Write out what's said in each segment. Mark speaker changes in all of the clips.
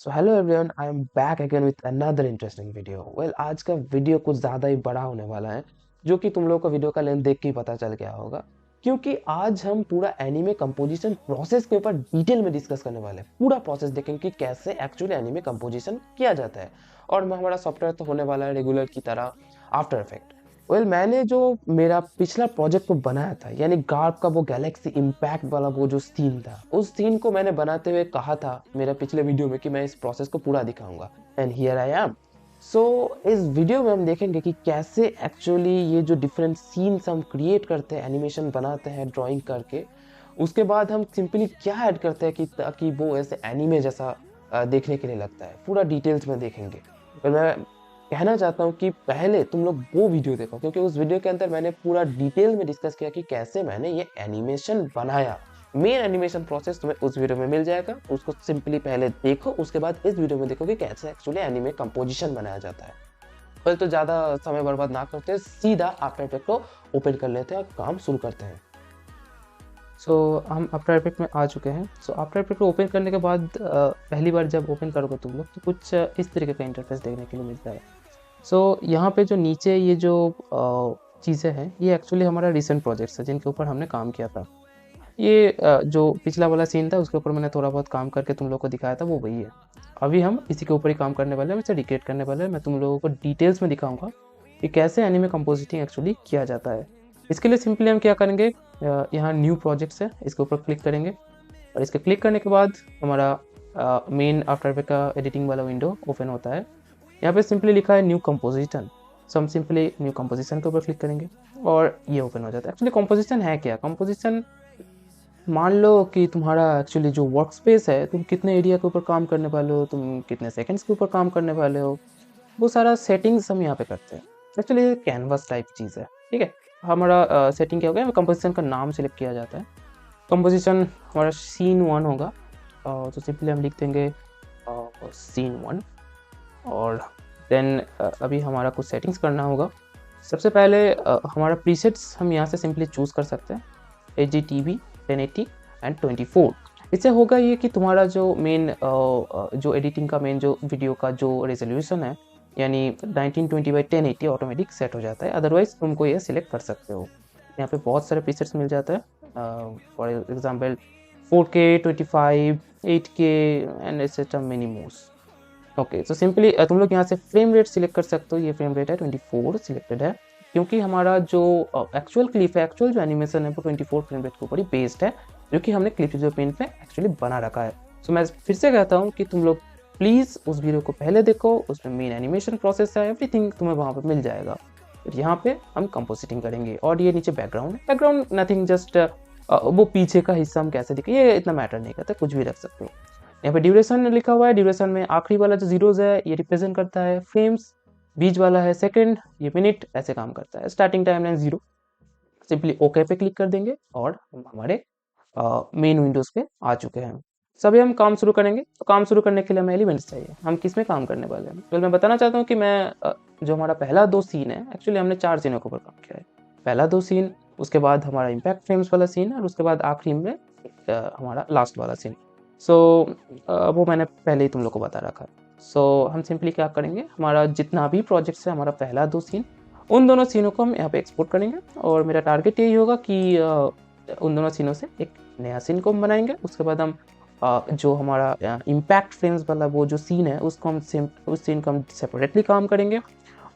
Speaker 1: So hello everyone, I am back again with another interesting video. आज का video कुछ ज़्यादा ही बड़ा होने वाला है, जो कि तुम लोगों को वीडियो का लेंथ देख के ही पता चल गया होगा। क्योंकि आज हम पूरा एनीमे कंपोजिशन प्रोसेस के ऊपर डिटेल में डिस्कस करने वाले हैं। पूरा प्रोसेस देखेंगे कि कैसे एक्चुअली एनीमे कंपोजिशन किया जाता है। और हमारा सॉफ्टवेयर तो होने वाला है रेगुलर की तरह आफ्टर इफेक्ट। मैंने जो मेरा पिछला प्रोजेक्ट को बनाया था, यानी गार्प का वो गैलेक्सी इम्पैक्ट वाला वो जो सीन था, उस सीन को मैंने बनाते हुए कहा था मेरा पिछले वीडियो में कि मैं इस प्रोसेस को पूरा दिखाऊंगा। And here I am. So इस वीडियो में हम देखेंगे कि कैसे एक्चुअली ये जो डिफरेंट सीन्स हम क्रिएट करते हैं, एनिमेशन बनाते हैं ड्राइंग करके, उसके बाद हम सिंपली क्या ऐड करते हैं कि ताकि वो ऐसे एनीमे जैसा देखने के लिए लगता है। पूरा डिटेल्स में देखेंगे। मैं कहना चाहता हूँ कि पहले तुम लोग वो वीडियो देखो, क्योंकि उस वीडियो के अंदर मैंने पूरा डिटेल में डिस्कस किया कि कैसे मैंने ये एनिमेशन बनाया। मेन एनिमेशन प्रोसेस तुम्हें उस वीडियो में मिल जाएगा, उसको सिंपली पहले देखो, उसके बाद इस वीडियो में देखो कि कैसे एक्चुअली एनिमे कंपोजिशन बनाया जाता है। पहले तो ज़्यादा समय बर्बाद ना करते, सीधा आफ्टर इफेक्ट को ओपन कर लेते हैं और काम शुरू करते हैं। हम आफ्टर इफेक्ट में आ चुके हैं। आफ्टर इफेक्ट को ओपन करने के बाद पहली बार जब ओपन करोगे तुम लोग तो कुछ इस तरीके का इंटरफेस देखने के लिए मिलता है। यहाँ पे जो नीचे ये जो चीज़ें हैं, ये एक्चुअली हमारा रिसेंट प्रोजेक्ट्स है जिनके ऊपर हमने काम किया था। ये जो पिछला वाला सीन था उसके ऊपर मैंने थोड़ा बहुत काम करके तुम लोगों को दिखाया था, वो वही है। अभी हम इसी के ऊपर ही काम करने वाले हैं, इसे डिकेट करने वाले हैं। मैं तुम लोगों को डिटेल्स में दिखाऊंगा कि कैसे एनिमे कंपोजिटिंग एक्चुअली किया जाता है। इसके लिए सिंपली हम क्या करेंगे, यहाँ न्यू प्रोजेक्ट्स है, इसके ऊपर क्लिक करेंगे और इसके क्लिक करने के बाद हमारा मेन आफ्टर इफेक्ट का एडिटिंग वाला विंडो ओपन होता है। यहाँ पे सिंपली लिखा है न्यू कंपोजिशन। हम सिंपली न्यू कंपोजिशन के ऊपर क्लिक करेंगे और ये ओपन हो जाता है। एक्चुअली कंपोजिशन है क्या? कंपोजिशन, मान लो कि तुम्हारा एक्चुअली जो वर्क स्पेस है, तुम कितने एरिया के ऊपर काम करने वाले हो, तुम कितने सेकंड्स के ऊपर काम करने वाले हो, वो सारा सेटिंग्स हम यहाँ पे करते हैं। एक्चुअली ये कैनवास टाइप चीज़ है, ठीक है। हमारा सेटिंग क्या हो गया, कंपोजिशन का नाम सेलेक्ट किया जाता है। कंपोजिशन हमारा सीन 1 होगा, तो सिंपली हम लिख देंगे सीन 1। और देन अभी हमारा कुछ सेटिंग्स करना होगा। सबसे पहले हमारा प्रीसेट्स हम यहाँ से सिंपली चूज़ कर सकते हैं, HGTV 1080 एंड 24। इससे होगा ये कि तुम्हारा जो मेन जो एडिटिंग का मेन जो वीडियो का जो रेजोल्यूशन है, यानी 1920x1080 ऑटोमेटिक सेट हो जाता है। अदरवाइज तुमको ये सिलेक्ट कर सकते हो। यहाँ पे बहुत सारे प्रीसेट्स मिल जाता है, for example 4K 25 8K and etcetera many mores. Okay, so simply तुम लोग यहाँ से फ्रेम रेट सिलेक्ट कर सकते हो। ये फ्रेम रेट है 24 सिलेक्टेड है, क्योंकि हमारा जो एक्चुअल क्लिप है, एक्चुअल जो एनिमेशन है वो 24 फ्रेम रेट के ऊपर ही बेस्ड है, जो कि हमने क्लिप जो पेन पे एक्चुअली बना रखा है। सो मैं फिर से कहता हूँ कि तुम लोग प्लीज़ उस वीडियो को पहले देखो, उसमें मेन एनिमेशन प्रोसेस है, एवरीथिंग तुम्हें वहाँ पर मिल जाएगा। यहाँ पे हम कंपोजिटिंग करेंगे। और ये नीचे बैकग्राउंड है, बैकग्राउंड नथिंग, जस्ट वो पीछे का हिस्सा हम कैसे दिखे ये इतना मैटर नहीं करता, कुछ भी रख सकते हो। यहाँ पे ड्यूरेशन लिखा हुआ है, ड्यूरेशन में आखिरी वाला जो जीरोज है ये रिप्रेजेंट करता है फ्रेम्स, बीच वाला है सेकंड, ये मिनट, ऐसे काम करता है। Starting timeline 0। सिंपली ओके पे क्लिक कर देंगे और हम हमारे मेन विंडोज पे आ चुके हैं। सभी हम काम शुरू करेंगे। तो काम शुरू करने के लिए हमें एलिमेंट्स चाहिए। हम किस में काम करने वाले हैं? तो मैं बताना चाहता हूँ कि मैं जो हमारा पहला 2 सीन है, एक्चुअली हमने 4 सीनों के ऊपर काम किया है। पहला 2 सीन, उसके बाद हमारा इम्पैक्ट फ्रेम्स वाला सीन, और उसके बाद आखिरी में हमारा लास्ट वाला सीन। वो मैंने पहले ही तुम लोग को बता रखा है। हम सिंपली क्या करेंगे, हमारा जितना भी प्रोजेक्ट्स है, हमारा पहला 2 सीन, उन दोनों सीनों को हम यहाँ पे एक्सपोर्ट करेंगे। और मेरा टारगेट यही होगा कि उन दोनों सीनों से एक नया सीन को हम बनाएंगे। उसके बाद हम जो हमारा इम्पैक्ट फ्रेम्स वाला वो जो सीन है, उसको हम उस सीन को हम सेपरेटली काम करेंगे,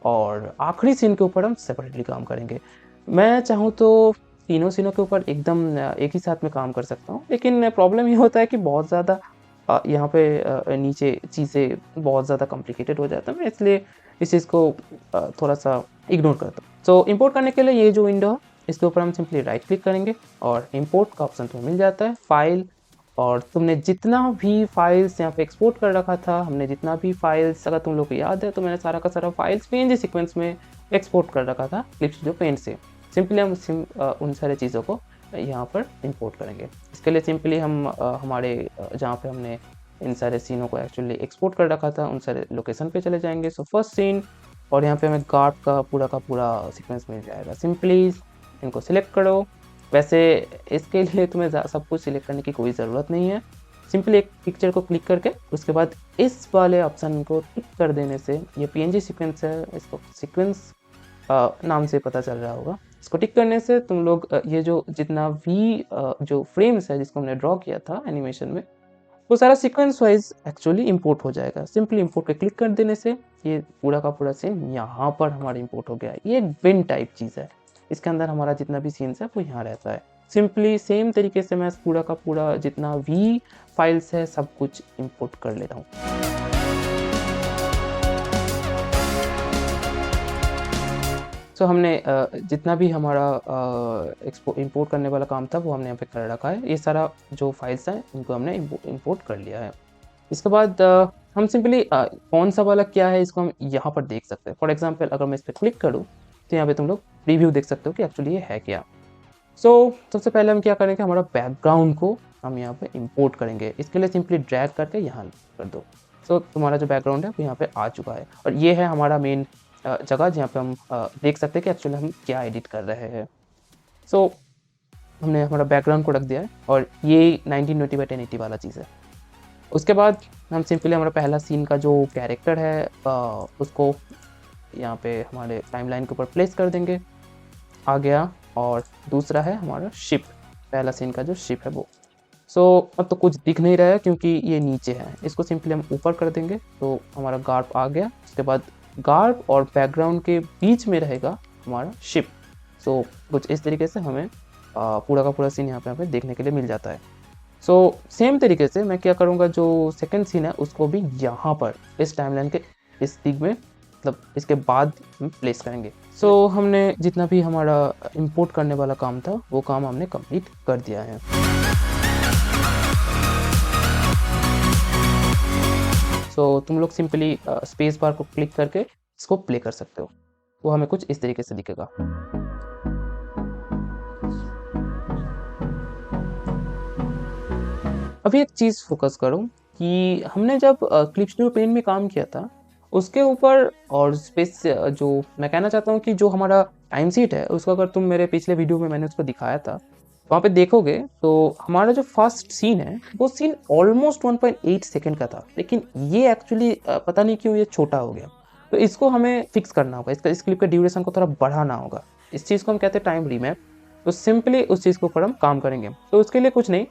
Speaker 1: और आखिरी सीन के ऊपर हम सेपरेटली काम करेंगे। मैं चाहूँ तो तीनों सीनों के ऊपर एकदम एक ही साथ में काम कर सकता हूँ, लेकिन प्रॉब्लम ये होता है कि बहुत ज़्यादा यहाँ पे नीचे चीज़ें बहुत ज़्यादा कॉम्प्लिकेटेड हो जाता है। मैं इसलिए इस चीज़ को थोड़ा सा इग्नोर करता हूँ। इंपोर्ट करने के लिए ये जो विंडो है, इसके ऊपर हम सिंपली राइट क्लिक करेंगे और इंपोर्ट का ऑप्शन तुम्हें मिल जाता है, फाइल। और तुमने जितना भी फाइल्स यहाँ पे एक्सपोर्ट कर रखा था, हमने जितना भी फाइल्स, अगर तुम लोग को याद है तो मैंने सारा का सारा फाइल्स PNG सीक्वेंस में एक्सपोर्ट कर रखा था क्लिप स्टूडियो पेंट से। सिंपली हम उन सारे चीज़ों को यहाँ पर इंपोर्ट करेंगे। इसके लिए सिंपली हम हमारे जहाँ पे हमने इन सारे सीनों को एक्चुअली एक्सपोर्ट कर रखा था, उन सारे लोकेशन पे चले जाएंगे। फर्स्ट सीन, और यहाँ पे हमें गार्ड का पूरा सीक्वेंस मिल जाएगा। सिंपली इनको सिलेक्ट करो। वैसे इसके लिए तुम्हें सब कुछ सिलेक्ट करने की कोई ज़रूरत नहीं है, सिंपली एक पिक्चर को क्लिक करके उसके बाद इस वाले ऑप्शन को टिक कर देने से, ये पीएनजी सीक्वेंस है, इसको सीक्वेंस नाम से पता चल रहा होगा, इसको टिक करने से तुम लोग ये जो जितना भी जो फ्रेम्स है जिसको हमने ड्रॉ किया था एनिमेशन में, वो सारा सीक्वेंस वाइज एक्चुअली इंपोर्ट हो जाएगा। सिंपली इंपोर्ट पे क्लिक कर देने से ये पूरा का पूरा सीन यहाँ पर हमारा इंपोर्ट हो गया है। ये एक बिन टाइप चीज़ है, इसके अंदर हमारा जितना भी सीन्स है वो यहाँ रहता है। सिंपली सेम तरीके से मैं पूरा का पूरा जितना भी फाइल्स है सब कुछ इंपोर्ट कर लेता हूँ। सो हमने जितना भी हमारा इंपोर्ट करने वाला काम था वो हमने यहाँ पे कर रखा है। ये सारा जो फाइल्स हैं इनको हमने इंपोर्ट कर लिया है। इसके बाद हम सिंपली कौन सा वाला क्या है इसको हम यहाँ पर देख सकते हैं। फॉर एग्जांपल अगर मैं इस पर क्लिक करूँ तो यहाँ पे तुम लोग प्रीव्यू देख सकते हो कि एक्चुअली ये है क्या। सबसे पहले हम क्या करेंगे, हमारा बैकग्राउंड को हम यहाँ पे इंपोर्ट करेंगे। इसके लिए सिंपली ड्रैग करके यहाँ कर दो। तुम्हारा जो बैकग्राउंड है वो यहाँ पे आ चुका है और ये है हमारा मेन जगह जहाँ पे हम देख सकते हैं कि एक्चुअली हम क्या एडिट कर रहे हैं। हमने हमारा बैकग्राउंड को रख दिया है और ये 1920x1080 वाला चीज़ है। उसके बाद हम सिंपली हमारा पहला सीन का जो कैरेक्टर है उसको यहाँ पे हमारे टाइमलाइन के ऊपर प्लेस कर देंगे, आ गया। और दूसरा है हमारा शिप, पहला सीन का जो शिप है वो। अब तो कुछ दिख नहीं रहा है क्योंकि ये नीचे है, इसको सिंपली हम ऊपर कर देंगे तो हमारा गार्प आ गया। उसके बाद गार्प और बैकग्राउंड के बीच में रहेगा हमारा शिप। कुछ इस तरीके से हमें पूरा का पूरा सीन यहाँ पे देखने के लिए मिल जाता है। सेम तरीके से मैं क्या करूँगा, जो सेकंड सीन है उसको भी यहाँ पर इस टाइमलाइन के इस दिग में, मतलब इसके बाद हम प्लेस करेंगे। हमने जितना भी हमारा इंपोर्ट करने वाला काम था वो काम हमने कंप्लीट कर दिया है। तुम लोग सिंपली स्पेस बार को क्लिक करके इसको प्ले कर सकते हो, वो हमें कुछ इस तरीके से दिखेगा। अभी एक चीज़ फोकस करो कि हमने जब क्लिप स्टूडियो पेंट में काम किया था उसके ऊपर, और स्पेस जो मैं कहना चाहता हूँ कि जो हमारा टाइम सीट है उसको अगर तुम मेरे पिछले वीडियो में मैंने उसको दिखाया था वहाँ पे देखोगे तो हमारा जो फर्स्ट सीन है वो सीन ऑलमोस्ट 1.8 सेकेंड का था, लेकिन ये एक्चुअली पता नहीं क्यों ये छोटा हो गया। तो इसको हमें फिक्स करना होगा, इस क्लिप के ड्यूरेशन को थोड़ा बढ़ाना होगा। इस चीज़ को हम कहते हैं टाइम रीमैप। तो सिंपली उस चीज़ के ऊपर हम काम करेंगे। तो उसके लिए कुछ नहीं,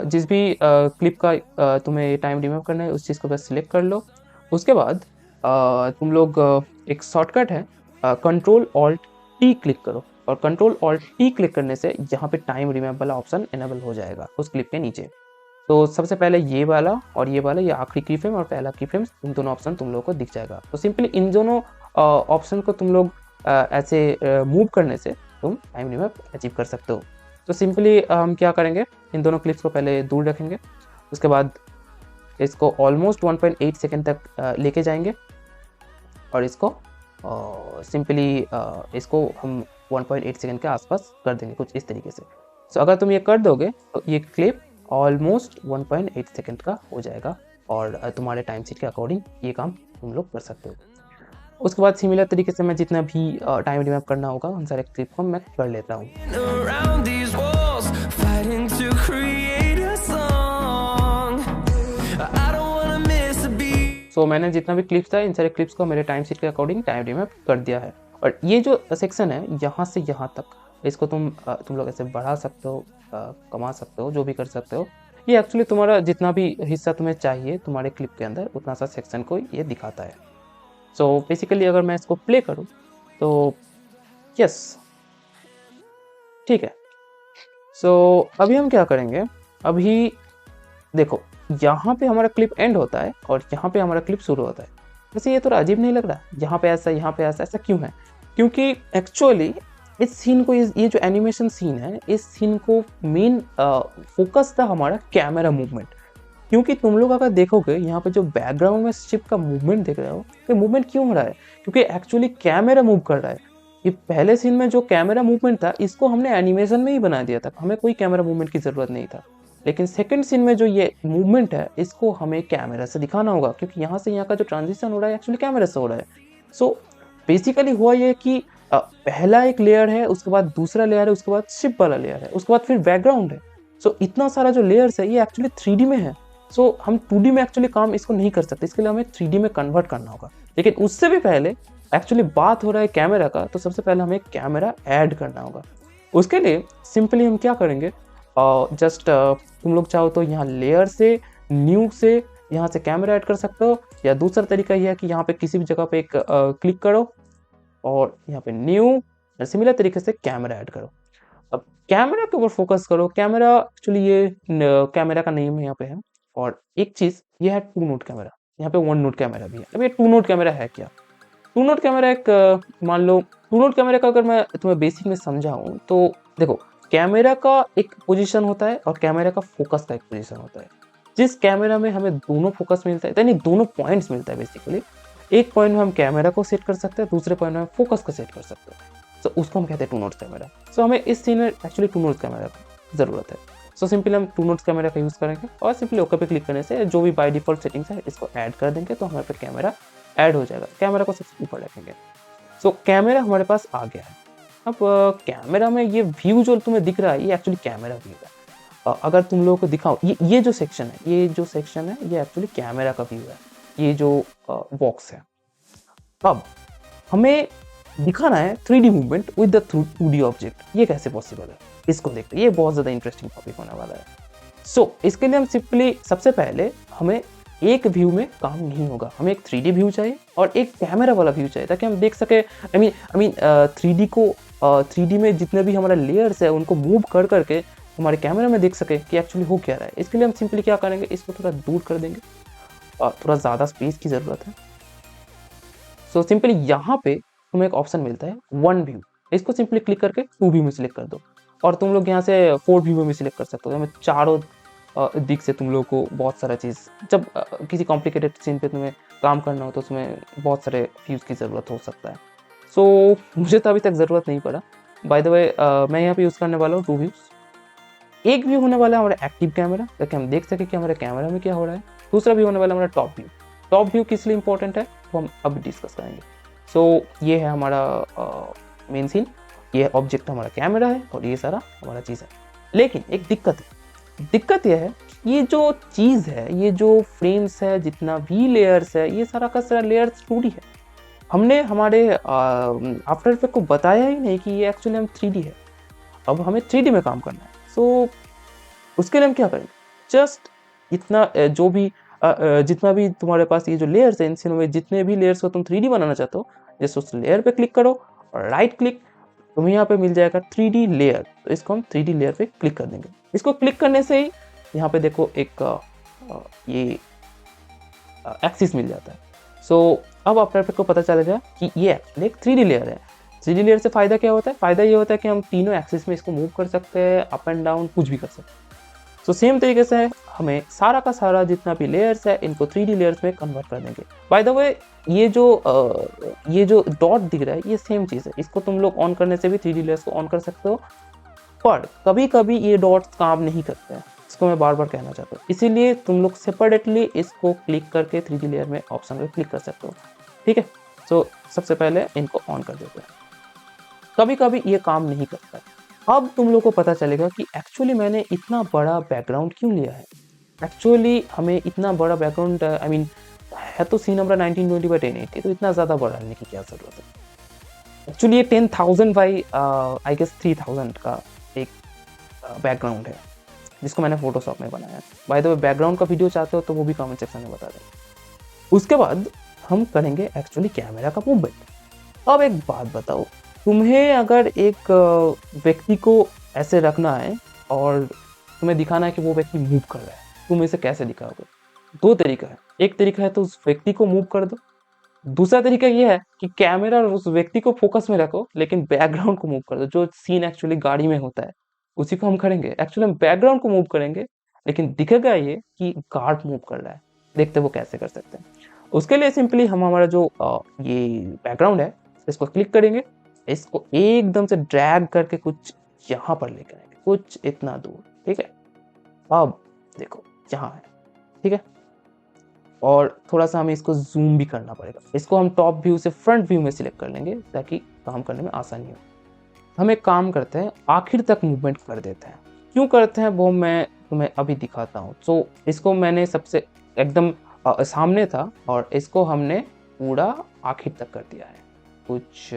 Speaker 1: जिस भी क्लिप का तुम्हें टाइम रीमैप करना है उस चीज़ को बस सिलेक्ट कर लो। उसके बाद तुम लोग एक शॉर्टकट है Ctrl+Alt+T क्लिक करो, और Ctrl+Alt+T क्लिक करने से यहाँ पे टाइम रीमैप वाला ऑप्शन इनेबल हो जाएगा उस क्लिप के नीचे। तो सबसे पहले ये वाला और ये वाला, ये आखिरी की फ्रेम और पहला की फ्रेम, इन दोनों ऑप्शन तुम लोगों को दिख जाएगा। तो सिंपली इन दोनों ऑप्शन को तुम लोग ऐसे मूव करने से तुम टाइम रीमैप अचीव कर सकते हो। तो सिंपली हम क्या करेंगे, इन दोनों क्लिप्स को पहले दूर रखेंगे, उसके बाद इसको ऑलमोस्ट 1.8 सेकेंड तक लेके जाएंगे और इसको सिंपली इसको हम 1.8 सेकेंड के आसपास कर देंगे कुछ इस तरीके से। अगर तुम ये कर दोगे तो ये क्लिप ऑलमोस्ट 1.8 सेकेंड का हो जाएगा और तुम्हारे टाइम सीट के अकॉर्डिंग ये काम तुम लोग कर सकते हो। उसके बाद सिमिलर तरीके से मैं जितना भी टाइम रीमैप करना होगा उन सारे क्लिप को मैं कर लेता हूँ। मैंने जितना भी क्लिप्स था इन सारे क्लिप्स को मेरे टाइम सीट के अकॉर्डिंग टाइम रीमैप कर दिया है। और ये जो सेक्शन है यहाँ से यहाँ तक, इसको तुम लोग ऐसे बढ़ा सकते हो, कमा सकते हो, जो भी कर सकते हो। ये एक्चुअली तुम्हारा जितना भी हिस्सा तुम्हें चाहिए तुम्हारे क्लिप के अंदर उतना सा सेक्शन को ये दिखाता है। बेसिकली अगर मैं इसको प्ले करूँ तो यस ठीक है। अभी हम क्या करेंगे, अभी देखो यहाँ पे हमारा क्लिप एंड होता है और यहाँ पे हमारा क्लिप शुरू होता है। वैसे ये थोड़ा अजीब नहीं लग रहा, यहाँ पे ऐसा यहाँ पे ऐसा क्यों है? क्योंकि एक्चुअली इस सीन को, ये जो एनिमेशन सीन है इस सीन को मेन फोकस था हमारा कैमरा मूवमेंट। क्योंकि तुम लोग अगर देखोगे यहाँ पे जो बैकग्राउंड में शिप का मूवमेंट देख रहे हो, ये मूवमेंट क्यों हो रहा है? क्योंकि एक्चुअली कैमरा मूव कर रहा है। ये पहले सीन में जो कैमरा मूवमेंट था इसको हमने एनिमेशन में ही बना दिया था, हमें कोई कैमरा मूवमेंट की ज़रूरत नहीं था। लेकिन सेकंड सीन में जो ये मूवमेंट है इसको हमें कैमरा से दिखाना होगा, क्योंकि यहाँ से यहाँ का जो ट्रांजिशन हो रहा है एक्चुअली कैमरा से हो रहा है। बेसिकली हुआ ये कि पहला एक लेयर है, उसके बाद दूसरा लेयर है, उसके बाद शिप वाला लेयर है, उसके बाद फिर बैकग्राउंड है। सो इतना सारा जो लेयर्स है ये एक्चुअली 3D में है। सो हम 2D में एक्चुअली काम इसको नहीं कर सकते, इसके लिए हमें 3D में कन्वर्ट करना होगा। लेकिन उससे भी पहले एक्चुअली बात हो रहा है कैमरा का, तो सबसे पहले हमें कैमरा ऐड करना होगा। उसके लिए सिंपली हम क्या करेंगे, जस्ट तुम लोग चाहो तो यहाँ लेयर से, न्यू से यहाँ से कैमरा ऐड कर सकते हो, या दूसरा तरीका यह है कि यहाँ पे किसी भी जगह पे एक क्लिक करो और यहाँ पे न्यू, सिमिलर तरीके से कैमरा ऐड करो। अब कैमरा के ऊपर फोकस करो। कैमरा एक्चुअली ये कैमरा का नेम यहाँ पे है। और एक चीज ये है 2 नोट कैमरा, यहाँ पे 1 नोट कैमरा भी है। अब ये 2 नोट कैमरा है क्या? 2 नोट कैमरा एक मान लो 2 नोट कैमरा का अगर मैं तुम्हें बेसिक में समझाऊं तो देखो, कैमरा का एक पोजीशन होता है और कैमरा का फोकस का एक पोजीशन होता है। जिस कैमरा में हमें दोनों फोकस मिलता है, यानी दोनों पॉइंट्स मिलता है बेसिकली, एक पॉइंट में हम कैमरा को सेट कर सकते हैं, दूसरे पॉइंट में हम फोकस को सेट कर सकते हैं। सो उसको हम कहते हैं 2 नोट कैमरा। सो हमें इस सीन में एक्चुअली 2 नोट कैमरा की जरूरत है। सो सिंपली हम 2 नोट कैमरा का यूज करेंगे और सिंपली ओके पे क्लिक करने से जो भी बाय डिफॉल्ट सेटिंग्स है इसको ऐड कर देंगे, तो हमारे पे कैमरा ऐड हो जाएगा। कैमरा को सबसे ऊपर रखेंगे। सो कैमरा हमारे पास आ गया है। अब कैमरा में ये व्यू जो तुम्हें दिख रहा है ये एक्चुअली कैमरा व्यू है। अगर तुम लोगों को दिखाओ, ये जो सेक्शन है, ये एक्चुअली कैमरा का व्यू है, ये जो बॉक्स है। अब हमें दिखाना है 3D movement with the 2D object. ये कैसे पॉसिबल है, इसको देखते हैं। ये बहुत ज़्यादा इंटरेस्टिंग टॉपिक होने वाला है। सो इसके लिए हम सिंपली सबसे पहले हमें एक व्यू में काम नहीं होगा, हमें एक 3D व्यू चाहिए और एक कैमरा वाला व्यू चाहिए, ताकि हम देख सके। आई मीन 3D को 3D में जितने भी हमारा लेयर्स है उनको मूव कर करके हमारे कैमरा में देख सके कि एक्चुअली हो क्या रहा है। इसके लिए हम सिंपली क्या करेंगे, इसको थोड़ा दूर कर देंगे और थोड़ा ज़्यादा स्पेस की ज़रूरत है। सो सिंपली यहाँ पे तुम्हें एक ऑप्शन मिलता है 1 व्यू। इसको सिंपली क्लिक करके 2 व्यू में सिलेक्ट कर दो और तुम लोग यहाँ से 4 व्यू में सिलेक्ट कर सकते हो। हमें चारों दिख से तुम लोग को बहुत सारा चीज़, जब किसी कॉम्प्लिकेटेड सीन पे तुम्हें काम करना हो तो उसमें बहुत सारे व्यूज़ की ज़रूरत हो सकता है। सो मुझे तो अभी तक ज़रूरत नहीं पड़ा। बाय द वे मैं यहाँ पे यूज़ करने वाला हूँ 2 व्यूज़। एक व्यू होने वाला है हमारा एक्टिव कैमरा, ताकि हम देख सकें कि हमारे कैमरा में क्या हो रहा है। दूसरा व्यू होने वाला हमारा टॉप व्यू। टॉप व्यू किस लिए इंपॉर्टेंट है तो हम अभी डिस्कस करेंगे। सो ये है हमारा मेन सीन, ये ऑब्जेक्ट हमारा कैमरा है और ये सारा हमारा चीज़ है। लेकिन एक दिक्कत यह है कि ये जो चीज़ है, ये जो फ्रेम्स है, जितना भी लेयर्स है, ये सारा का सारा लेयर्स 2D है। हमने हमारे आफ्टर इफेक्ट को बताया ही नहीं कि ये एक्चुअली हम 3D है। अब हमें 3D में काम करना है। सो उसके लिए हम क्या करेंगे, जस्ट इतना जो भी जितना भी तुम्हारे पास ये जो लेयर्स है, इन में जितने भी लेयर्स को तुम 3D बनाना चाहते हो, जस्ट उस लेयर पे क्लिक करो और राइट क्लिक, तुम्हें यहाँ पे मिल जाएगा 3D लेयर। तो इसको हम 3D लेयर पे क्लिक कर देंगे। इसको क्लिक करने से ही यहाँ पे देखो एक ये एक्सिस मिल जाता है। सो अब आफ्टर इफेक्ट को पता चलेगा कि ये एक्चुअली एक 3D लेयर है। 3D लेयर से फ़ायदा क्या होता है, फ़ायदा ये होता है कि हम तीनों एक्सिस में इसको मूव कर सकते हैं, अप एंड डाउन कुछ भी कर सकते हैं। सो सेम तरीके से हमें सारा का सारा जितना भी लेयर्स है इनको 3D लेयर्स में कन्वर्ट कर देंगे। बाय द वे ये जो डॉट दिख रहा है ये सेम चीज़ है। इसको तुम लोग ऑन करने से भी 3D लेयर्स को ऑन कर सकते हो, पर कभी कभी ये डॉट्स काम नहीं करते हैं। इसको मैं बार बार कहना चाहता हूँ, इसीलिए तुम लोग सेपरेटली इसको क्लिक करके 3D लेयर में ऑप्शन पर क्लिक कर सकते हो। ठीक है, सो सबसे पहले इनको ऑन कर देते हैं। कभी कभी ये काम नहीं करता है। अब तुम लोग को पता चलेगा कि एक्चुअली मैंने इतना बड़ा बैकग्राउंड क्यों लिया है। एक्चुअली हमें इतना बड़ा बैकग्राउंड, आई मीन है तो सीन हमारा 1920x1080, तो इतना ज़्यादा बड़ा लेने की क्या ज़रूरत है। एक्चुअली ये 10,000 बाई आई गेस 3000 का एक बैकग्राउंड है, जिसको मैंने फोटोशॉप में बनाया है। बाय द वे बैकग्राउंड का वीडियो चाहते हो तो वो भी कमेंट सेक्शन में बता दें। उसके बाद हम करेंगे एक्चुअली कैमरा का मूवमेंट। अब एक बात बताओ, तुम्हें अगर एक व्यक्ति को ऐसे रखना है और तुम्हें दिखाना है कि वो व्यक्ति मूव कर रहा है, तुम इसे कैसे दिखाओगे? 2 तरीका है। एक तरीका है तो उस व्यक्ति को मूव कर दो, दूसरा तरीका ये है कि कैमरा और उस व्यक्ति को फोकस में रखो लेकिन बैकग्राउंड को मूव कर दो। जो सीन एक्चुअली गाड़ी में होता है उसी को हम करेंगे। एक्चुअली हम बैकग्राउंड को मूव करेंगे लेकिन दिखेगा ये कि गार्ड मूव कर रहा है। देखते वो कैसे कर सकते हैं। उसके लिए सिंपली हम हमारा जो ये बैकग्राउंड है इसको क्लिक करेंगे, इसको एकदम से ड्रैग करके कुछ यहाँ पर लेकर आएंगे, कुछ इतना दूर। ठीक है, अब देखो यहाँ है। ठीक है, और थोड़ा सा हमें इसको जूम भी करना पड़ेगा। इसको हम टॉप व्यू से फ्रंट व्यू में सिलेक्ट कर लेंगे ताकि काम करने में आसानी हो। हम एक काम करते हैं, आखिर तक मूवमेंट कर देते हैं। क्यों करते हैं वो मैं तुम्हें अभी दिखाता हूँ। सो इसको मैंने सबसे एकदम सामने था और इसको हमने पूरा आखिर तक कर दिया है। कुछ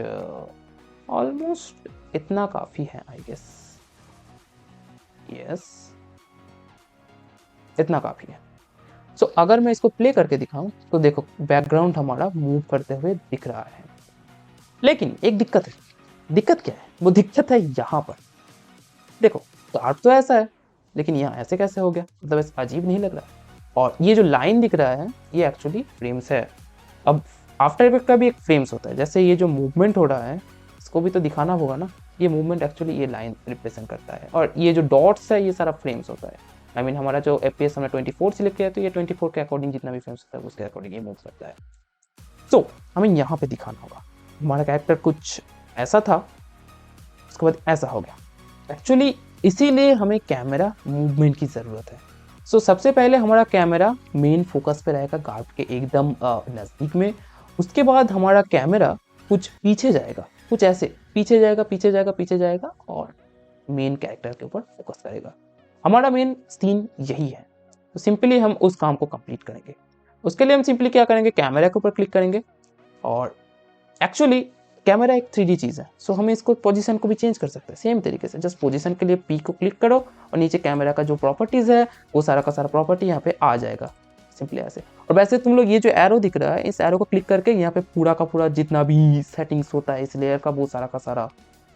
Speaker 1: ऑलमोस्ट इतना काफ़ी है आई गेस, यस इतना काफ़ी है। सो अगर मैं इसको प्ले करके दिखाऊं तो देखो बैकग्राउंड हमारा मूव करते हुए दिख रहा है। लेकिन एक दिक्कत है। दिक्कत क्या है? वो दिक्कत है यहाँ पर। देखो कार्ड तो ऐसा है लेकिन यहाँ ऐसे कैसे हो गया, मतलब ऐसा अजीब नहीं लग रहा। और ये जो लाइन दिख रहा है ये एक्चुअली फ्रेम्स है। अब आफ्टर इफेक्ट का भी एक फ्रेम्स होता है, जैसे ये जो मूवमेंट हो रहा है इसको भी तो दिखाना होगा ना। ये मूवमेंट एक्चुअली ये लाइन रिप्रेजेंट करता है और ये जो डॉट्स है ये सारा फ्रेम्स होता है। आई मीन हमारा जो FPS हमने 24 सिलेक्ट किया तो ये 24 के अकॉर्डिंग जितना भी फ्रेम्स होता है उसके अकॉर्डिंग ये मूव करता है। सो हमें यहाँ पे दिखाना होगा हमारा कैरेक्टर कुछ ऐसा था, उसके बाद ऐसा हो गया। एक्चुअली इसीलिए हमें कैमरा मूवमेंट की ज़रूरत है। सो सबसे पहले हमारा कैमरा मेन फोकस पे रहेगा गार्ड के एकदम नज़दीक में। उसके बाद हमारा कैमरा कुछ पीछे जाएगा, कुछ ऐसे पीछे जाएगा पीछे जाएगा पीछे जाएगा और मेन कैरेक्टर के ऊपर फोकस करेगा। हमारा मेन सीन यही है। तो सिंपली हम उस काम को कंप्लीट करेंगे। उसके लिए हम सिंपली क्या करेंगे, कैमरा के ऊपर क्लिक करेंगे और एक्चुअली कैमरा एक 3D चीज़ है। सो हमें इसको पोजीशन को भी चेंज कर सकते हैं सेम तरीके से। जस्ट पोजीशन के लिए P को क्लिक करो और नीचे कैमरा का जो प्रॉपर्टीज़ है वो सारा का सारा प्रॉपर्टी यहाँ पे आ जाएगा, सिंपली ऐसे। और वैसे तुम लोग ये जो एरो दिख रहा है इस एरो को क्लिक करके यहाँ पे पूरा का पूरा जितना भी सेटिंग्स होता है इस लेयर का वो सारा का सारा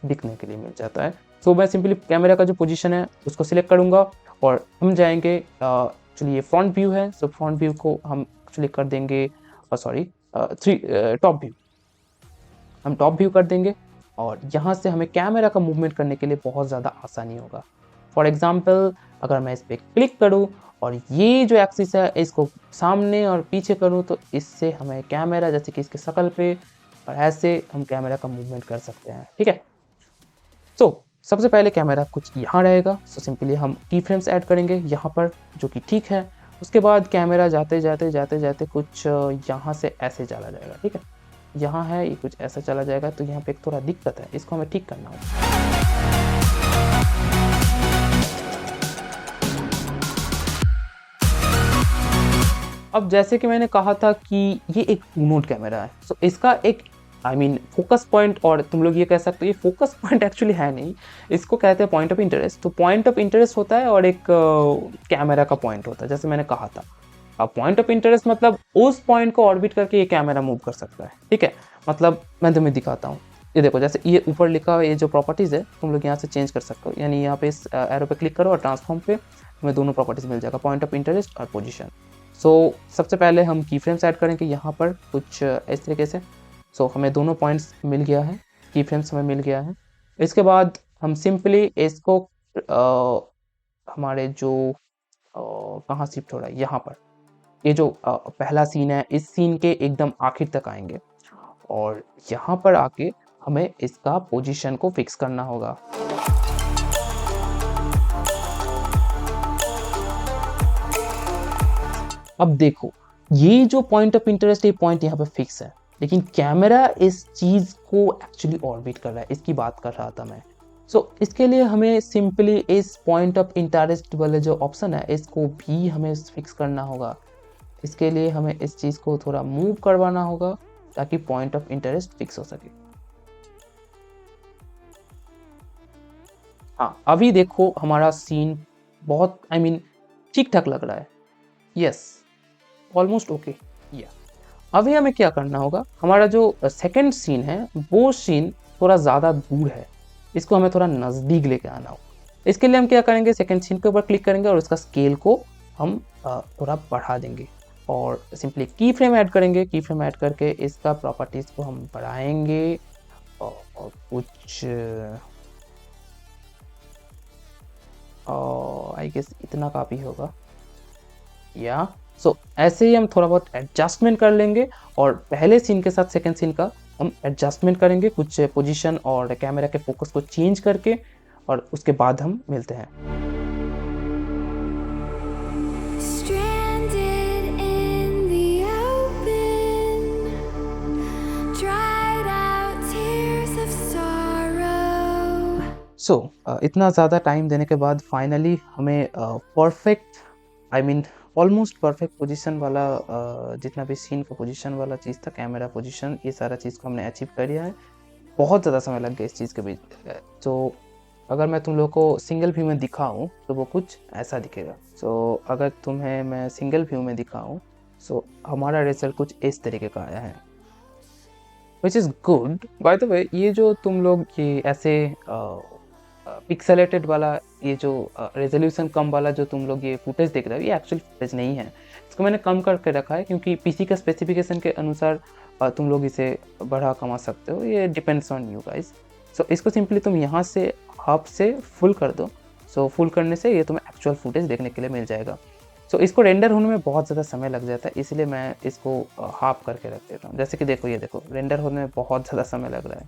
Speaker 1: दिखने के लिए मिल जाता है। सो मैं सिंपली कैमरा का जो पोजीशन है उसको सिलेक्ट करूँगा और हम जाएंगे एक्चुअली ये फ्रंट व्यू है। सो फ्रंट व्यू को हम एक्चुअली कर देंगे टॉप व्यू, हम टॉप व्यू कर देंगे और यहाँ से हमें कैमरा का मूवमेंट करने के लिए बहुत ज़्यादा आसानी होगा। फॉर एग्जांपल अगर मैं इस पर क्लिक करूँ और ये जो एक्सिस है इसको सामने और पीछे करूँ तो इससे हमें कैमरा जैसे कि इसके शक्ल पे और ऐसे हम कैमरा का मूवमेंट कर सकते हैं, ठीक है। सो सबसे पहले कैमरा कुछ यहाँ रहेगा। सो सिंपली हम की फ्रेम्स ऐड करेंगे यहाँ पर, जो कि ठीक है। उसके बाद कैमरा जाते जाते जाते जाते कुछ यहाँ से ऐसे चला जाएगा, ठीक है। यहाँ है ये कुछ ऐसा चला जाएगा तो यहाँ पे एक थोड़ा दिक्कत है, इसको हमें ठीक करना होगा। अब जैसे कि मैंने कहा था कि ये एक टू नोड कैमरा है। सो इसका एक फोकस पॉइंट, और तुम लोग ये कह सकते हो ये फोकस पॉइंट एक्चुअली है नहीं, इसको कहते हैं पॉइंट ऑफ इंटरेस्ट। तो पॉइंट ऑफ इंटरेस्ट होता है और एक कैमरा का पॉइंट होता है, जैसे मैंने कहा था। अब पॉइंट ऑफ इंटरेस्ट मतलब उस पॉइंट को ऑर्बिट करके ये कैमरा मूव कर सकता है, ठीक है। मतलब मैं तुम्हें दिखाता हूँ, ये देखो जैसे ये ऊपर लिखा हुआ ये जो प्रॉपर्टीज़ है तुम लोग यहाँ से चेंज कर सकते हो। यानी यहाँ पे इस एरो पे क्लिक करो और ट्रांसफॉर्म पे तुम्हें दोनों प्रॉपर्टीज़ मिल जाएगा, पॉइंट ऑफ इंटरेस्ट और पोजीशन। सो सबसे पहले हम की फ्रेम्स ऐड करेंगे यहाँ पर कुछ इस तरीके से। सो हमें दोनों पॉइंट्स मिल गया है, की फ्रेम्स हमें मिल गया है। इसके बाद हम सिंपली इसको हमारे जो कहाँ शिफ्ट हो रहा है यहाँ पर, ये जो पहला सीन है इस सीन के एकदम आखिर तक आएंगे और यहाँ पर आके हमें इसका पोजीशन को फिक्स करना होगा। अब देखो ये जो पॉइंट ऑफ इंटरेस्ट है पॉइंट यहाँ पे फिक्स है, लेकिन कैमरा इस चीज़ को एक्चुअली ऑर्बिट कर रहा है, इसकी बात कर रहा था मैं। सो इसके लिए हमें सिंपली इस पॉइंट ऑफ इंटरेस्ट वाले जो ऑप्शन है इसको भी हमें फिक्स करना होगा। इसके लिए हमें इस चीज़ को थोड़ा मूव करवाना होगा ताकि पॉइंट ऑफ इंटरेस्ट फिक्स हो सके। हाँ अभी देखो हमारा सीन बहुत ठीक ठाक लग रहा है, यस ऑलमोस्ट ओके। या अभी हमें क्या करना होगा, हमारा जो सेकंड सीन है वो सीन थोड़ा ज़्यादा दूर है, इसको हमें थोड़ा नज़दीक लेके आना होगा। इसके लिए हम क्या करेंगे, सेकंड सीन के ऊपर क्लिक करेंगे और उसका स्केल को हम थोड़ा बढ़ा देंगे और सिंपली की फ्रेम ऐड करेंगे। की फ्रेम ऐड करके इसका प्रॉपर्टीज़ को हम बढ़ाएंगे और कुछ आई गेस इतना काफ़ी होगा। या सो ऐसे ही हम थोड़ा बहुत एडजस्टमेंट कर लेंगे और पहले सीन के साथ सेकंड सीन का हम एडजस्टमेंट करेंगे कुछ पोजीशन और कैमरा के फोकस को चेंज करके, और उसके बाद हम मिलते हैं।
Speaker 2: सो इतना ज़्यादा टाइम देने के बाद फाइनली हमें perfect, I mean almost perfect position वाला जितना भी सीन का पोजीशन वाला चीज़ था, कैमरा पोजीशन, ये सारा चीज़ को हमने अचीव कर लिया है। बहुत ज़्यादा समय लग गया इस चीज़ के बीच। तो अगर मैं तुम लोग को सिंगल व्यू में दिखाऊं तो वो कुछ ऐसा दिखेगा। सो अगर तुम्हें मैं सिंगल व्यू में दिखाऊं, सो हमारा रिजल्ट कुछ इस तरीके का आया है, which is good. By the way, ये जो तुम लोग ये ऐसे पिक्सेलेटेड वाला, ये जो रेजोल्यूशन कम वाला जो तुम लोग ये फुटेज देख रहे हो, ये एक्चुअल फुटेज नहीं है। इसको मैंने कम करके रखा है क्योंकि पीसी का स्पेसिफिकेशन के अनुसार तुम लोग इसे बढ़ा कमा सकते हो। ये डिपेंड्स ऑन यू गाइस। सो इसको सिंपली तुम यहाँ से हाफ से फुल कर दो। सो फुल करने से ये तुम्हें एक्चुअल फुटेज देखने के लिए मिल जाएगा। सो इसको रेंडर होने में बहुत ज़्यादा समय लग जाता है, इसलिए मैं इसको हाफ करके रख देता हूँ। जैसे कि देखो, ये देखो, रेंडर होने में बहुत ज़्यादा समय लग रहा है।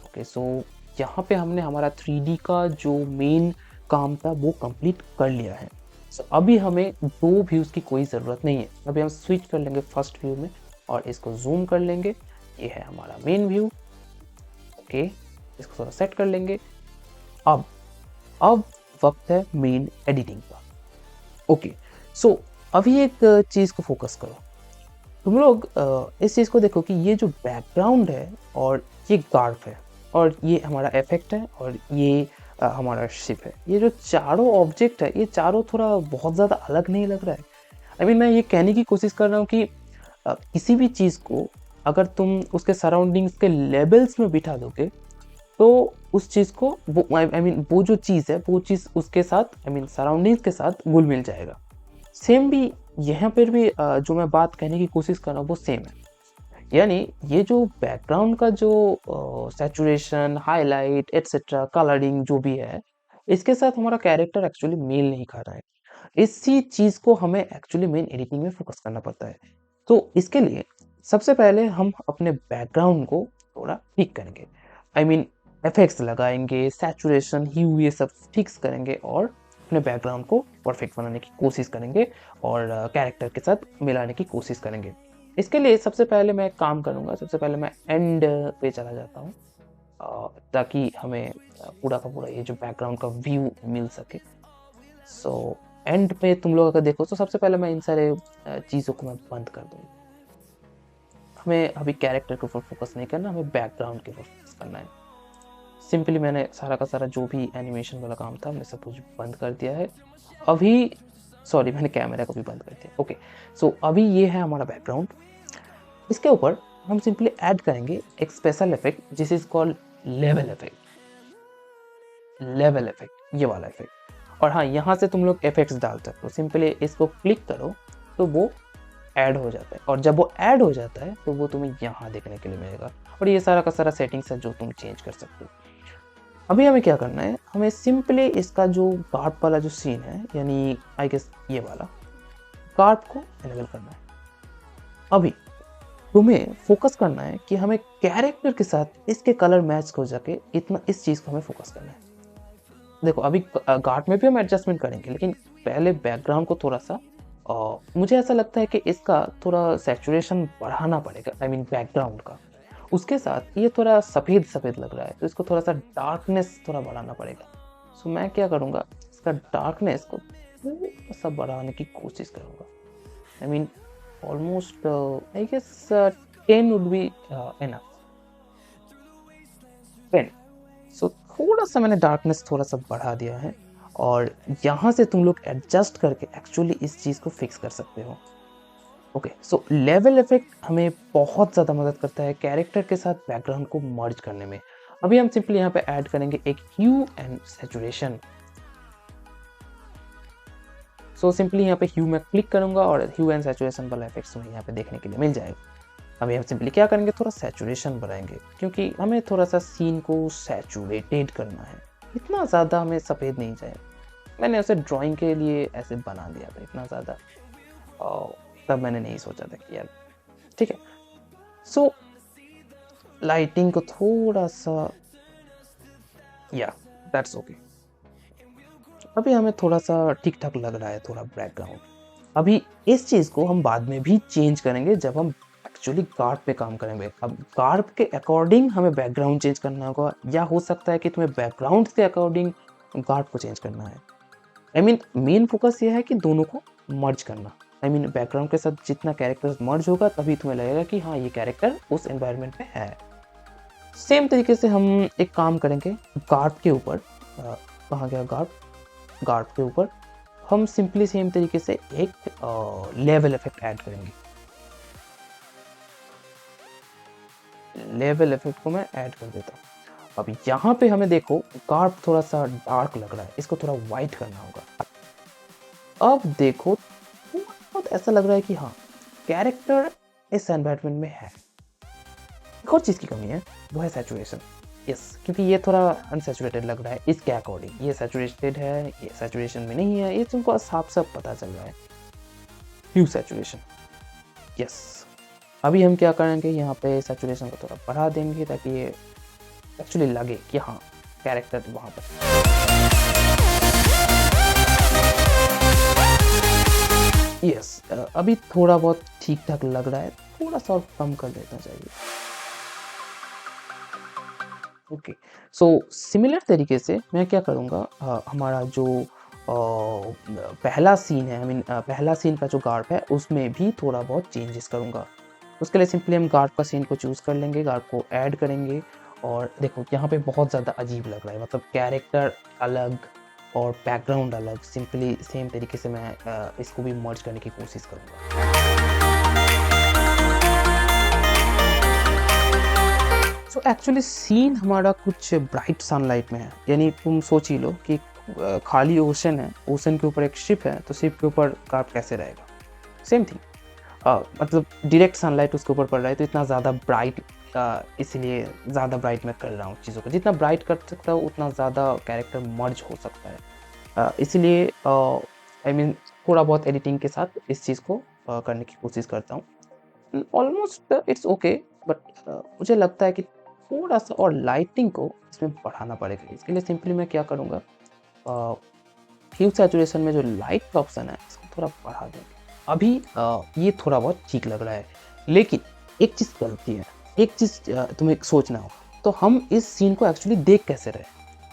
Speaker 2: ओके, सो यहाँ पे हमने हमारा 3D का जो मेन काम था वो कंप्लीट कर लिया है। सो अभी हमें दो व्यूज़ की कोई ज़रूरत नहीं है। अभी हम स्विच कर लेंगे फर्स्ट व्यू में और इसको जूम कर लेंगे। ये है हमारा मेन व्यू। ओके, इसको थोड़ा सेट कर लेंगे। अब वक्त है मेन एडिटिंग का। ओके, सो अभी एक चीज़ को फोकस करो। तुम लोग इस चीज़ को देखो कि ये जो बैकग्राउंड है और ये गार्फ है और ये हमारा इफेक्ट है और ये हमारा शिप है। ये जो चारों ऑब्जेक्ट है, ये चारों थोड़ा बहुत ज़्यादा अलग नहीं लग रहा है? आई मीन मैं ये कहने की कोशिश कर रहा हूँ कि किसी भी चीज़ को अगर तुम उसके सराउंडिंग्स के लेवल्स में बिठा दोगे तो उस चीज़ को वो आई मीन वो जो चीज़ है वो चीज़ उसके साथ आई मीन सराउंडिंग्स के साथ घुल मिल जाएगा। सेम भी यहाँ पर भी जो मैं बात कहने की कोशिश कर रहा हूँ वो सेम है। यानी ये जो बैकग्राउंड का जो सैचुरेशन, हाईलाइट एटसेट्रा, कलरिंग जो भी है, इसके साथ हमारा कैरेक्टर एक्चुअली मेल नहीं खा रहा है। इसी चीज़ को हमें एक्चुअली मेन एडिटिंग में फोकस करना पड़ता है। तो इसके लिए सबसे पहले हम अपने बैकग्राउंड को थोड़ा ठीक करेंगे। आई मीन इफेक्ट्स लगाएंगे, सैचुरेशन, ह्यू, ये सब फिक्स करेंगे और अपने बैकग्राउंड को परफेक्ट बनाने की कोशिश करेंगे और कैरेक्टर के साथ मिलाने की कोशिश करेंगे। इसके लिए सबसे पहले मैं एक काम करूँगा, सबसे पहले मैं एंड पे चला जाता हूँ ताकि हमें पूरा का पूरा ये जो बैकग्राउंड का व्यू मिल सके। सो एंड पे तुम लोग अगर देखो तो सबसे पहले मैं इन सारे चीज़ों को मैं बंद कर दूँगा। हमें अभी कैरेक्टर के ऊपर फोकस नहीं करना, हमें बैकग्राउंड के ऊपर फोकस करना है। सिंपली मैंने सारा का सारा जो भी एनिमेशन वाला काम था, मैंने सब कुछ बंद कर दिया है अभी। सॉरी, मैंने कैमरा को भी बंद कर दिया। ओके, सो अभी ये है हमारा बैकग्राउंड। इसके ऊपर हम सिंपली ऐड करेंगे एक स्पेशल इफेक्ट जिस is called level effect. Level effect, ये वाला इफेक्ट। और हाँ, यहाँ से तुम लोग इफेक्ट्स डालते हो तो सिंपली इसको क्लिक करो तो वो ऐड हो जाता है। और जब वो ऐड हो जाता है तो वो तुम्हें यहाँ देखने के लिए मिलेगा। और ये सारा का सारा सेटिंग्स है जो तुम चेंज कर सकते हो। अभी हमें क्या करना है, हमें सिंपली इसका जो गार्ड वाला जो सीन है, यानी आई गेस ये वाला गार्ड को एनेबल करना है। अभी तुम्हें फोकस करना है कि हमें कैरेक्टर के साथ इसके कलर मैच हो सके, इतना इस चीज़ को हमें फोकस करना है। देखो, अभी गार्ड में भी हम एडजस्टमेंट करेंगे, लेकिन पहले बैकग्राउंड को थोड़ा सा मुझे ऐसा लगता है कि इसका थोड़ा सैचुरेशन बढ़ाना पड़ेगा, आई मीन बैकग्राउंड का। उसके साथ ये थोड़ा सफ़ेद सफ़ेद लग रहा है तो इसको थोड़ा सा डार्कनेस थोड़ा बढ़ाना पड़ेगा। सो मैं क्या करूँगा, इसका डार्कनेस को थोड़ा सा बढ़ाने की कोशिश करूँगा। I mean almost I guess 10 would be enough। 10। सो थोड़ा सा मैंने डार्कनेस थोड़ा सा बढ़ा दिया है और यहाँ से तुम लोग एडजस्ट करके एक्चुअली इस चीज़ को फिक्स कर सकते हो। ओके, सो लेवल इफेक्ट हमें बहुत ज़्यादा मदद करता है कैरेक्टर के साथ बैकग्राउंड को मर्ज करने में। अभी हम सिंपली यहाँ पे ऐड करेंगे एक hue and saturation. So simply यहाँ पे ह्यू में क्लिक करूंगा और ह्यू एंड सैचुरेशन वाला इफेक्ट्स हमें यहाँ पे देखने के लिए मिल जाएगा। अभी हम सिंपली क्या करेंगे, थोड़ा सैचुरेशन बढ़ाएंगे क्योंकि हमें थोड़ा सा सीन को सैचुरेटेड करना है। इतना ज़्यादा हमें सफ़ेद नहीं चाहिए। मैंने उसे ड्राइंग के लिए ऐसे बना दिया था इतना ज़्यादा, तब मैंने नहीं सोचा था कि यार ठीक है। सो लाइटिंग को थोड़ा सा, या दैट्स ओके। अभी हमें थोड़ा सा ठीक ठाक लग रहा है थोड़ा बैकग्राउंड। अभी इस चीज़ को हम बाद में भी चेंज करेंगे जब हम एक्चुअली गार्ड पे काम करेंगे। अब गार्ड के अकॉर्डिंग हमें बैकग्राउंड चेंज करना होगा, या हो सकता है कि तुम्हें बैकग्राउंड के अकॉर्डिंग गार्ड को चेंज करना है। आई मीन मेन फोकस ये है कि दोनों को मर्ज करना। आई मीन बैकग्राउंड के साथ जितना कैरेक्टर्स मर्ज होगा तभी तुम्हें लगेगा कि हाँ ये कैरेक्टर उस एनवायरनमेंट में है। सेम तरीके से हम एक काम करेंगे गार्ड के ऊपर। कहाँ गया गार्ड? गार्ड के ऊपर हम सिंपली सेम तरीके से एक लेवल इफेक्ट ऐड करेंगे। लेवल इफेक्ट को मैं ऐड कर देता हूँ। अब यहाँ पे हमें देखो गार्ड थोड़ा सा डार्क लग रहा है, इसको थोड़ा वाइट करना होगा। अब देखो बहुत ऐसा लग रहा है कि हाँ कैरेक्टर इस एनवायरनमेंट में है। एक और चीज़ की कमी है, वो है सैचुरेशन। यस, क्योंकि ये थोड़ा अनसैचुरेटेड लग रहा है इसके अकॉर्डिंग। ये सैचुरेटेड है, ये सैचुरेशन में नहीं है, ये तुमको साफ साफ पता चल रहा है। ह्यू सैचुरेशन। यस, अभी हम क्या करेंगे, यहाँ पे सैचुरेशन को थोड़ा बढ़ा देंगे ताकि ये एक्चुअली लगे कि हाँ कैरेक्टर वहाँ पर। यस, अभी थोड़ा बहुत ठीक ठाक लग रहा है, थोड़ा सा और कम कर देना चाहिए। ओके, सो सिमिलर तरीके से मैं क्या करूँगा, हमारा जो पहला सीन है, आई मीन पहला सीन का जो गार्ड है उसमें भी थोड़ा बहुत चेंजेस करूँगा। उसके लिए सिंपली हम गार्ड का सीन को चूज़ कर लेंगे, गार्ड को ऐड करेंगे। और देखो यहाँ पे बहुत ज़्यादा अजीब लग रहा है, मतलब कैरेक्टर अलग और बैकग्राउंड अलग। सिंपली सेम तरीके से मैं इसको भी मर्ज करने की कोशिश करूँगा। सो एक्चुअली सीन हमारा कुछ ब्राइट सनलाइट में है, यानी तुम सोच ही लो कि खाली ओशन है, ओशन के ऊपर एक शिप है, तो शिप के ऊपर गार्ड कैसे रहेगा? सेम थिंग, मतलब डायरेक्ट सनलाइट उसके ऊपर पड़ रहा है तो इतना ज़्यादा ब्राइट, इसलिए ज़्यादा ब्राइट मैं कर रहा हूँ चीज़ों को। जितना ब्राइट कर सकता हूँ उतना ज़्यादा कैरेक्टर मर्ज हो सकता है। इसलिए आई मीन थोड़ा बहुत एडिटिंग के साथ इस चीज़ को करने की कोशिश करता हूँ। ऑलमोस्ट इट्स ओके, बट मुझे लगता है कि थोड़ा सा और लाइटिंग को इसमें बढ़ाना पड़ेगा। इसके लिए सिंपली मैं क्या करूँगा, ह्यू सैचुरेशन में जो लाइट का ऑप्शन है इसको थोड़ा बढ़ा देंगे। अभी ये थोड़ा बहुत ठीक लग रहा है, लेकिन एक चीज़ गलती है, एक चीज़ तुम्हें सोचना होगा। तो हम इस सीन को एक्चुअली देख कैसे रहे?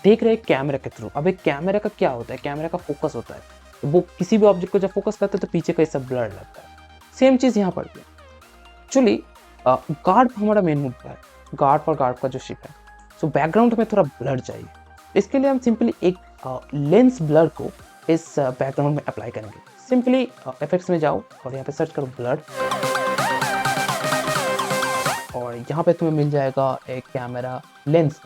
Speaker 2: देख रहे कैमरा के थ्रू। अब एक कैमरा का क्या होता है, कैमरा का फोकस होता है, तो वो किसी भी ऑब्जेक्ट को जब फोकस करता है तो पीछे का सब ब्लर लगता है। सेम चीज़ यहाँ पर भी। एक्चुअली गार्ड हमारा मेन मुद्दा है, गार्ड और गार्ड का जो शिप है। सो बैकग्राउंड में थोड़ा ब्लर चाहिए। इसके लिए हम सिंपली एक लेंस ब्लर को इस बैकग्राउंड में अप्लाई करेंगे। सिंपली इफेक्ट्स में जाओ और यहाँ पे सर्च करो ब्लर, और यहाँ पे तुम्हें मिल जाएगा एक camera lens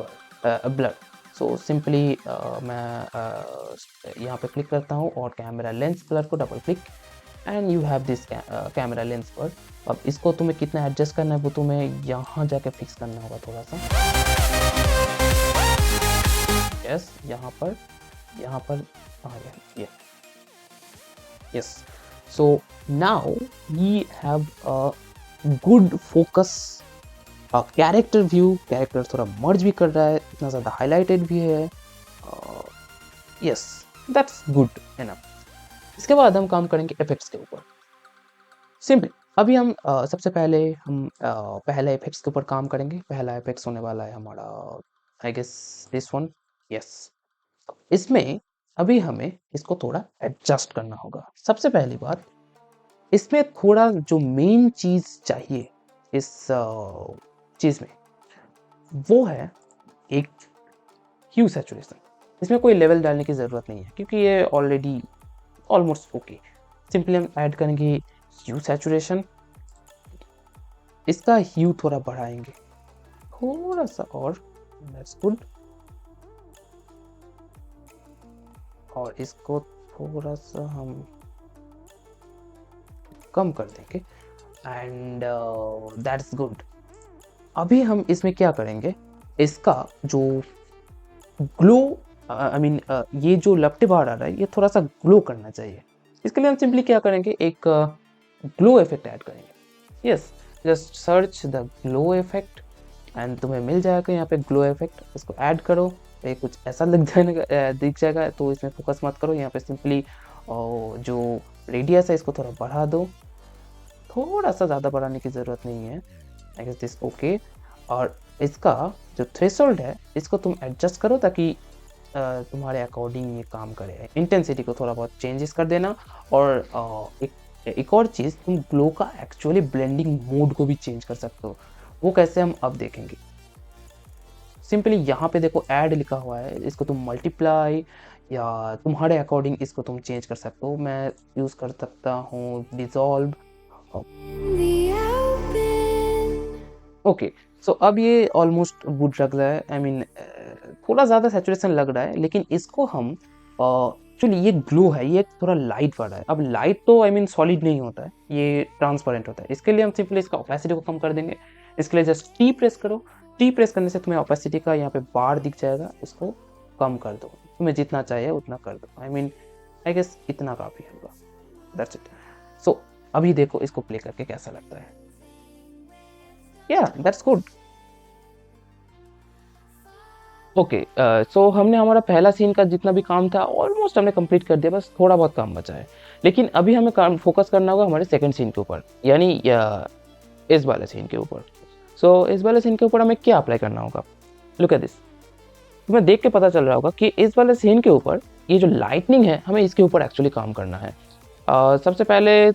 Speaker 2: blur. So simply मैं यहाँ पे क्लिक करता हूँ और कैमरा लेंस ब्लर को double click, and you have this camera lens blur. अब इसको तुम्हें कितना एडजस्ट करना है वो तुम्हें यहाँ जाके फिक्स करना होगा थोड़ा सा। यस, यहाँ पर आ गया ये। Yes, so now we have a good focus, character view. Character थोड़ा मर्ज भी कर रहा है, इतना ज़्यादा हाईलाइटेड भी है। Yes, that's good enough. इसके बाद हम काम करेंगे इफेक्ट्स के ऊपर। सिंपल अभी हम सबसे पहले हम पहले इफेक्ट्स के ऊपर काम करेंगे। पहला इफेक्ट्स होने वाला है हमारा, I guess this one. Yes, इसमें अभी हमें इसको थोड़ा एडजस्ट करना होगा। सबसे पहली बात, इसमें थोड़ा जो मेन चीज़ चाहिए इस चीज़ में, वो है एक ह्यू सैचुरेशन। इसमें कोई लेवल डालने की ज़रूरत नहीं है क्योंकि ये ऑलरेडी ऑलमोस्ट ओके। सिंपली हम ऐड करेंगे ह्यू सैचुरेशन। इसका ह्यू थोड़ा बढ़ाएंगे थोड़ा सा और, दैट्स गुड। और इसको थोड़ा सा हम कम कर देंगे, एंड दैट्स गुड। अभी हम इसमें क्या करेंगे, इसका जो ग्लो, आई मीन ये जो लपटे बाहर आ रहा है ये थोड़ा सा ग्लो करना चाहिए। इसके लिए हम सिंपली क्या करेंगे, एक ग्लो इफेक्ट ऐड करेंगे। Yes, just search the glow effect and तुम्हें मिल जाएगा यहाँ पे ग्लो इफेक्ट। इसको ऐड करो, ये कुछ ऐसा दिख जाएगा, तो इसमें फोकस मत करो। यहाँ पे सिंपली जो रेडियस है इसको थोड़ा बढ़ा दो, थोड़ा सा ज़्यादा बढ़ाने की ज़रूरत नहीं है। I guess this okay. और इसका जो थ्रेशोल्ड है इसको तुम एडजस्ट करो ताकि तुम्हारे अकॉर्डिंग ये काम करे। इंटेंसिटी को थोड़ा बहुत चेंजेस कर देना। और एक और चीज़, तुम ग्लो का एक्चुअली ब्लेंडिंग मोड को भी चेंज कर सकते हो। वो कैसे हम अब देखेंगे। सिंपली यहाँ पे देखो ऐड लिखा हुआ है, इसको तुम मल्टीप्लाई या तुम्हारे अकॉर्डिंग इसको तुम चेंज कर सकते हो। मैं यूज़ कर सकता हूँ डिज़ोल्व। ओके, सो अब ये ऑलमोस्ट गुड लग रहा है। आई मीन थोड़ा ज़्यादा सैचुरेशन लग रहा है, लेकिन इसको हम एक्चुअली ये ग्लो है, ये थोड़ा लाइट वाला है। अब लाइट तो आई मीन सॉलिड नहीं होता है, ये ट्रांसपेरेंट होता है। इसके लिए हम सिंपली इसका ओपेसिटी को कम कर देंगे। इसके लिए जस्ट टी प्रेस करो। टी प्रेस करने से तुम्हें ओपेसिटी का यहाँ पे बार दिख जाएगा, इसको कम कर दो। तुम्हें जितना चाहिए उतना कर दो। आई मीन आई गेस इतना काफ़ी होगा। That's it. सो अभी देखो इसको प्ले करके कैसा लगता है। या दैट्स गुड। ओके, सो हमने हमारा पहला सीन का जितना भी काम था ऑलमोस्ट हमने कंप्लीट कर दिया, बस थोड़ा बहुत काम बचा है। लेकिन अभी हमें काम फोकस करना होगा हमारे सेकंड सीन के ऊपर, यानी इस वाले सीन के ऊपर। सो इस वाले सीन के ऊपर हमें क्या अप्लाई करना होगा। Look at this. तुम्हें देख के पता चल रहा होगा कि इस वाले सीन के ऊपर ये जो लाइटनिंग है हमें इसके ऊपर एक्चुअली काम करना है। सबसे पहले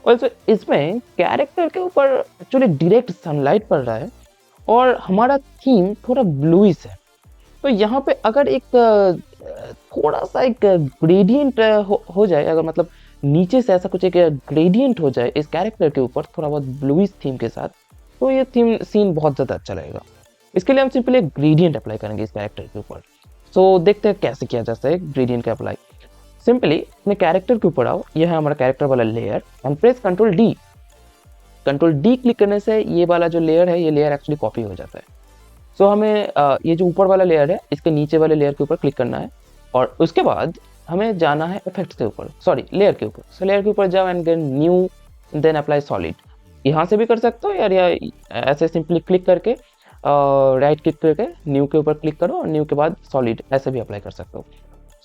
Speaker 2: ऑल्सो इसमें कैरेक्टर के ऊपर एक्चुअली डायरेक्ट सनलाइट पड़ रहा है और हमारा थीम थोड़ा ब्लूइश है। तो यहाँ पे अगर एक थोड़ा सा एक ग्रेडियंट हो जाए, अगर मतलब नीचे से ऐसा कुछ एक ग्रेडियंट हो जाए इस कैरेक्टर के ऊपर थोड़ा बहुत ब्लूइश थीम के साथ, तो ये थीम सीन बहुत ज़्यादा अच्छा लगेगा। इसके लिए हम सिंपली एक ग्रेडियंट अप्लाई करेंगे इस कैरेक्टर के ऊपर। सो देखते हैं कैसे किया जाता है ग्रेडियंट का अप्लाई। सिंपली अपने कैरेक्टर के ऊपर आओ, यह है हमारा कैरेक्टर वाला layer, and press control D. Control D click करने से ये वाला जो लेयर है ये लेयर एक्चुअली कॉपी हो जाता है। सो हमें ये जो ऊपर वाला लेयर है इसके नीचे वाले लेयर के ऊपर क्लिक करना है और उसके बाद हमें जाना है इफेक्ट्स के ऊपर, सॉरी लेयर के ऊपर। सो लेयर के ऊपर जाओ and then new, then apply solid. यहाँ से भी कर सकते हो यार, या ऐसे सिंपली क्लिक करके राइट क्लिक करके न्यू के ऊपर क्लिक करो और न्यू के बाद सॉलिड ऐसे भी अप्लाई कर सकते हो।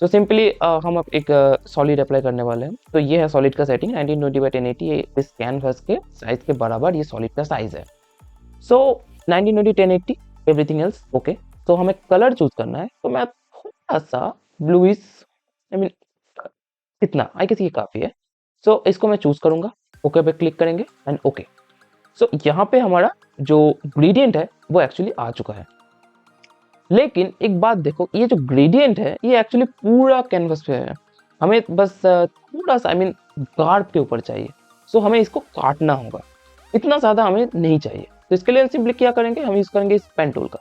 Speaker 2: सो सिंपली हम अब एक सॉलिड अप्लाई करने वाले हैं। तो ये है सॉलिड का सेटिंग 1920x1080। ये इस कैनवस के साइज के बराबर ये सॉलिड का साइज है। सो 1920x1080 एवरीथिंग एल्स ओके। तो हमें कलर चूज करना है, तो मैं थोड़ा सा ब्लूइश, आई मीन इतना आई गेस ये काफ़ी है। सो इसको मैं चूज करूंगा, ओके पे क्लिक करेंगे एंड ओके। सो यहाँ पे हमारा जो ग्रेडियंट है वो एक्चुअली आ चुका है। लेकिन एक बात देखो, ये जो ग्रेडियंट है ये एक्चुअली पूरा कैनवस पे है। हमें बस थोड़ा सा आई मीन गार्ड के ऊपर चाहिए। सो हमें इसको काटना होगा, इतना ज़्यादा हमें नहीं चाहिए। तो इसके लिए हम सिंपली क्या करेंगे, हम यूज़ करेंगे इस पेन टूल का।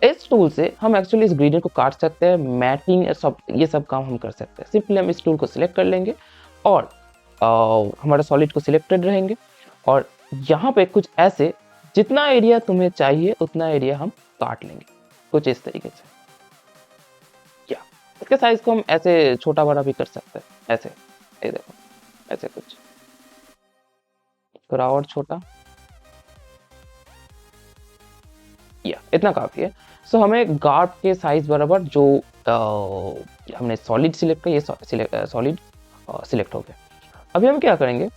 Speaker 2: इस टूल से हम एक्चुअली इस ग्रेडियंट को काट सकते हैं, मैटिंग सब ये सब काम हम कर सकते हैं। सिंपली हम इस टूल को सिलेक्ट कर लेंगे और हमारा सॉलिड को सिलेक्टेड रहेंगे और यहाँ पे कुछ ऐसे जितना एरिया तुम्हें चाहिए उतना एरिया हम काट लेंगे कुछ इस तरीके से। या इसके साइज को हम ऐसे छोटा बड़ा भी कर सकते हैं, ऐसे ये देखो ऐसे कुछ थोड़ा और छोटा, या इतना काफ़ी है। सो हमें गार्ड के साइज बराबर जो हमने सॉलिड सिलेक्ट किया, ये सॉलिड सिलेक्ट हो गया। अभी हम क्या करेंगे,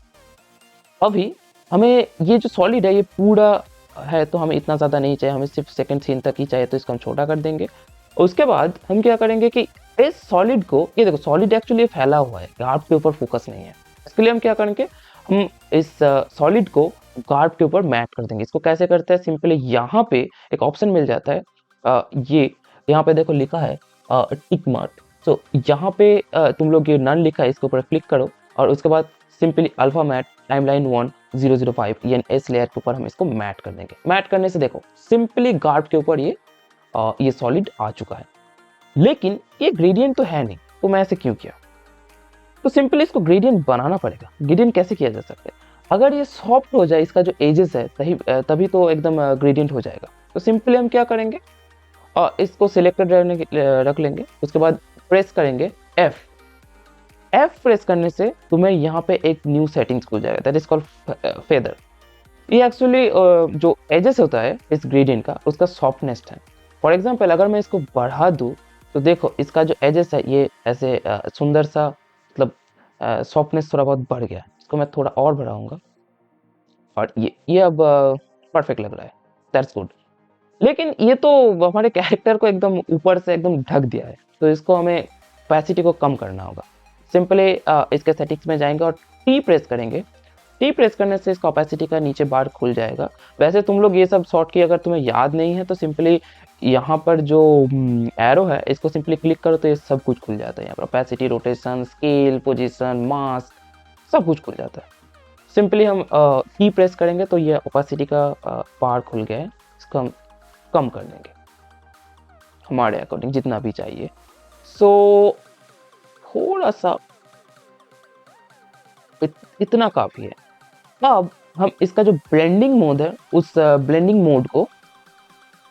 Speaker 2: अभी हमें ये जो सॉलिड है ये पूरा है तो हमें इतना ज़्यादा नहीं चाहिए, हमें सिर्फ सेकंड सीन तक ही चाहिए, तो इसको हम छोटा कर देंगे। उसके बाद हम क्या करेंगे कि इस सॉलिड को, ये देखो सॉलिड एक्चुअली फैला हुआ है, गार्ड के ऊपर फोकस नहीं है। इसके लिए हम क्या करेंगे, हम इस सॉलिड को गार्ड के ऊपर मैट कर देंगे। इसको कैसे करते हैं, सिंपली यहाँ पे एक ऑप्शन मिल जाता है, ये यहाँ पे देखो लिखा है टिक मार्क। सो यहाँ पे तुम लोग ये नन लिखा है, इसके ऊपर क्लिक करो और उसके बाद सिंपली अल्फा मैट टाइमलाइन 1005 यानी इस लेयर के ऊपर हम इसको मैट कर देंगे। मैट करने से देखो सिंपली गार्ड के ऊपर ये सॉलिड आ चुका है। लेकिन ये ग्रेडियंट तो है नहीं, तो मैं ऐसे क्यों किया, तो सिंपली इसको ग्रेडियंट बनाना पड़ेगा। ग्रेडियंट कैसे किया जा सकता है, अगर ये सॉफ्ट हो जाए, इसका जो एजेस है तभी तो एकदम ग्रेडियंट हो जाएगा। तो सिंपली हम क्या करेंगे, और इसको सिलेक्टेड रख लेंगे। उसके बाद प्रेस करेंगे F प्रेस करने से तुम्हें यहाँ पे एक न्यू सेटिंग्स खुल जाएगा, दैट इज कॉल्ड फेदर। ये एक्चुअली जो एजेस होता है इस ग्रेडियंट का उसका सॉफ्टनेस है। फॉर एग्जांपल अगर मैं इसको बढ़ा दूँ तो देखो इसका जो एजेस है ये ऐसे सुंदर सा, मतलब सॉफ्टनेस थोड़ा बहुत बढ़ गया। इसको मैं थोड़ा और बढ़ाऊंगा, और ये अब परफेक्ट लग रहा है, दैट्स गुड। लेकिन ये तो हमारे कैरेक्टर को एकदम ऊपर से एकदम ढक दिया है, तो इसको हमें ओपेसिटी को कम करना होगा। सिंपली इसके सेटिंग्स में जाएंगे और टी प्रेस करेंगे। टी प्रेस करने से इसका ओपेसिटी का नीचे बार खुल जाएगा। वैसे तुम लोग ये सब शॉर्ट की अगर तुम्हें याद नहीं है तो सिंपली यहाँ पर जो एरो है इसको सिंपली क्लिक करो तो ये सब कुछ खुल जाता है। यहाँ पर opacity, rotation, scale, position, mask, सब कुछ खुल जाता है। सिंपली हम की प्रेस करेंगे तो ये ओपेसिटी का बार खुल गया है। इसको हम कम कर देंगे हमारे अकॉर्डिंग जितना भी चाहिए। सो थोड़ा सा इतना काफ़ी है। अब हम इसका जो ब्लेंडिंग मोड है उस ब्लेंडिंग मोड को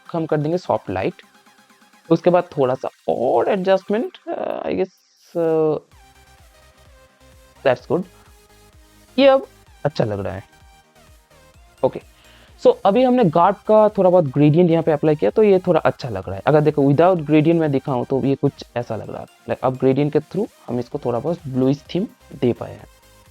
Speaker 2: हम कर देंगे सॉफ्ट लाइट। उसके बाद थोड़ा सा और adjustment, I guess that's good. ये अब अच्छा लग रहा है। ओके, सो अभी हमने गार्ड का थोड़ा बहुत ग्रेडियंट यहाँ पे अप्लाई किया तो ये थोड़ा अच्छा लग रहा है। अगर देखो विदाउट ग्रेडियंट में दिखाऊं तो ये कुछ ऐसा लग रहा है। अब ग्रेडियंट के थ्रू हम इसको थोड़ा बहुत ब्लूइश थीम दे पाए हैं।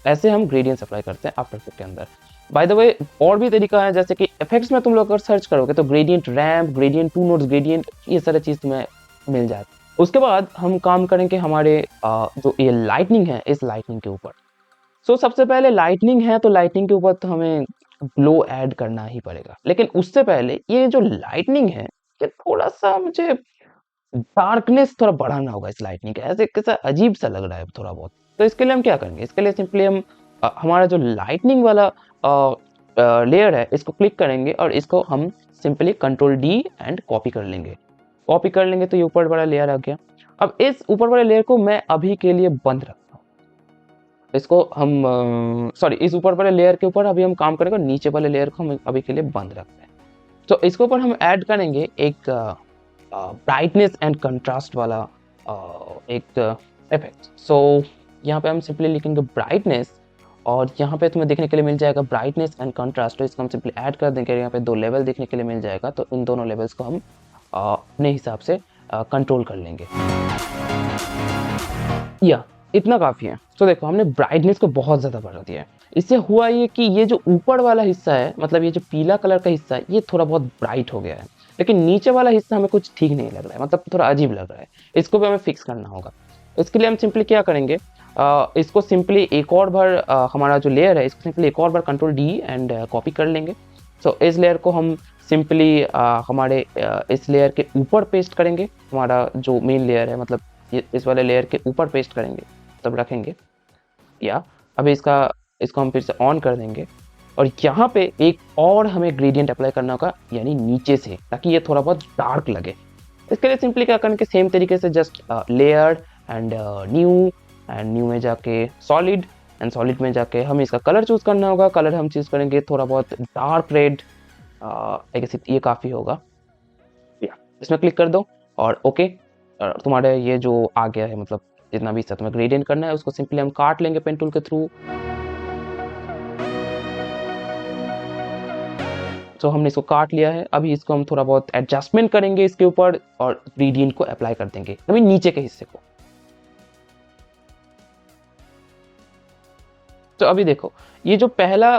Speaker 2: ऐसे हम ग्रेडियंट्स अप्लाई करते हैं आफ्टर इफेक्ट के अंदर। बाय द वे और भी तरीका है, जैसे कि इफेक्ट्स में तुम लोग अगर सर्च करोगे तो gradient ramp, gradient 2 notes gradient, ये सारी चीज़ तुम्हें मिल जाती है। उसके बाद हम काम करेंगे हमारे जो ये लाइटनिंग है इस लाइटनिंग के ऊपर। सो सबसे पहले लाइटनिंग है तो लाइटनिंग के ऊपर तो हमें ग्लो ऐड करना ही पड़ेगा। लेकिन उससे पहले ये जो लाइटनिंग है ये थोड़ा सा मुझे डार्कनेस थोड़ा बढ़ाना होगा इस लाइटनिंग का। ऐसे कैसा अजीब सा लग रहा है थोड़ा बहुत। तो इसके लिए हम क्या करेंगे, इसके लिए सिंपली हम हमारा जो लाइटनिंग वाला लेयर है इसको क्लिक करेंगे और इसको हम simply control D and copy कर लेंगे। कॉपी कर लेंगे तो ये ऊपर वाला लेयर आ गया। अब इस ऊपर वाले लेयर को मैं अभी के लिए बंद रखता हूँ। इसको हम इस ऊपर वाले लेयर के ऊपर अभी हम काम करेंगे और नीचे वाले लेयर को हम अभी के लिए बंद रखते हैं। तो इसके ऊपर हम ऐड करेंगे एक ब्राइटनेस एंड कंट्रास्ट वाला एक इफेक्ट। सो यहाँ पे हम सिंपली लिखेंगे ब्राइटनेस और यहाँ पे तुम्हें देखने के लिए मिल जाएगा ब्राइटनेस एंड कंट्रास्ट। तो इसको हम सिंपली ऐड कर देंगे। यहाँ पे 2 लेवल देखने के लिए मिल जाएगा। तो इन दोनों लेवल्स को हम अपने हिसाब से कंट्रोल कर लेंगे। या इतना काफ़ी है। तो देखो हमने ब्राइटनेस को बहुत ज़्यादा बढ़ा दिया है। इससे हुआ ये कि ये जो ऊपर वाला हिस्सा है, मतलब ये जो पीला कलर का हिस्सा है, ये थोड़ा बहुत ब्राइट हो गया है। लेकिन नीचे वाला हिस्सा हमें कुछ ठीक नहीं लग रहा है, मतलब थोड़ा अजीब लग रहा है। इसको भी हमें फिक्स करना होगा। इसके लिए हम सिंपली क्या करेंगे, इसको सिंपली एक और बार हमारा जो लेयर है इसको सिंपली एक और बार कंट्रोल डी एंड कॉपी कर लेंगे। सो इस लेयर को हम सिंपली हमारे इस लेयर के ऊपर पेस्ट करेंगे। हमारा जो मेन लेयर है मतलब इस वाले लेयर के ऊपर पेस्ट करेंगे तब रखेंगे। या अभी इसको हम फिर से ऑन कर देंगे और यहाँ पे एक और हमें ग्रेडियंट अप्लाई करना होगा, यानी नीचे से, ताकि ये थोड़ा बहुत डार्क लगे। इसके लिए सिंपली क्या करेंगे, सेम तरीके से जस्ट लेयर एंड न्यू में जाके सॉलिड एंड सॉलिड में जाके हमें इसका कलर चूज़ करना होगा। कलर हम चूज़ करेंगे थोड़ा बहुत डार्क रेड, आई गेस ये काफ़ी होगा। या इसमें क्लिक कर दो और ओके, तुम्हारे ये जो आ गया है, मतलब जितना भी तुम्हें ग्रेडियंट करना है उसको सिंपली हम काट लेंगे पेन टूल के थ्रू। तो हमने इसको काट लिया है। अभी इसको हम थोड़ा बहुत एडजस्टमेंट करेंगे इसके ऊपर और ग्रेडियंट को अप्लाई कर देंगे अभी नीचे के हिस्से को। तो अभी देखो ये जो पहला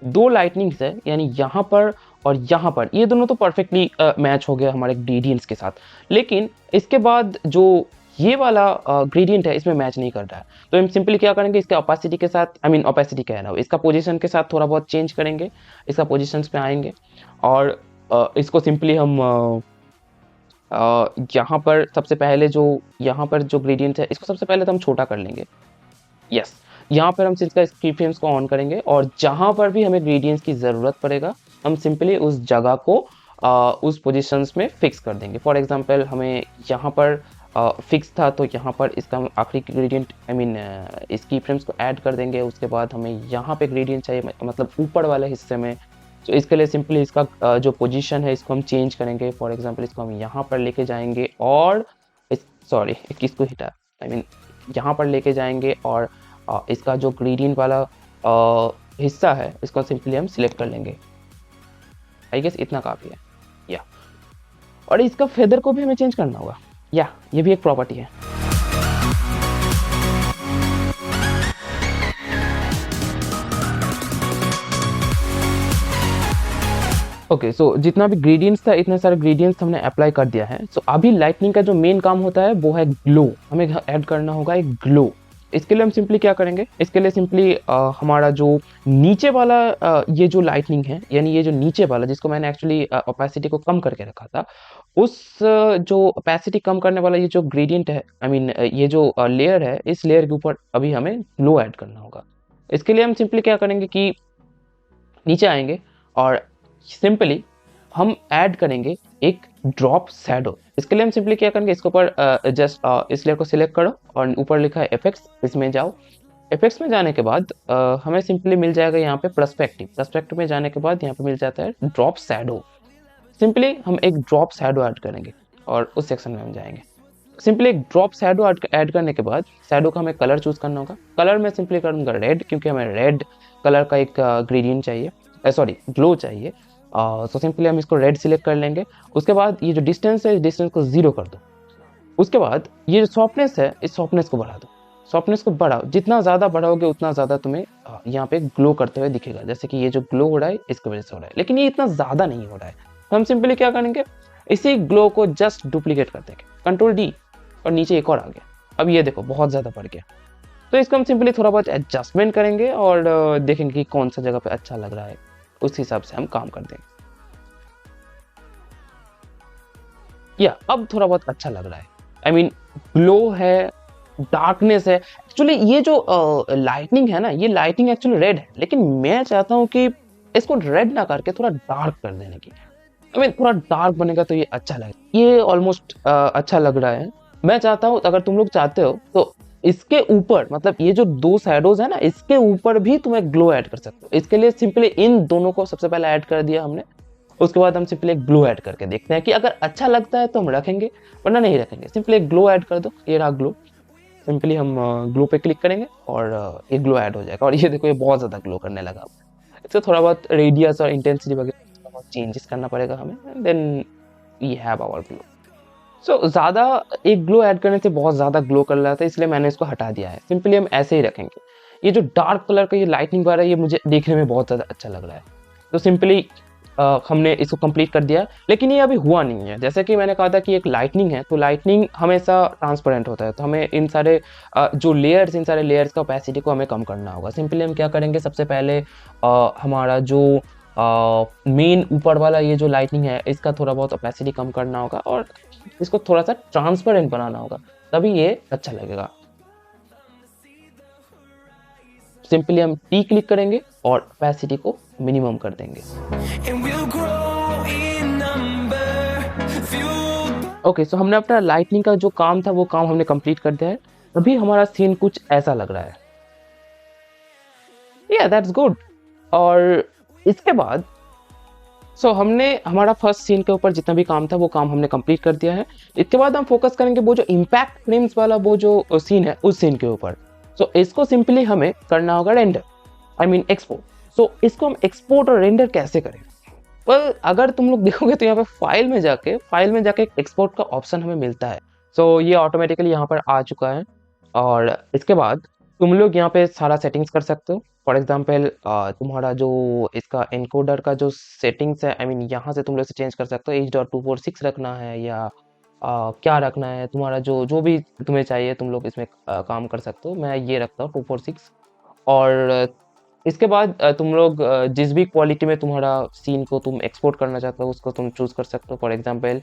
Speaker 2: 2 लाइटनिंग्स है, यानी यहाँ पर और यहाँ पर, ये दोनों तो परफेक्टली मैच हो गया हमारे ग्रेडियंट्स के साथ। लेकिन इसके बाद जो ये वाला ग्रेडियंट है इसमें मैच नहीं कर रहा है। तो हम सिंपली क्या करेंगे, इसके ओपेसिटी के साथ, ओपेसिटी कह रहा हूँ, इसका पोजीशन के साथ थोड़ा बहुत चेंज करेंगे। इसका पोजीशंस पे आएंगे और इसको सिंपली हम यहाँ पर सबसे पहले जो यहाँ पर जो ग्रेडियंट है इसको सबसे पहले तो हम छोटा कर लेंगे। यस, यहाँ पर हम इसका की फ्रेम्स को ऑन करेंगे और जहाँ पर भी हमें ग्रेडियंट्स की ज़रूरत पड़ेगा हम सिंपली उस जगह को उस पोजीशंस में फिक्स कर देंगे। फॉर एग्जांपल हमें यहाँ पर फिक्स था तो यहाँ पर इसका आखिरी ग्रेडियंट इस की फ्रेम्स को ऐड कर देंगे। उसके बाद हमें यहाँ पे ग्रेडियंट चाहिए, मतलब ऊपर वाले हिस्से में। तो इसके लिए सिंपली इसका जो पोजीशन है इसको हम चेंज करेंगे। फॉर एग्जांपल इसको हम यहाँ पर लेके जाएंगे और किसको हिटा यहाँ पर लेके जाएंगे और इसका जो ग्रेडियंट वाला हिस्सा है इसको सिंपली हम सिलेक्ट कर लेंगे। आई गेस इतना काफ़ी है। या और इसका फेदर को भी हमें चेंज करना होगा। या ये भी एक प्रॉपर्टी है।
Speaker 1: ओके, सो जितना भी ग्रेडियंट्स था, इतने सारे ग्रेडियंट्स हमने अप्लाई कर दिया है। सो अभी लाइटनिंग का जो मेन काम होता है वो है ग्लो। हमें ऐड करना होगा एक ग्लो। इसके लिए हम सिंपली क्या करेंगे, इसके लिए सिंपली हमारा जो नीचे वाला ये जो लाइटनिंग है, यानी ये जो नीचे वाला जिसको मैंने एक्चुअली ओपेसिटी को कम करके रखा था, उस जो ओपेसिटी कम करने वाला ये जो ग्रेडियंट है, आई मीन ये जो लेयर है, इस लेयर के ऊपर अभी हमें ग्लो ऐड करना होगा। इसके लिए हम सिंपली क्या करेंगे कि नीचे आएंगे और सिंपली हम ऐड करेंगे एक ड्रॉप शैडो। इसके लिए हम सिंपली क्या करेंगे, इसके ऊपर जस्ट इस लेयर को सिलेक्ट करो और ऊपर लिखा है इफेक्ट्स, इसमें जाओ। इफेक्ट्स में जाने के बाद हमें सिंपली मिल जाएगा यहाँ पे पर्सपेक्टिव में जाने के बाद यहाँ पे मिल जाता है ड्रॉप शैडो। सिंपली हम एक ड्रॉप शैडो ऐड करेंगे और उस सेक्शन में हम जाएंगे। सिंपली एक ड्रॉप शैडो ऐड करने के बाद शैडो का हमें कलर चूज करना होगा। कलर में सिंपली करूँगा रेड, क्योंकि हमें रेड कलर का एक ग्रेडियंट चाहिए, सॉरी ग्लो चाहिए। तो सिंपली हम इसको रेड सिलेक्ट कर लेंगे। उसके बाद ये जो डिस्टेंस है, इस डिस्टेंस को 0 कर दो। उसके बाद ये जो सॉफ्टनेस है, इस सॉफ्टनेस को बढ़ा दो। सॉफ्टनेस को बढ़ाओ, जितना ज़्यादा बढ़ाओगे उतना ज़्यादा तुम्हें यहाँ पे ग्लो करते हुए दिखेगा। जैसे कि ये जो ग्लो हो रहा है इसकी वजह से हो रहा है, लेकिन ये इतना ज़्यादा नहीं हो रहा है। तो हम सिंपली क्या करेंगे, इसी ग्लो को जस्ट डुप्लीकेट कर देंगे, Ctrl+D, और नीचे एक और आ गया। अब ये देखो बहुत ज़्यादा बढ़ गया। तो इसको हम सिंपली थोड़ा बहुत एडजस्टमेंट करेंगे और देखेंगे कि कौन सा जगह पे अच्छा लग रहा है, उस हिसाब से हम काम कर देंगे। या अब थोड़ा बहुत अच्छा लग रहा है, आई मीन ग्लो है, डार्कनेस है। एक्चुअली ये जो लाइटनिंग है ना, ये लाइटनिंग एक्चुअली रेड है, लेकिन मैं चाहता हूँ कि इसको रेड ना करके थोड़ा डार्क कर देने की। आई मीन थोड़ा डार्क बनेगा तो ये अच्छा लगेगा। ये ऑलमोस्ट अच्छा लग रहा है। मैं चाहता हूँ, अगर तुम लोग चाहते हो तो इसके ऊपर, मतलब ये जो 2 शैडोज है ना, इसके ऊपर भी तुम्हें ग्लो ऐड कर सकते हो। इसके लिए सिंपली इन दोनों को सबसे पहले ऐड कर दिया हमने। उसके बाद हम सिंपली एक ग्लो ऐड करके देखते हैं कि अगर अच्छा लगता है तो हम रखेंगे, वरना नहीं रखेंगे। सिंपली एक ग्लो ऐड कर दो, ये रहा ग्लो। सिंपली हम ग्लो पे क्लिक करेंगे और ये ग्लो ऐड हो जाएगा। और ये देखो ये बहुत ज़्यादा ग्लो करने लगा। इससे थोड़ा बहुत रेडियस और इंटेंसिटी वगैरह बहुत चेंजेस करना पड़ेगा हमें, then we have our glow. So ज़्यादा एक ग्लो ऐड करने से बहुत ज़्यादा ग्लो कर रहा था, इसलिए मैंने इसको हटा दिया है। सिंपली हम ऐसे ही रखेंगे। ये जो डार्क कलर का ये लाइटनिंग आ रहा है, ये मुझे देखने में बहुत ज़्यादा अच्छा लग रहा है। तो सिंपली हमने इसको कंप्लीट कर दिया, लेकिन ये अभी हुआ नहीं है। जैसे कि मैंने कहा था कि एक लाइटनिंग है, तो लाइटनिंग हमेशा ट्रांसपेरेंट होता है, तो हमें इन सारे जो लेयर्स, इन सारे लेयर्स का ओपेसिटी को हमें कम करना होगा। सिंपली हम क्या करेंगे, सबसे पहले हमारा जो मेन ऊपर वाला ये जो लाइटनिंग है, इसका थोड़ा बहुत ओपेसिटी कम करना होगा और इसको थोड़ा सा ट्रांसपेरेंट बनाना होगा, तभी ये अच्छा लगेगा। सिंपली हम टी क्लिक करेंगे और ओपेसिटी को मिनिमम कर देंगे। ओके, सो हमने अपना लाइटनिंग का जो काम था वो काम हमने कंप्लीट कर दिया है। अभी हमारा सीन कुछ ऐसा लग रहा है। या दैट्स गुड। और इसके बाद हमने हमारा फर्स्ट सीन के ऊपर जितना भी काम था वो काम हमने कंप्लीट कर दिया है। इसके बाद हम फोकस करेंगे वो जो इम्पैक्ट फ्रेम्स वाला वो जो सीन है, उस सीन के ऊपर। इसको सिंपली हमें करना होगा रेंडर, आई मीन एक्सपोर्ट। इसको हम एक्सपोर्ट और रेंडर कैसे करें? वेल, अगर तुम लोग देखोगे तो यहाँ पे फाइल में जाके एक एक्सपोर्ट का ऑप्शन हमें मिलता है। ये ऑटोमेटिकली यहाँ पर आ चुका है और इसके बाद तुम लोग यहाँ पे सारा सेटिंग्स कर सकते हो। फॉर एग्जाम्पल तुम्हारा जो इसका एनकोडर का जो सेटिंग्स है, आई मीन यहाँ से तुम लोग चेंज कर सकते हो। H.246 रखना है या क्या रखना है, तुम्हारा जो भी तुम्हें चाहिए तुम लोग इसमें काम कर सकते हो। मैं ये रखता हूँ 246। और इसके बाद तुम लोग जिस भी क्वालिटी में तुम्हारा सीन को तुम एक्सपोर्ट करना चाहते हो उसको तुम चूज़ कर सकते हो। फॉर एग्जांपल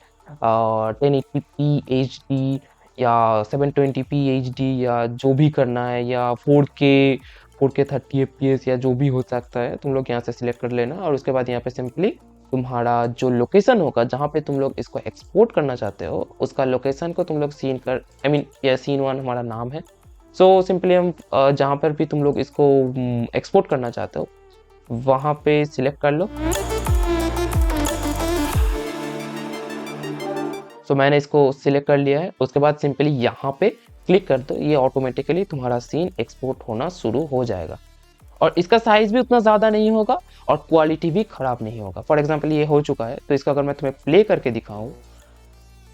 Speaker 1: 1080p HD या 720p HD या जो भी करना है, या 4K 30 fps या जो भी हो सकता है, तुम लोग यहाँ से सिलेक्ट कर लेना। और उसके बाद यहाँ पे सिंपली तुम्हारा जो लोकेशन होगा जहाँ पे तुम लोग इसको एक्सपोर्ट करना चाहते हो, उसका लोकेशन को तुम लोग सीन कर, आई मीन यह सीन 1 हमारा नाम है। सिंपली हम जहाँ पर भी तुम लोग इसको एक्सपोर्ट करना चाहते हो वहाँ पे सिलेक्ट कर लो। मैंने इसको सिलेक्ट कर लिया है। उसके बाद सिंपली यहाँ पे क्लिक कर दो, ये ऑटोमेटिकली तुम्हारा सीन एक्सपोर्ट होना शुरू हो जाएगा। और इसका साइज भी उतना ज़्यादा नहीं होगा और क्वालिटी भी ख़राब नहीं होगा। फॉर एग्जाम्पल ये हो चुका है, तो इसका अगर मैं तुम्हें प्ले करके दिखाऊँ,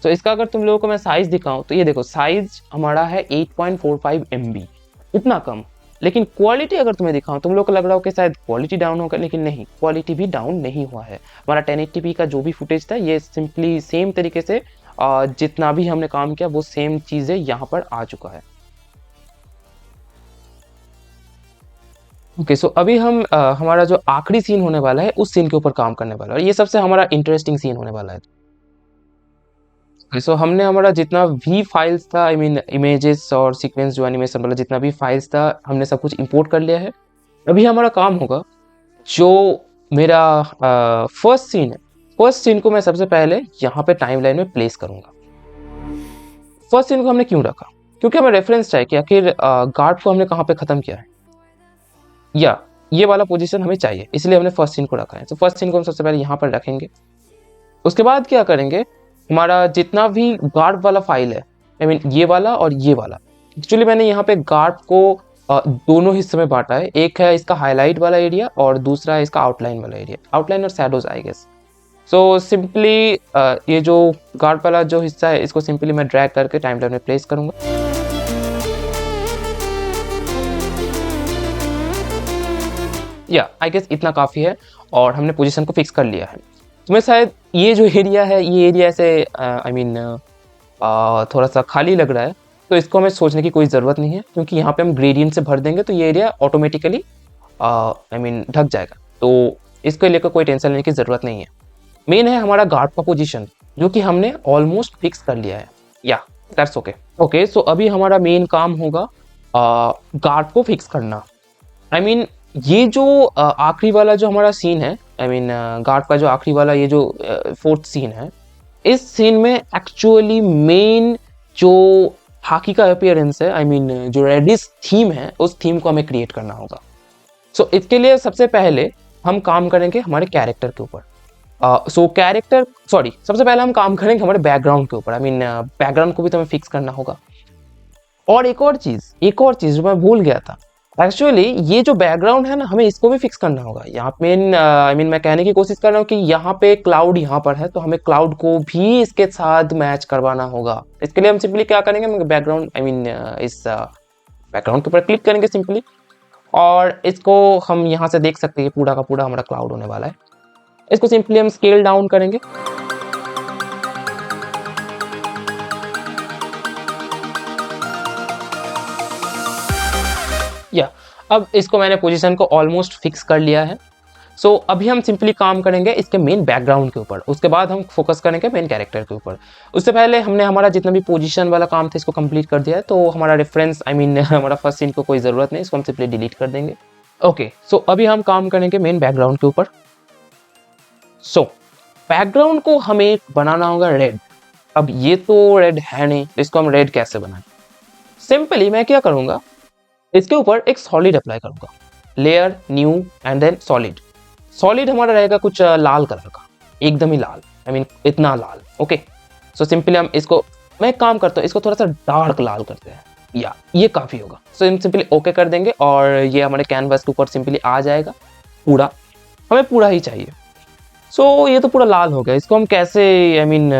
Speaker 1: इसका अगर तुम लोगों को मैं साइज दिखाऊं तो ये देखो साइज हमारा है 8.45 MB, इतना कम। लेकिन क्वालिटी अगर तुम्हें दिखाऊं, तुम लोग को लग रहा हो कि शायद क्वालिटी डाउन होगा, लेकिन नहीं, क्वालिटी भी डाउन नहीं हुआ है। हमारा 1080p का जो भी फुटेज था ये सिंपली सेम तरीके से जितना भी हमने काम किया वो सेम चीज़ें यहाँ पर आ चुका है। ओके, सो अभी हम हमारा जो आखिरी सीन होने वाला है उस सीन के ऊपर काम करने वाला है, और ये सबसे हमारा इंटरेस्टिंग सीन होने वाला है। सो हमने हमारा जितना भी फाइल्स था, आई मीन इमेजेस और सीक्वेंस जो एनिमेशन वाला जितना भी फाइल्स था, हमने सब कुछ इंपोर्ट कर लिया है। अभी हमारा काम होगा जो मेरा फर्स्ट सीन है, फर्स्ट सीन को मैं सबसे पहले यहाँ पे टाइमलाइन में प्लेस करूँगा। फर्स्ट सीन को हमने क्यों रखा? क्योंकि हमें रेफरेंस चाहिए कि आखिर गार्ड को हमने कहाँ पे ख़त्म किया है, या ये वाला पोजीशन हमें चाहिए, इसलिए हमने फर्स्ट सीन को रखा है। तो फर्स्ट सीन को हम सबसे पहले यहाँ पर रखेंगे। उसके बाद क्या करेंगे, हमारा जितना भी गार्ड वाला फाइल है, आई मीन ये वाला और ये वाला, एक्चुअली मैंने यहाँ पे गार्ड को दोनों हिस्से में बांटा है। एक है इसका हाईलाइट वाला एरिया और दूसरा है इसका आउटलाइन वाला एरिया, आउटलाइन और shadows I guess. So simply ये जो गार्ड वाला जो हिस्सा है इसको सिंपली मैं ड्रैग करके टाइमलाइन में प्लेस करूँगा। या आई गेस इतना काफ़ी है और हमने पोजीशन को फिक्स कर लिया है। तुम्हें शायद ये जो एरिया है, ये एरिया ऐसे आई मीन थोड़ा सा खाली लग रहा है, तो इसको हमें सोचने की कोई ज़रूरत नहीं है, क्योंकि यहाँ पे हम ग्रेडियंट से भर देंगे तो ये एरिया ऑटोमेटिकली आई मीन ढक जाएगा। तो इसको लेकर कोई टेंशन लेने की ज़रूरत नहीं है। मेन है हमारा गार्ड का पोजीशन, जो कि हमने ऑलमोस्ट फिक्स कर लिया है। या दैट्स ओके। ओके, सो अभी हमारा मेन काम होगा गार्ड को फिक्स करना। आई मीन ये जो आखिरी वाला जो हमारा सीन है, आई मीन गार्ड का जो आखिरी वाला ये जो फोर्थ सीन है, इस सीन में एक्चुअली मेन जो हाकी का अपीयरेंस है, आई मीन जो रेडिस थीम है, उस थीम को हमें क्रिएट करना होगा। सो इसके लिए सबसे पहले हम काम करेंगे हमारे कैरेक्टर के ऊपर। सबसे पहले हम काम करेंगे हमारे बैकग्राउंड के ऊपर। आई मीन बैकग्राउंड को भी तो हमें फिक्स करना होगा। और एक और चीज़ जो मैं भूल गया था, एक्चुअली ये जो बैकग्राउंड है ना, हमें इसको भी फिक्स करना होगा। यहाँ पे आई मीन मैं कहने की कोशिश कर रहा हूँ कि यहाँ पे क्लाउड यहाँ पर है, तो हमें क्लाउड को भी इसके साथ मैच करवाना होगा। इसके लिए हम सिंपली क्या करेंगे, बैकग्राउंड आई मीन इस बैकग्राउंड के ऊपर क्लिक करेंगे सिंपली, और इसको हम यहाँ से देख सकते हैं पूरा का पूरा हमारा क्लाउड होने वाला है। इसको सिंपली हम स्केल डाउन करेंगे। या अब इसको मैंने पोजीशन को ऑलमोस्ट फिक्स कर लिया है। सो अभी हम सिंपली काम करेंगे इसके मेन बैकग्राउंड के ऊपर, उसके बाद हम फोकस करेंगे मेन कैरेक्टर के ऊपर। उससे पहले हमने हमारा जितना भी पोजीशन वाला काम था इसको कंप्लीट कर दिया है, तो हमारा रेफरेंस आई मीन हमारा फर्स्ट सीन को कोई ज़रूरत नहीं, इसको हम सिंपली डिलीट कर देंगे। ओके, सो अभी हम काम करेंगे मेन बैकग्राउंड के ऊपर। सो बैकग्राउंड को हमें बनाना होगा रेड। अब ये तो रेड है नहीं, इसको हम रेड कैसे बनाएं? सिंपली मैं क्या करूँगा, इसके ऊपर एक सॉलिड अप्लाई करूंगा, layer new and then solid. Solid हमारा रहेगा कुछ लाल कलर का, एकदम ही लाल, आई मीन इतना लाल। ओके, सो सिंपली हम इसको, मैं एक काम करता हूँ, इसको थोड़ा सा डार्क लाल करते हैं, या ये काफ़ी होगा। सो हम सिंपली ओके कर देंगे और ये हमारे कैनवास के ऊपर सिंपली आ जाएगा पूरा, हमें पूरा ही चाहिए। सो ये तो पूरा लाल हो गया, इसको हम कैसे आई मीन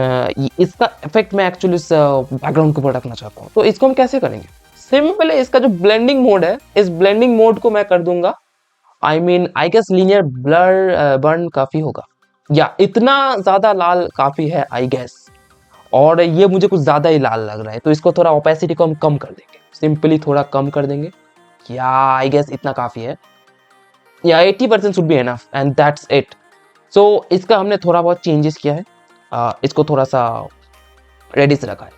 Speaker 1: इसका इफेक्ट मैं एक्चुअली इस बैकग्राउंड के ऊपर रखना चाहता हूँ, तो इसको हम कैसे करेंगे? सिंपली इसका जो ब्लेंडिंग मोड है, इस ब्लेंडिंग मोड को मैं कर दूंगा I mean I guess linear blur burn काफ़ी होगा, या इतना ज़्यादा लाल काफ़ी है आई गेस, और ये मुझे कुछ ज़्यादा ही लाल लग रहा है, तो इसको थोड़ा ओपेसिटी को हम कम कर देंगे, सिंपली थोड़ा कम कर देंगे, या आई गेस इतना काफ़ी है, या 80% should be enough and that's it. So इसका हमने थोड़ा बहुत चेंजेस किया है, इसको थोड़ा सा रेडिश रखा है,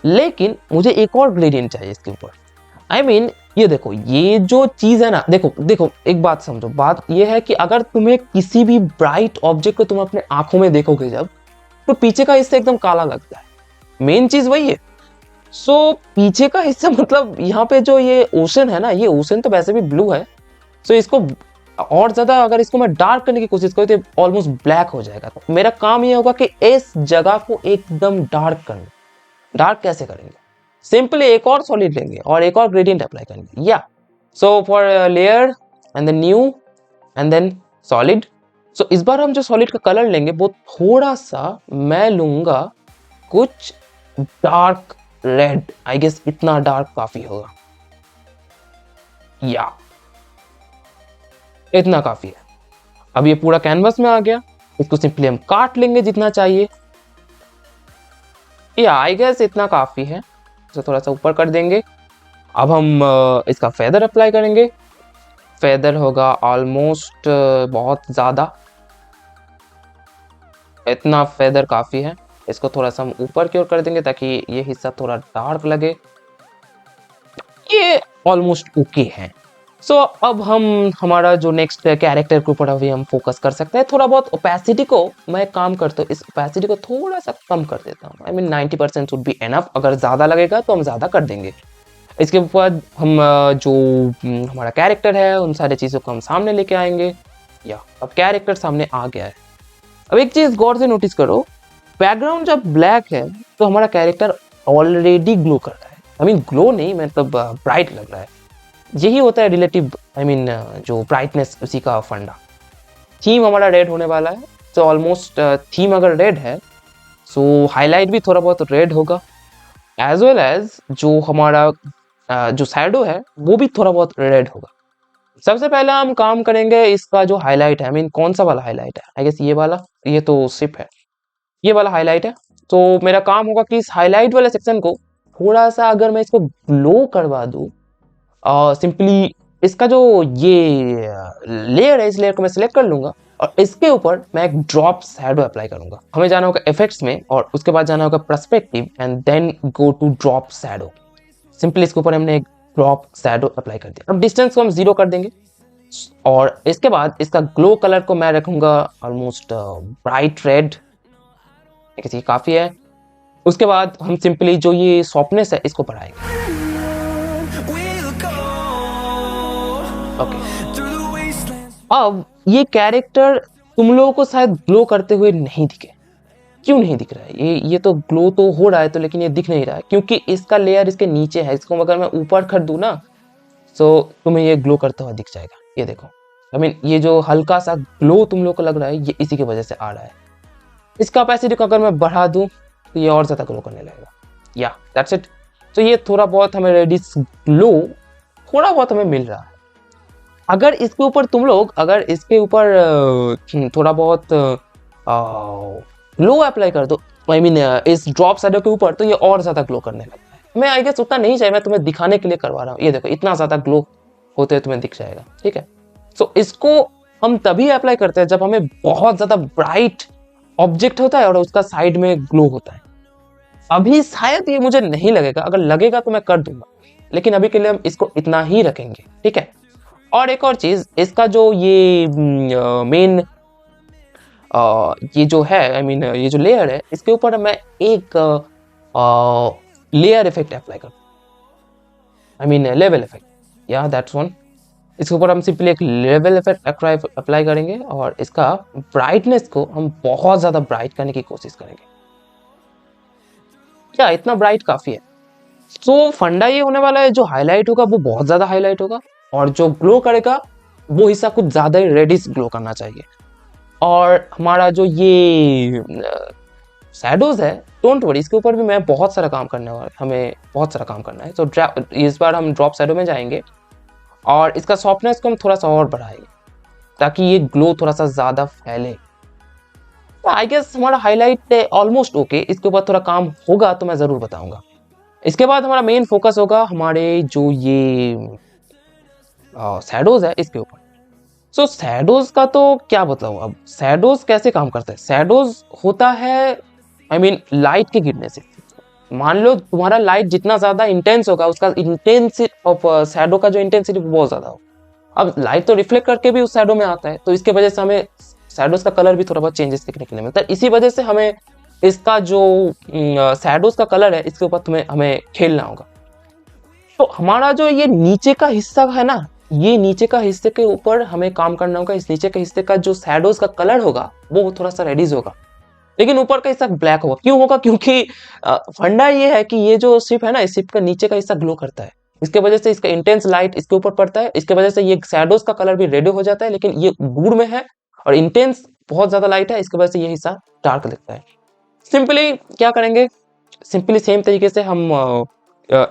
Speaker 1: लेकिन मुझे एक और ग्रेडियंट चाहिए इसके ऊपर। आई मीन ये देखो, ये जो चीज़ है ना, देखो एक बात समझो, बात ये है कि अगर तुम्हें किसी भी ब्राइट ऑब्जेक्ट को तुम अपने आंखों में देखोगे जब, तो पीछे का हिस्सा एकदम काला लगता है, मेन चीज़ वही है। सो पीछे का हिस्सा मतलब यहाँ पे जो ये ओशन है ना, ये ओशन तो वैसे भी ब्लू है, सो इसको और ज़्यादा अगर इसको मैं डार्क करने की कोशिश करूँ तो ऑलमोस्ट ब्लैक हो जाएगा। तो मेरा काम ये होगा कि इस जगह को एकदम डार्क करना। डार्क कैसे करेंगे? सिंपली एक और सॉलिड लेंगे और एक और ग्रेडियंट अप्लाई करेंगे, या so for layer and then new and then solid. So इस बार हम जो सॉलिड का कलर लेंगे वो थोड़ा सा मैं लूंगा कुछ डार्क रेड, आई गेस इतना डार्क काफी होगा, या इतना काफी है। अब ये पूरा कैनवस में आ गया, इसको सिंपली हम काट लेंगे जितना चाहिए। या आई गेस इतना काफी है, तो थोड़ा सा ऊपर कर देंगे। अब हम इसका फेदर अप्लाई करेंगे। फेदर होगा ऑलमोस्ट बहुत ज़्यादा, इतना फेदर काफ़ी है। इसको थोड़ा सा हम ऊपर की ओर कर देंगे ताकि ये हिस्सा थोड़ा डार्क लगे। ये ऑलमोस्ट ओके है। सो अब हम हमारा जो नेक्स्ट कैरेक्टर के ऊपर अभी हम फोकस कर सकते हैं। थोड़ा बहुत ओपेसिटी को मैं काम करता हूँ, इस ओपेसिटी को थोड़ा सा कम कर देता हूँ। I mean 90% would be enough. अगर ज़्यादा लगेगा तो हम ज़्यादा कर देंगे। इसके बाद हम जो हमारा कैरेक्टर है उन सारी चीज़ों को हम सामने लेके आएंगे। या अब कैरेक्टर सामने आ गया है। अब एक चीज़ गौर से नोटिस करो, बैकग्राउंड जब ब्लैक है तो हमारा कैरेक्टर ऑलरेडी ग्लो कर रहा है। आई मीन ग्लो नहीं, मतलब ब्राइट लग रहा है। यही होता है रिलेटिव, आई मीन जो ब्राइटनेस, उसी का फंडा। थीम हमारा रेड होने वाला है, तो ऑलमोस्ट थीम अगर रेड है सो हाईलाइट भी थोड़ा बहुत रेड होगा, एज वेल एज जो हमारा जो शैडो है वो भी थोड़ा बहुत रेड होगा। सबसे पहले हम काम करेंगे इसका जो हाईलाइट है, आई मीन कौन सा वाला हाईलाइट है, आई गेस ये वाला, ये तो सिप है, ये वाला हाईलाइट है। तो मेरा काम होगा कि इस हाईलाइट वाले सेक्शन को थोड़ा सा अगर मैं इसको ग्लो करवा दूँ, सिंपली इसका जो ये लेयर है, इस लेयर को मैं सिलेक्ट कर लूंगा और इसके ऊपर मैं एक ड्रॉप शैडो अप्लाई करूंगा। हमें जाना होगा इफेक्ट्स में और उसके बाद जाना होगा perspective and then go to drop shadow. Simply इसके ऊपर हमने एक ड्रॉप शैडो अप्लाई कर दिया। अब डिस्टेंस को हम 0 कर देंगे और इसके बाद इसका ग्लो कलर को मैं रखूंगा ऑलमोस्ट ब्राइट रेड, ये काफी है। उसके बाद हम सिंपली जो ये सॉफ्टनेस है इसको बढ़ाएंगे। ओके, अब ये कैरेक्टर तुम लोगों को शायद ग्लो करते हुए नहीं दिखे। क्यों नहीं दिख रहा है? ये तो ग्लो तो हो रहा है तो, लेकिन ये दिख नहीं रहा है क्योंकि इसका लेयर इसके नीचे है। इसको अगर मैं ऊपर कर दूं ना तो तुम्हें ये ग्लो करता हुआ दिख जाएगा। ये देखो, आई मीन ये जो हल्का सा ग्लो तुम लोग को लग रहा है ये इसी की वजह से आ रहा है। इसका कैपेसिटी को अगर मैं बढ़ा दूं तो ये और ज्यादा ग्लो करने लगेगा। या दैट्स इट। तो ये थोड़ा बहुत हमें रेडिश ग्लो थोड़ा बहुत हमें मिल रहा है। अगर इसके ऊपर तुम लोग अगर इसके ऊपर थोड़ा बहुत ग्लो अप्लाई कर दो, आई मीन इस ड्रॉप शैडो के ऊपर, तो ये और ज्यादा ग्लो करने लगता है। मैं आई गेस उतना नहीं चाहिए, मैं तुम्हें दिखाने के लिए करवा रहा हूँ। ये देखो इतना ज्यादा ग्लो होते हुए तुम्हें दिख जाएगा। ठीक है, सो इसको हम तभी अप्लाई करते हैं जब हमें बहुत ज्यादा ब्राइट ऑब्जेक्ट होता है और उसका साइड में ग्लो होता है। अभी शायद ये मुझे नहीं लगेगा, अगर लगेगा तो मैं कर दूंगा, लेकिन अभी के लिए हम इसको इतना ही रखेंगे। ठीक है, और एक और चीज, इसका जो ये मेन ये जो है, आई मीन ये जो लेयर है, इसके ऊपर मैं एक लेयर इफेक्ट अप्लाई करूँ, आई मीन लेवल इफेक्ट। या दैट्स वन। इसके ऊपर हम सिंपली एक लेवल इफेक्ट अप्लाई करेंगे और इसका ब्राइटनेस को हम बहुत ज्यादा ब्राइट करने की कोशिश करेंगे। क्या इतना ब्राइट काफी है। तो फंडा ये होने वाला है, जो हाईलाइट होगा वो बहुत ज्यादा हाईलाइट होगा और जो ग्लो करेगा वो हिस्सा कुछ ज्यादा ही रेडिश ग्लो करना चाहिए। और हमारा जो ये शैडोज है, डोंट वरी, इसके ऊपर भी मैं बहुत सारा काम करने वाला, हमें बहुत सारा काम करना है। तो इस बार हम ड्रॉप शैडो में जाएंगे और इसका सॉफ्टनेस को हम थोड़ा सा और बढ़ाएंगे ताकि ये ग्लो थोड़ा सा ज्यादा फैले। आई गेस हमारा हाईलाइट ऑलमोस्ट ओके। इसके ऊपर थोड़ा काम होगा तो मैं जरूर बताऊंगा। इसके बाद हमारा मेन फोकस होगा हमारे जो ये शैडोज है इसके ऊपर। सो शैडोज का तो क्या बताऊं, अब शैडोज कैसे काम करता है। शैडोज होता है आई मीन लाइट के गिरने से। मान लो तुम्हारा लाइट जितना ज्यादा इंटेंस होगा, उसका इंटेंसिटी ऑफ शैडो का जो इंटेंसिटी बहुत ज्यादा हो। अब लाइट तो रिफ्लेक्ट करके भी उस शैडो में आता है, तो इसके वजह से हमें शैडोज का कलर भी थोड़ा बहुत चेंजेस देखने के लिए मिलता है। इसी वजह से हमें इसका जो शैडोज का कलर है इसके ऊपर हमें खेलना होगा। तो हमारा जो ये नीचे का हिस्सा है ना, ये नीचे का हिस्से के ऊपर हमें काम करना होगा। इस नीचे के हिस्से का जो शैडोज का कलर होगा वो थोड़ा सा रेडिश होगा, लेकिन ऊपर का हिस्सा ब्लैक होगा। क्यों होगा? क्योंकि फंडा ये है कि ये जो शिप है ना, इस शिप का नीचे का हिस्सा ग्लो करता है। इसके वजह से इसका इंटेंस लाइट इसके ऊपर पड़ता है, इसके वजह से ये शैडोज का कलर भी रेड हो जाता है। लेकिन ये गूढ़ में है और इंटेंस बहुत ज्यादा लाइट है, इसके वजह से ये हिस्सा डार्क दिखता है। सिंपली क्या करेंगे, सिंपली सेम तरीके से हम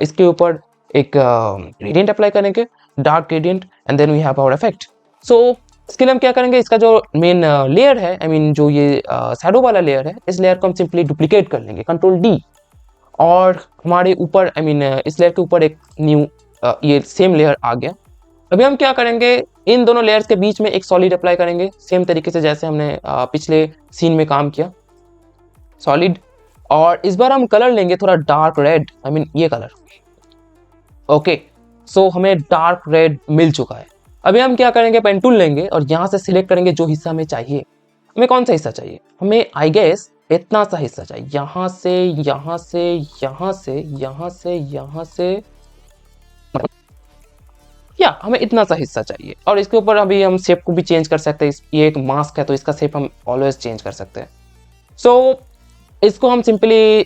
Speaker 1: इसके ऊपर एक ग्रेडियंट अप्लाई करेंगे dark gradient and then we have our effect. So इसके लिए हम क्या करेंगे, इसका जो मेन लेयर है, आई मीन जो ये शैडो वाला लेयर है, इस लेयर को हम सिंपली डुप्लीकेट कर लेंगे, कंट्रोल डी, और हमारे ऊपर आई मीन इस लेयर के ऊपर एक न्यू ये सेम लेयर आ गया। अभी हम क्या करेंगे, इन दोनों लेयर्स के बीच में एक सॉलिड अप्लाई करेंगे, सेम तरीके से जैसे हमने पिछले सीन में काम किया, सॉलिड। और इस बार हम कलर लेंगे थोड़ा डार्क रेड, आई मीन ये कलर। ओके, सो हमें डार्क रेड मिल चुका है। अभी हम क्या करेंगे, पेन टूल लेंगे और यहाँ से सिलेक्ट करेंगे जो हिस्सा हमें चाहिए। हमें कौन सा हिस्सा चाहिए, हमें आई गेस इतना सा हिस्सा चाहिए, यहाँ से यहाँ से यहाँ से यहाँ से यहाँ से, या हमें इतना सा हिस्सा चाहिए। और इसके ऊपर अभी हम शेप को भी चेंज कर सकते हैं, ये एक मास्क है तो इसका शेप हम ऑलवेज चेंज कर सकते हैं। सो इसको हम सिंपली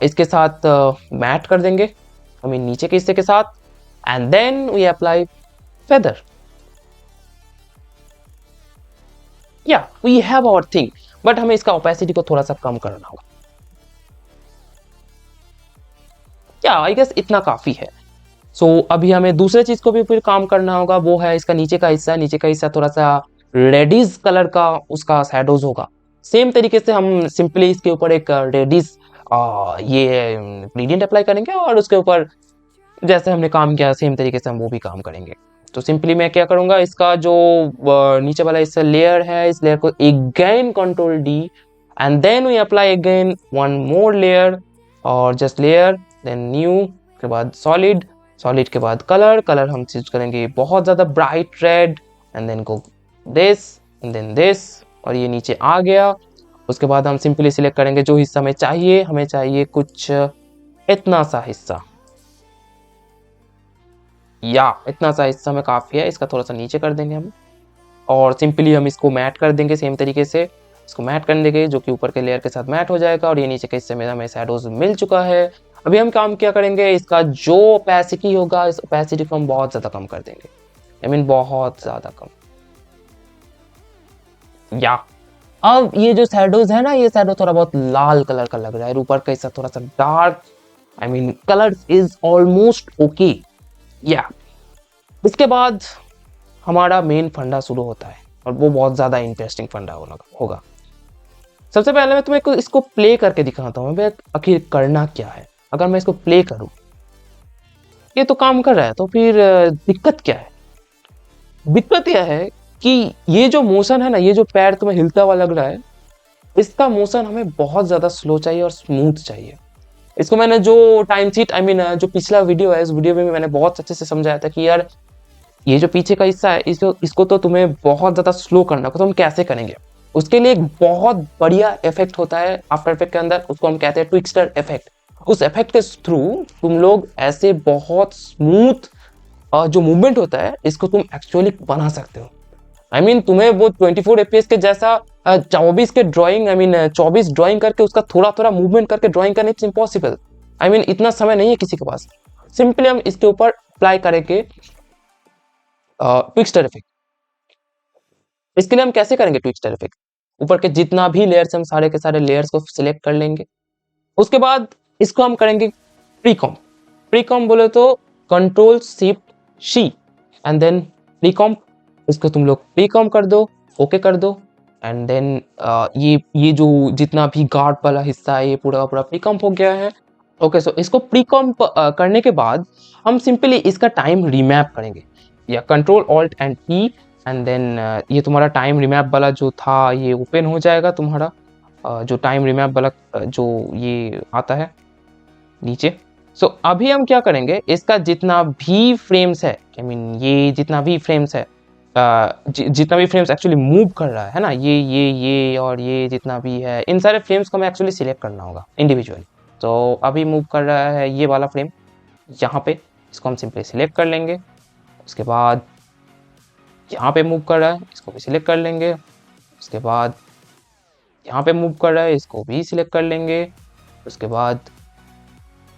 Speaker 1: इसके साथ मैट कर देंगे, आई मीन नीचे के हिस्से के साथ, and then we apply feather. या we have our thing, but हमें इसका ओपेसिटी को थोड़ा सा कम करना होगा। या आई गेस इतना काफी है। सो अभी हमें दूसरे चीज को भी फिर काम करना होगा, वो है इसका नीचे का हिस्सा। नीचे का हिस्सा थोड़ा सा रेडिश कलर का उसका शैडोज होगा। सेम तरीके से हम सिंपली इसके ऊपर एक रेडिश ये ग्रेडियंट अप्लाई करेंगे और उसके ऊपर जैसे हमने काम किया सेम तरीके से हम वो भी काम करेंगे। तो सिंपली मैं क्या करूंगा, इसका जो नीचे वाला इसका लेयर है, इस लेयर को again control D, and then we apply again one more layer, और जस्ट लेयर, देन न्यू के बाद सॉलिड, सॉलिड के बाद कलर, कलर हम चूज करेंगे बहुत ज़्यादा bright red, and then go this and then this, और ये नीचे आ गया। उसके बाद हम सिंपली सिलेक्ट करेंगे जो हिस्सा हमें चाहिए। हमें चाहिए कुछ इतना सा हिस्सा, या इतना सा हिस्सा में काफ़ी है, इसका थोड़ा सा नीचे कर देंगे हम, और सिंपली हम इसको मैट कर देंगे सेम तरीके से। इसको मैट कर देंगे जो कि ऊपर के लेयर के साथ मैट हो जाएगा, और ये नीचे के हिस्से में हमें शैडोज मिल चुका है। अभी हम काम क्या करेंगे, इसका जो ओपेसिटी होगा, इस ओपेसिटी को हम बहुत ज़्यादा कम कर देंगे, आई मीन बहुत ज़्यादा कम। या अब ये जो शैडोज है ना, ये शैडो थोड़ा बहुत लाल कलर का लग रहा है, ऊपर का हिस्सा थोड़ा सा dark, I mean colour is almost okay. या इसके बाद हमारा मेन फंडा शुरू होता है, और वो बहुत ज़्यादा इंटरेस्टिंग फंडा होगा। सबसे पहले मैं तुम्हें इसको प्ले करके दिखाता हूँ भाई आखिर करना क्या है। अगर मैं इसको प्ले करूँ, ये तो काम कर रहा है, तो फिर दिक्कत क्या है? दिक्कत यह है कि ये जो मोशन है ना, ये जो पैर तुम्हें हिलता हुआ लग रहा है, इसका मोशन हमें बहुत ज़्यादा स्लो चाहिए और स्मूथ चाहिए। इसको मैंने जो टाइम शीट, आई मीन जो पिछला वीडियो है, इस वीडियो में मैंने बहुत अच्छे से समझाया था कि यार ये जो पीछे का हिस्सा है, इसको तो तुम्हें बहुत ज़्यादा स्लो करना होगा। तो हम कैसे करेंगे, उसके लिए एक बहुत बढ़िया इफेक्ट होता है आफ्टर इफेक्ट के अंदर, उसको हम कहते हैं ट्विक्स्टर इफेक्ट। उस इफेक्ट के थ्रू तुम लोग ऐसे बहुत स्मूथ जो मूवमेंट होता है, इसको तुम एक्चुअली बना सकते हो। आई मीन तुम्हें वो 24 FPS के जैसा 24 के ड्राइंग, आई मीन 24 ड्राइंग करके उसका थोड़ा थोड़ा मूवमेंट करके ड्राइंग करना इट्स इम्पॉसिबल। आई मीन इतना समय नहीं है किसी के पास। सिंपली हम इसके ऊपर अप्लाई करेंगे ट्विक्स्टर इफेक्ट। इसके लिए हम कैसे करेंगे ट्विक्स्टर इफेक्ट, ऊपर के जितना भी लेयर्स, हम सारे के सारे लेयर्स को सिलेक्ट कर लेंगे। उसके बाद इसको हम करेंगे प्रीकॉम्प। प्रीकॉम्प बोले तो control shift C and then precomp. इसको तुम लोग प्रीकॉम्प कर दो, ओके कर दो, एंड देन ये जो जितना भी गार्ड वाला हिस्सा है, ये पूरा पूरा प्रीकॉम्प हो गया है। ओके, सो इसको प्रीकॉम्प करने के बाद हम सिंपली इसका टाइम रिमैप करेंगे, या control alt and T, and then ये तुम्हारा टाइम रिमैप वाला जो था ये ओपन हो जाएगा तुम्हारा, जो टाइम रिमैप वाला जो ये आता है नीचे। सो अभी हम क्या करेंगे, इसका जितना भी फ्रेम्स है, आई मीन ये जितना भी फ्रेम्स है, जितना भी फ्रेम्स एक्चुअली मूव कर रहा है ना, ये और ये जितना भी है, इन सारे फ्रेम्स को हमें एक्चुअली सिलेक्ट करना होगा इंडिविजुअली। तो अभी मूव कर रहा है ये वाला फ्रेम यहाँ पे, इसको हम सिंपली सिलेक्ट कर लेंगे। उसके बाद यहाँ पे मूव कर रहा है, इसको भी सिलेक्ट कर लेंगे। उसके बाद यहाँ पे मूव कर रहा है, इसको भी सिलेक्ट कर लेंगे। उसके बाद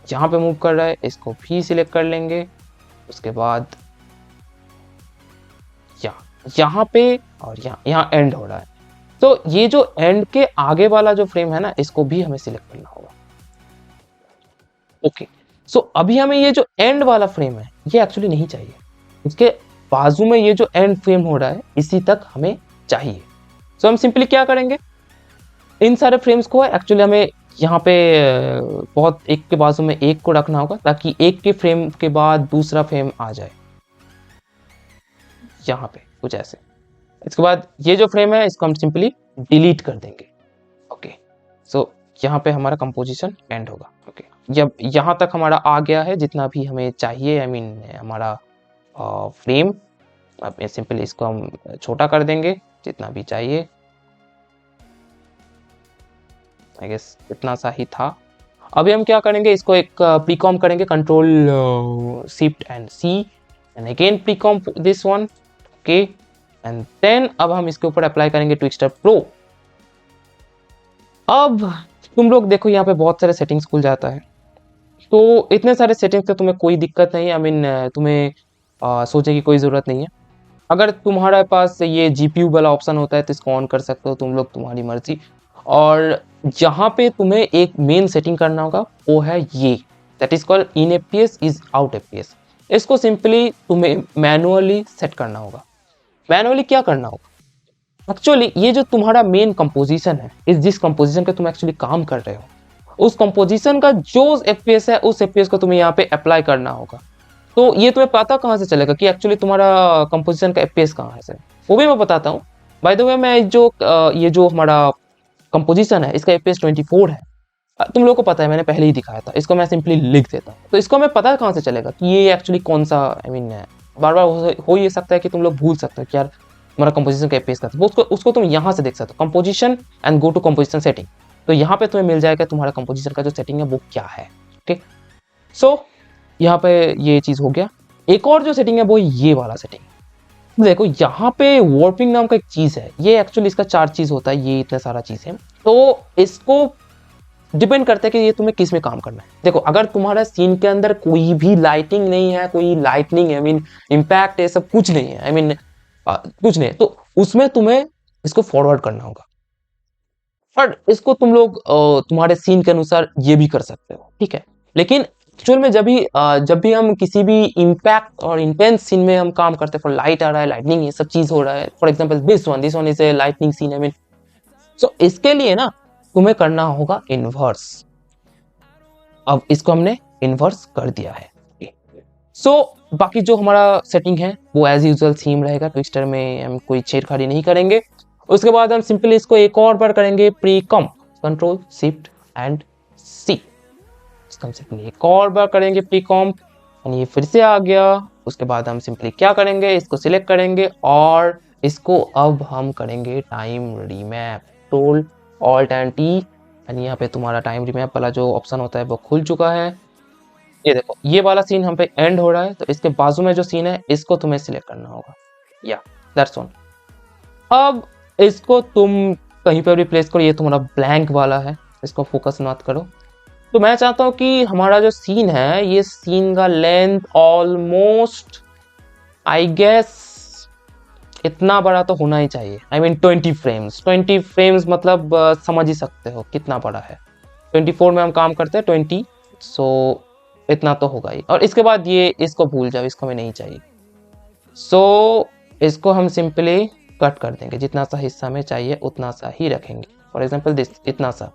Speaker 1: यहाँ पे मूव कर रहा है, इसको भी सिलेक्ट कर लेंगे। उसके बाद यहाँ पे और यहाँ एंड हो रहा है, तो ये जो एंड के आगे वाला जो फ्रेम है ना, इसको भी हमें सिलेक्ट करना होगा। ओके, सो अभी हमें ये जो एंड वाला फ्रेम है, ये एक्चुअली नहीं चाहिए। उसके बाजू में ये जो एंड फ्रेम हो रहा है इसी तक हमें चाहिए। सो हम सिंपली क्या करेंगे, इन सारे फ्रेम्स को एक्चुअली हमें यहाँ पे बहुत एक के बाजू में एक को रखना होगा ताकि एक के फ्रेम के बाद दूसरा फ्रेम आ जाए, यहाँ पे कुछ ऐसे। इसके बाद ये जो फ्रेम है इसको हम सिंपली डिलीट कर देंगे। ओके, सो यहाँ पे हमारा कंपोजिशन एंड होगा। ओके, जब यहाँ तक हमारा आ गया है जितना भी हमें चाहिए, आई मीन हमारा फ्रेम, अब ये सिंपली इसको हम छोटा कर देंगे जितना भी चाहिए। आई गेस इतना सा ही था। अभी हम क्या करेंगे, इसको एक प्रीकॉम करेंगे, control shift and C and again precomp this one. Okay, and then अब हम इसके ऊपर अप्लाई करेंगे ट्विक्स्टर प्रो। अब तुम लोग देखो यहाँ पे बहुत सारे सेटिंग्स खुल जाता है, तो इतने सारे सेटिंग्स से तुम्हें कोई दिक्कत नहीं है, आई मीन तुम्हें सोचने की कोई ज़रूरत नहीं है। अगर तुम्हारे पास ये जीपीयू वाला ऑप्शन होता है तो इसको ऑन कर सकते हो तुम लोग, तुम्हारी मर्जी। और जहाँ पे तुम्हें एक मेन सेटिंग करना होगा वो है ये, that is called in FPS is out FPS. इसको सिंपली तुम्हें मैनुअली सेट करना होगा। मैनुअली क्या करना होगा, एक्चुअली ये जो तुम्हारा मेन कंपोजिशन है, इस जिस कंपोजिशन पे तुम एक्चुअली काम कर रहे हो, उस कंपोजिशन का जो एफपीएस है उस एफपीएस को तुम्हें यहाँ पे अप्लाई करना होगा। तो ये तुम्हें पता कहाँ से चलेगा कि एक्चुअली तुम्हारा कंपोजिशन का एफपीएस कहाँ है, सर वो भी मैं बताता हूँ। बाय द वे मैं ये जो हमारा कंपोजिशन है इसका एफपीएस 24 है, तुम लोगों को पता है, मैंने पहले ही दिखाया था। इसको मैं सिंपली लिख देता हूँ, तो इसको हमें पता कहाँ से चलेगा कि ये एक्चुअली कौन सा, आई मीन बार बार हो ये सकता है कि तुम लोग भूल सकते हो कि यार हमारा कंपोजिशन का एफपीएस का था, उसको तुम यहाँ से देख सकते हो, composition and go to composition setting. तो यहाँ पे तुम्हें मिल जाएगा तुम्हारा कंपोजिशन का जो सेटिंग है वो क्या है। ओके, सो यहाँ पे ये चीज़ हो गया। एक और जो सेटिंग है वो ये वाला सेटिंग। देखो यहाँ पे वार्पिंग नाम का एक चीज़ है, ये एक्चुअली इसका 4 चीज़ होता है, ये इतना सारा चीज़ है। तो इसको डिपेंड करता है कि ये तुम्हें किस में काम करना है। देखो अगर तुम्हारा सीन के अंदर कोई भी लाइटिंग नहीं है, कोई लाइटनिंग आई मीन इम्पैक्ट है, सब कुछ नहीं है, आई मीन कुछ नहीं है, तो उसमें तुम्हें इसको फॉरवर्ड करना होगा। और इसको तुम लोग तुम्हारे सीन के अनुसार ये भी कर सकते हो, ठीक है। लेकिन एक्चुअल में जब भी हम किसी भी इम्पैक्ट और इंटेंस सीन में हम काम करते हैं, फॉर लाइट आ रहा है, लाइटनिंग ये सब चीज हो रहा है, for example this one is a lightning scene, I mean so इसके लिए ना तुम्हें करना होगा इन्वर्स। अब इसको हमने इन्वर्स कर दिया है। सो बाकी जो हमारा सेटिंग है वो एज यूजुअल सेम रहेगा, ट्विस्टर में हम कोई छेड़खानी नहीं करेंगे। उसके बाद हम सिंपली इसको एक और बार करेंगे प्रीकॉम, कंट्रोल शिफ्ट एंड सी, इसको हम सिंपली एक और बार करेंगे प्रीकॉम, ये फिर से आ गया। उसके बाद हम सिंपली क्या करेंगे, इसको सिलेक्ट करेंगे और इसको अब हम करेंगे time remap, control alt and T, and यहाँ पे तुम्हारा टाइम रीमैप वाला जो ऑप्शन होता है वो खुल चुका है। ये देखो ये वाला सीन हम पे एंड हो रहा है, तो इसके बाजू में जो सीन है इसको तुम्हें सिलेक्ट करना होगा, या दैट्स ऑन। अब इसको तुम कहीं पर भी प्लेस करो, ये तुम्हारा ब्लैंक वाला है, इसको फोकस मत करो। तो मैं चाहता हूँ कि हमारा जो सीन है, ये सीन का लेंथ ऑलमोस्ट आई गेस इतना बड़ा तो होना ही चाहिए, आई मीन 20 फ्रेम्स मतलब समझ ही सकते हो कितना बड़ा है। 24 में हम काम करते हैं 20, सो इतना तो होगा ही। और इसके बाद ये इसको भूल जाओ, इसको हमें नहीं चाहिए। सो इसको हम सिंपली कट कर देंगे, जितना सा हिस्सा में चाहिए उतना सा ही रखेंगे, फॉर एग्जाम्पल दिस इतना सा।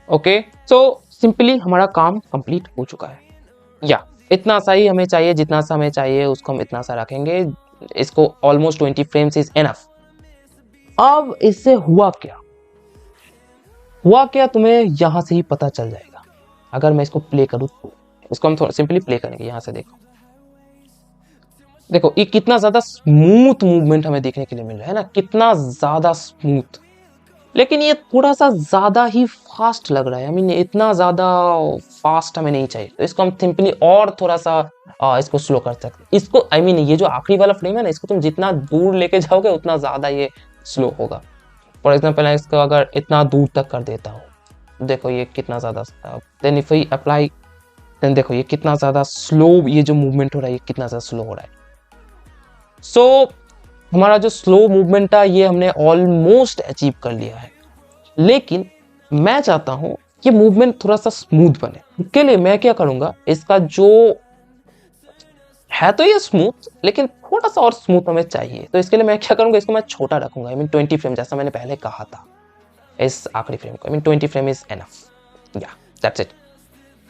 Speaker 1: ओके, सो सिंपली हमारा काम कंप्लीट हो चुका है, या इतना सा ही हमें चाहिए, जितना सा हमें चाहिए उसको हम इतना सा रखेंगे। इसको ऑलमोस्ट 20 फ्रेम्स इज एनफ। अब इससे हुआ क्या तुम्हें यहां से ही पता चल जाएगा। अगर मैं इसको प्ले करूं तो इसको हम थोड़ा सिंपली प्ले करेंगे, यहां से देखो ये कितना ज्यादा स्मूथ मूवमेंट हमें देखने के लिए मिल रहा है ना, कितना ज्यादा स्मूथ। लेकिन ये थोड़ा सा ज्यादा ही फास्ट लग रहा है, आई मीन इतना ज्यादा फास्ट हमें नहीं चाहिए, तो इसको हम सिंपली और थोड़ा सा इसको स्लो कर सकते हैं। इसको आई मीन ये जो आखिरी वाला फ्रेम है ना, इसको तुम जितना दूर लेके जाओगे उतना ज्यादा ये स्लो होगा। फॉर एग्जाम्पल मैं इसको अगर इतना दूर तक कर देता हूँ, देखो ये कितना ज्यादा, then if we apply, then देखो ये कितना ज्यादा स्लो, ये जो मूवमेंट हो रहा है ये कितना ज्यादा स्लो हो रहा है। सो हमारा जो स्लो मूवमेंट था ये हमने ऑलमोस्ट अचीव कर लिया है। लेकिन मैं चाहता हूं कि मूवमेंट थोड़ा सा स्मूथ बने, उसके लिए मैं क्या करूंगा, इसका जो है तो ये स्मूथ, लेकिन थोड़ा सा और स्मूथ हमें चाहिए। तो इसके लिए मैं क्या करूंगा, इसको मैं छोटा रखूंगा। आई मीन 20 फ्रेम, जैसा मैंने पहले कहा था इस आखिरी फ्रेम को। I mean 20 frame is enough, या दैट्स इट।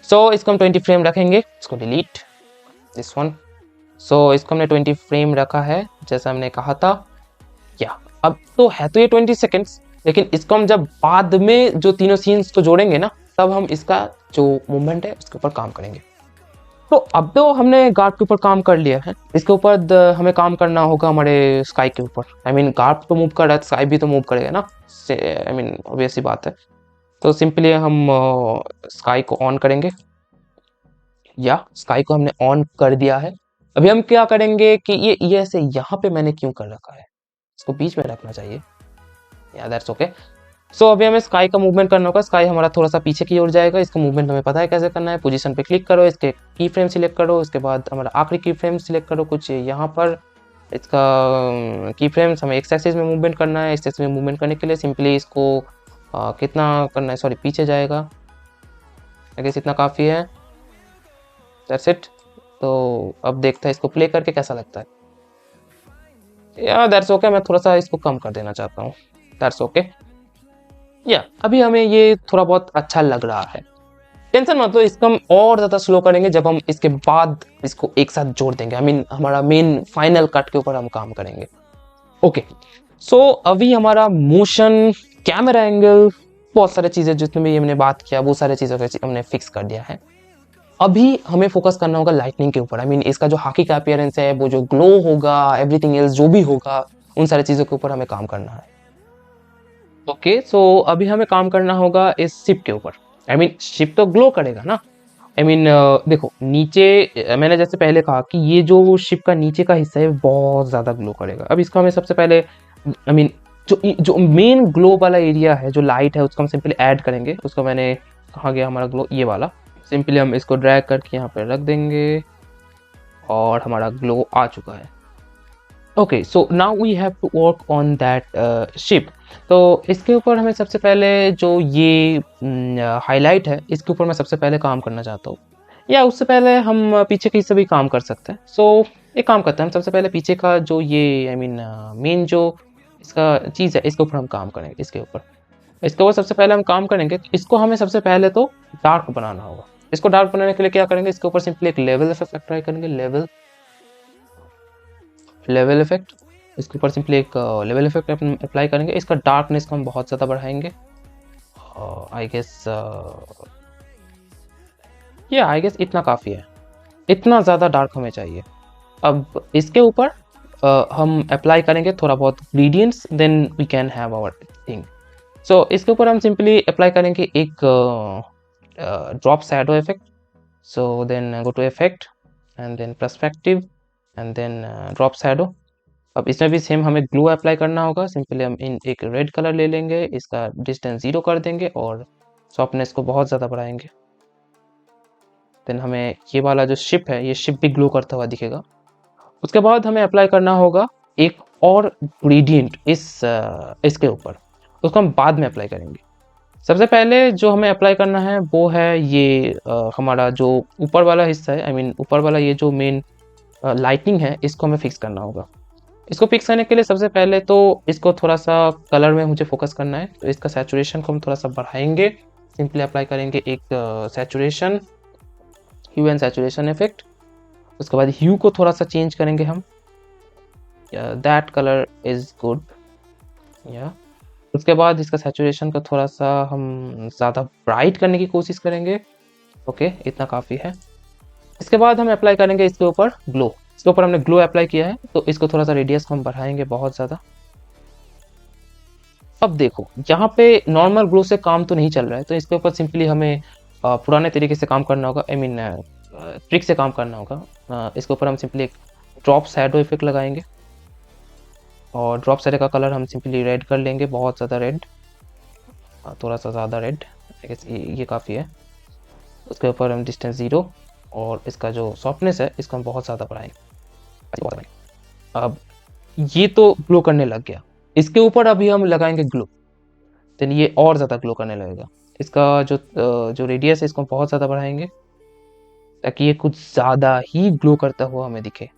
Speaker 1: सो इसको हम 20 फ्रेम रखेंगे। इसको डिलीट दिस वन। सो इसको हमने 20 फ्रेम रखा है जैसा हमने कहा था। या अब तो है तो ये 20 सेकेंड्स, लेकिन इसको हम जब बाद में जो तीनों सीन्स को जोड़ेंगे ना, तब हम इसका जो मूवमेंट है उसके ऊपर काम करेंगे। तो अब तो हमने गार्ड के ऊपर काम कर लिया है, इसके ऊपर हमें काम करना होगा हमारे स्काई के ऊपर। आई मीन गार्ड तो मूव कर रहा है, स्काई भी तो मूव करेगा ना, आई मीन ऑब्वियस सी बात है। तो सिंपली हम स्काई को ऑन करेंगे, या स्काई को हमने ऑन कर दिया है। अभी हम क्या करेंगे कि ये ऐसे यहाँ पे मैंने क्यों कर रखा है, इसको बीच में रखना चाहिए। या दैट्स ओके। सो अभी हमें स्काई का मूवमेंट करना होगा। स्काई हमारा थोड़ा सा पीछे की ओर जाएगा, इसका मूवमेंट हमें पता है कैसे करना है। पोजीशन पे क्लिक करो, इसके की फ्रेम सिलेक्ट करो, उसके बाद हमारा आखिरी की फ्रेम सिलेक्ट करो कुछ यहाँ पर। इसका की फ्रेम्स हमें एक्स एक्सिस में मूवमेंट करना है। एक्स एक्सिस में मूवमेंट करने के लिए सिंपली इसको कितना करना है, सॉरी पीछे जाएगा, आई गेस इतना काफ़ी है। That's it. तो अब देखते हैं इसको प्ले करके कैसा लगता है। या दैट्स ओके, मैं थोड़ा सा इसको कम कर देना चाहता हूँ। That's okay. या अभी हमें ये थोड़ा बहुत अच्छा लग रहा है। टेंशन मत लो, इसको हम और ज़्यादा स्लो करेंगे जब हम इसके बाद इसको एक साथ जोड़ देंगे। आई मीन हमारा मेन फाइनल कट के ऊपर हम काम करेंगे। ओके, सो अभी हमारा मोशन, कैमरा एंगल, बहुत सारी चीज़ें जितने भी हमने बात किया वो सारी चीज़ों को हमने फिक्स कर दिया है। अभी हमें फोकस करना होगा लाइटनिंग के ऊपर। आई मीन इसका जो हाकी का अपीयरेंस है, वो जो ग्लो होगा, एवरीथिंग एल्स जो भी होगा, उन सारी चीज़ों के ऊपर हमें काम करना है। ओके, सो अभी हमें काम करना होगा इस शिप के ऊपर। आई मीन शिप तो ग्लो करेगा ना। आई मीन देखो नीचे, मैंने जैसे पहले कहा कि ये जो शिप का नीचे का हिस्सा है बहुत ज़्यादा ग्लो करेगा। अब इसको हमें सबसे पहले, आई मीन जो मेन ग्लो वाला एरिया है, जो लाइट है, उसको हम सिंपली ऐड करेंगे। उसको मैंने, कहाँ गया हमारा ग्लो, ये वाला। सिंपली हम इसको ड्रैग करके यहाँ पे रख देंगे और हमारा ग्लो आ चुका है। Okay, so now we have to work on that ship. तो इसके ऊपर हमें सबसे पहले जो ये हाईलाइट है, इसके ऊपर मैं सबसे पहले काम करना चाहता हूँ। या उससे पहले हम पीछे की से भी काम कर सकते हैं। सो एक काम करते हैं, हम सबसे पहले पीछे का जो ये, आई मीन मेन जो इसका चीज़ है, इसके ऊपर हम काम करेंगे। इसके ऊपर सबसे पहले हम काम करेंगे। इसको हमें सबसे पहले तो डार्क बनाना होगा। इसको डार्क बनाने के लिए क्या करेंगे, इसके ऊपर सिंपली एक लेवल इफेक्ट अप्लाई करेंगे। लेवल इफेक्ट, इसके ऊपर सिंपली एक लेवल इफेक्ट अप्लाई करेंगे। इसका डार्कनेस को हम बहुत ज़्यादा बढ़ाएंगे। आई गेस इतना काफ़ी है, इतना ज़्यादा डार्क हमें चाहिए। अब इसके ऊपर हम अप्लाई करेंगे थोड़ा बहुत gradients, then we can have our thing. So इसके ऊपर हम सिंपली अप्लाई करेंगे एक drop shadow effect. So then go to effect and then perspective and then drop shadow. अब इसमें भी सेम हमें ग्लू अप्लाई करना होगा। सिंपली हम एक रेड कलर ले लेंगे, इसका डिस्टेंस 0 कर देंगे और सॉफ्टनेस को बहुत ज़्यादा बढ़ाएंगे। देन हमें ये वाला जो शिप है, ये शिप भी ग्लो करता हुआ दिखेगा। उसके बाद हमें अप्लाई करना होगा एक और ग्रेडियंट इसके ऊपर, उसको हम बाद में अप्लाई करेंगे। सबसे पहले जो हमें अप्लाई करना है वो है ये हमारा जो ऊपर वाला हिस्सा है। आई मीन ऊपर वाला ये जो मेन लाइटिंग है, इसको हमें फिक्स करना होगा। इसको फिक्स करने के लिए सबसे पहले तो इसको थोड़ा सा कलर में मुझे फोकस करना है। तो इसका सैचुरेशन को हम थोड़ा सा बढ़ाएंगे। सिंपली अप्लाई करेंगे एक saturation, hue and saturation effect. उसके बाद ह्यू को थोड़ा सा चेंज करेंगे हम, दैट कलर इज गुड। या उसके बाद इसका सैचुरेशन को थोड़ा सा हम ज़्यादा ब्राइट करने की कोशिश करेंगे। ओके, इतना काफ़ी है। इसके बाद हम अप्लाई करेंगे इसके ऊपर ग्लो। इसके ऊपर हमने ग्लो अप्लाई किया है, तो इसको थोड़ा सा रेडियस को हम बढ़ाएंगे बहुत ज़्यादा। अब देखो यहाँ पे नॉर्मल ग्लो से काम तो नहीं चल रहा है, तो इसके ऊपर सिंपली हमें पुराने तरीके से काम करना होगा। आई मीन ट्रिक से काम करना होगा। इसके ऊपर हम सिंपली एक ड्रॉप शैडो इफेक्ट लगाएंगे और ड्रॉप शैडो का कलर हम सिंपली रेड कर लेंगे, बहुत ज़्यादा रेड, थोड़ा सा ज़्यादा रेड। आई गेस ये काफ़ी है। उसके ऊपर हम डिस्टेंस 0 और इसका जो सॉफ्टनेस है, इसको हम बहुत ज़्यादा बढ़ाएंगे। अब ये तो ग्लो करने लग गया। इसके ऊपर अभी हम लगाएंगे ग्लो, देन ये और ज़्यादा ग्लो करने लगेगा। इसका जो रेडियस है, इसको हम बहुत ज़्यादा बढ़ाएंगे।
Speaker 2: ताकि ये कुछ ज़्यादा ही ग्लो करता हुआ हमें दिखे।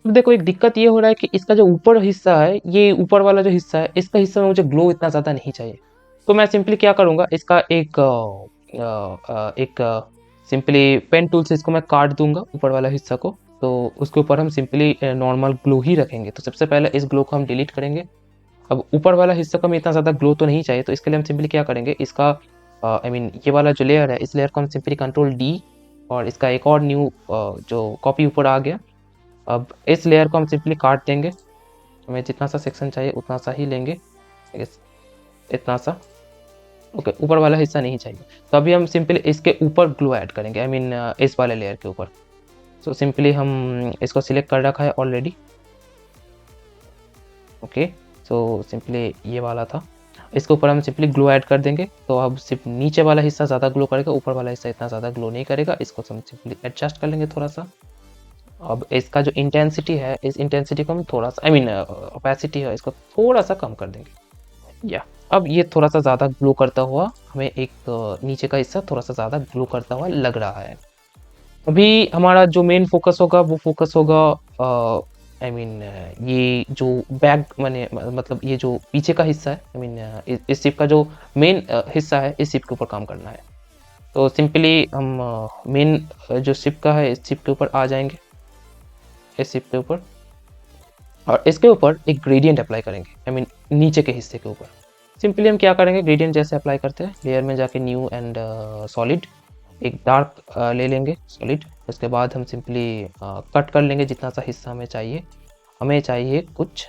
Speaker 2: अब देखो एक दिक्कत ये हो रहा है कि इसका जो ऊपर हिस्सा है, ये ऊपर वाला जो हिस्सा है, इसका हिस्सा में मुझे ग्लो इतना ज़्यादा नहीं चाहिए। तो मैं सिंपली क्या करूँगा, इसका एक सिंपली पेन टूल से इसको मैं काट दूंगा ऊपर वाला हिस्सा को। तो उसके ऊपर हम सिंपली नॉर्मल ग्लो ही रखेंगे। तो सबसे पहले इस ग्लो को हम डिलीट करेंगे। अब ऊपर वाला हिस्सा को हमें इतना ज़्यादा ग्लो तो नहीं चाहिए, तो इसके लिए हम सिंपली क्या करेंगे, इसका ये वाला जो लेयर है, इस लेयर को हम सिंपली कंट्रोल डी, और इसका एक और न्यू जो कॉपी ऊपर आ गया। अब इस लेयर को हम सिंपली काट देंगे। हमें जितना सा सेक्शन चाहिए उतना सा ही लेंगे, इतना सा। ओके, ऊपर वाला हिस्सा नहीं चाहिए। तो अभी हम सिंपली इसके ऊपर ग्लो ऐड करेंगे, इस वाले लेयर के ऊपर। सो सिंपली हम इसको सिलेक्ट कर रखा है ऑलरेडी। ओके, सो सिंपली ये वाला था, इसके ऊपर हम सिंपली ग्लो ऐड कर देंगे। तो अब सिर्फ नीचे वाला हिस्सा ज़्यादा ग्लो करेगा, ऊपर वाला हिस्सा इतना ज़्यादा ग्लो नहीं करेगा। इसको हम सिंपली एडजस्ट कर लेंगे थोड़ा सा। अब इसका जो इंटेंसिटी है, इस इंटेंसिटी को हम थोड़ा सा ओपेसिटी है, इसको थोड़ा सा कम कर देंगे। या अब ये थोड़ा सा ज़्यादा ग्लो करता हुआ हमें एक नीचे का हिस्सा थोड़ा सा ज़्यादा ग्लो करता हुआ लग रहा है। अभी हमारा जो मेन फोकस होगा वो फोकस होगा ये जो बैक मतलब ये जो पीछे का हिस्सा है, इस शिप का जो मेन हिस्सा है, इस शिप के ऊपर काम करना है। तो सिंपली हम मेन जो शिप का है, इस शिप के ऊपर आ जाएंगे, इस शिप के ऊपर, और इसके ऊपर एक ग्रेडियंट अप्लाई करेंगे, नीचे के हिस्से के ऊपर। सिंपली हम क्या करेंगे, ग्रेडियंट जैसे अप्लाई करते हैं, लेयर में जाके न्यू एंड सॉलिड, एक डार्क ले लेंगे सॉलिड। उसके बाद हम सिंपली कट कर लेंगे जितना सा हिस्सा हमें चाहिए। हमें चाहिए कुछ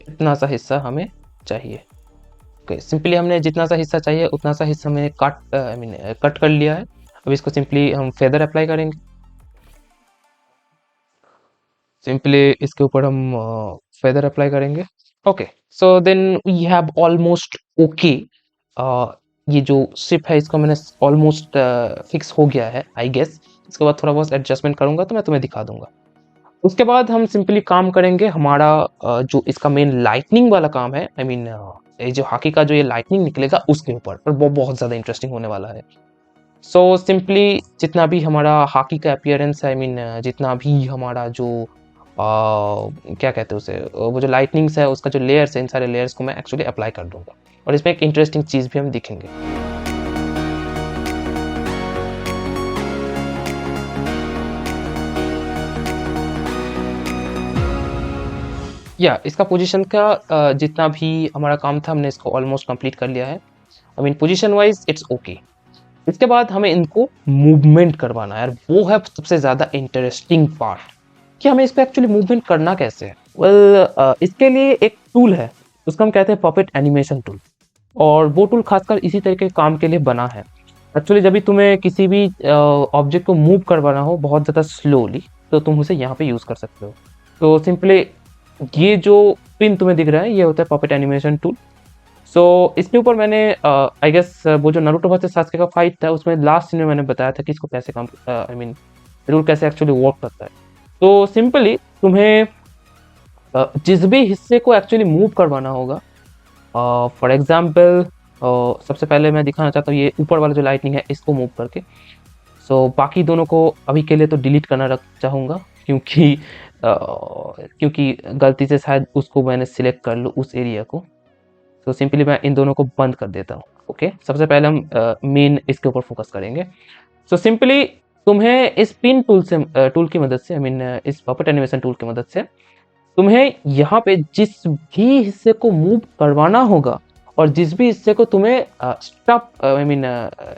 Speaker 2: इतना सा हिस्सा हमें चाहिए। ओके, सिंपली हमने जितना सा हिस्सा चाहिए उतना सा हिस्सा मैंने कट कर लिया है। अब इसको सिंपली हम फेदर अप्लाई करेंगे। सिंपली इसके ऊपर हम फेदर अप्लाई करेंगे। Okay, so then we have almost okay. ये जो शिप है इसको मैंने ऑलमोस्ट फिक्स हो गया है आई गेस। इसके बाद थोड़ा बहुत एडजस्टमेंट करूंगा तो मैं तुम्हें दिखा दूंगा। उसके बाद हम सिंपली काम करेंगे, हमारा जो इसका मेन लाइटनिंग वाला काम है, ये जो हॉकी का जो ये लाइटनिंग निकलेगा उसके ऊपर, और वो बहुत ज़्यादा इंटरेस्टिंग होने वाला है। सो सिंपली जितना भी हमारा हॉकी का अपीयरेंस है, जितना भी हमारा जो क्या कहते हैं उसे, वो जो लाइटनिंग्स है उसका जो लेयर्स है, इन सारे लेयर्स को मैं एक्चुअली अप्लाई कर दूंगा, और इसमें एक इंटरेस्टिंग चीज़ भी हम दिखेंगे। या इसका पोजीशन का जितना भी हमारा काम था हमने इसको ऑलमोस्ट कंप्लीट कर लिया है। Position wise it's okay. इसके बाद हमें इनको मूवमेंट करवाना है, यार वो है सबसे ज़्यादा इंटरेस्टिंग पार्ट, कि हमें इसको एक्चुअली मूवमेंट करना कैसे है। इसके लिए एक टूल है, उसको हम कहते हैं पपेट एनिमेशन टूल, और वो टूल खासकर इसी तरह के काम के लिए बना है। एक्चुअली जब भी तुम्हें किसी भी ऑब्जेक्ट को मूव करवाना हो बहुत ज़्यादा स्लोली, तो तुम उसे यहाँ पे यूज़ कर सकते हो। तो सिंपली ये जो पिन तुम्हें दिख रहा है ये होता है पपेट एनिमेशन टूल। सो इसके ऊपर मैंने आई गेस वो जो नारुतो वर्सेस सास्के का फाइट था उसमें लास्ट सीन में मैंने बताया था कि इसको कैसे काम रूल कैसे एक्चुअली वर्क करता है। तो सिंपली तुम्हें जिस भी हिस्से को एक्चुअली मूव करवाना होगा, फॉर एग्जाम्पल सबसे पहले मैं दिखाना चाहता हूँ ये ऊपर वाला जो लाइटनिंग है इसको मूव करके। सो बाकी दोनों को अभी के लिए तो डिलीट करना रख चाहूँगा, क्योंकि गलती से शायद उसको मैंने सिलेक्ट कर लूँ उस एरिया को। तो सिंपली मैं इन दोनों को बंद कर देता हूँ। ओके, सबसे पहले हम मेन इसके ऊपर फोकस करेंगे। सो सिंपली तुम्हें इस पिन टूल की मदद से इस पपेट एनिमेशन टूल की मदद से तुम्हें यहाँ पे जिस भी हिस्से को मूव करवाना होगा और जिस भी हिस्से को तुम्हें स्टॉप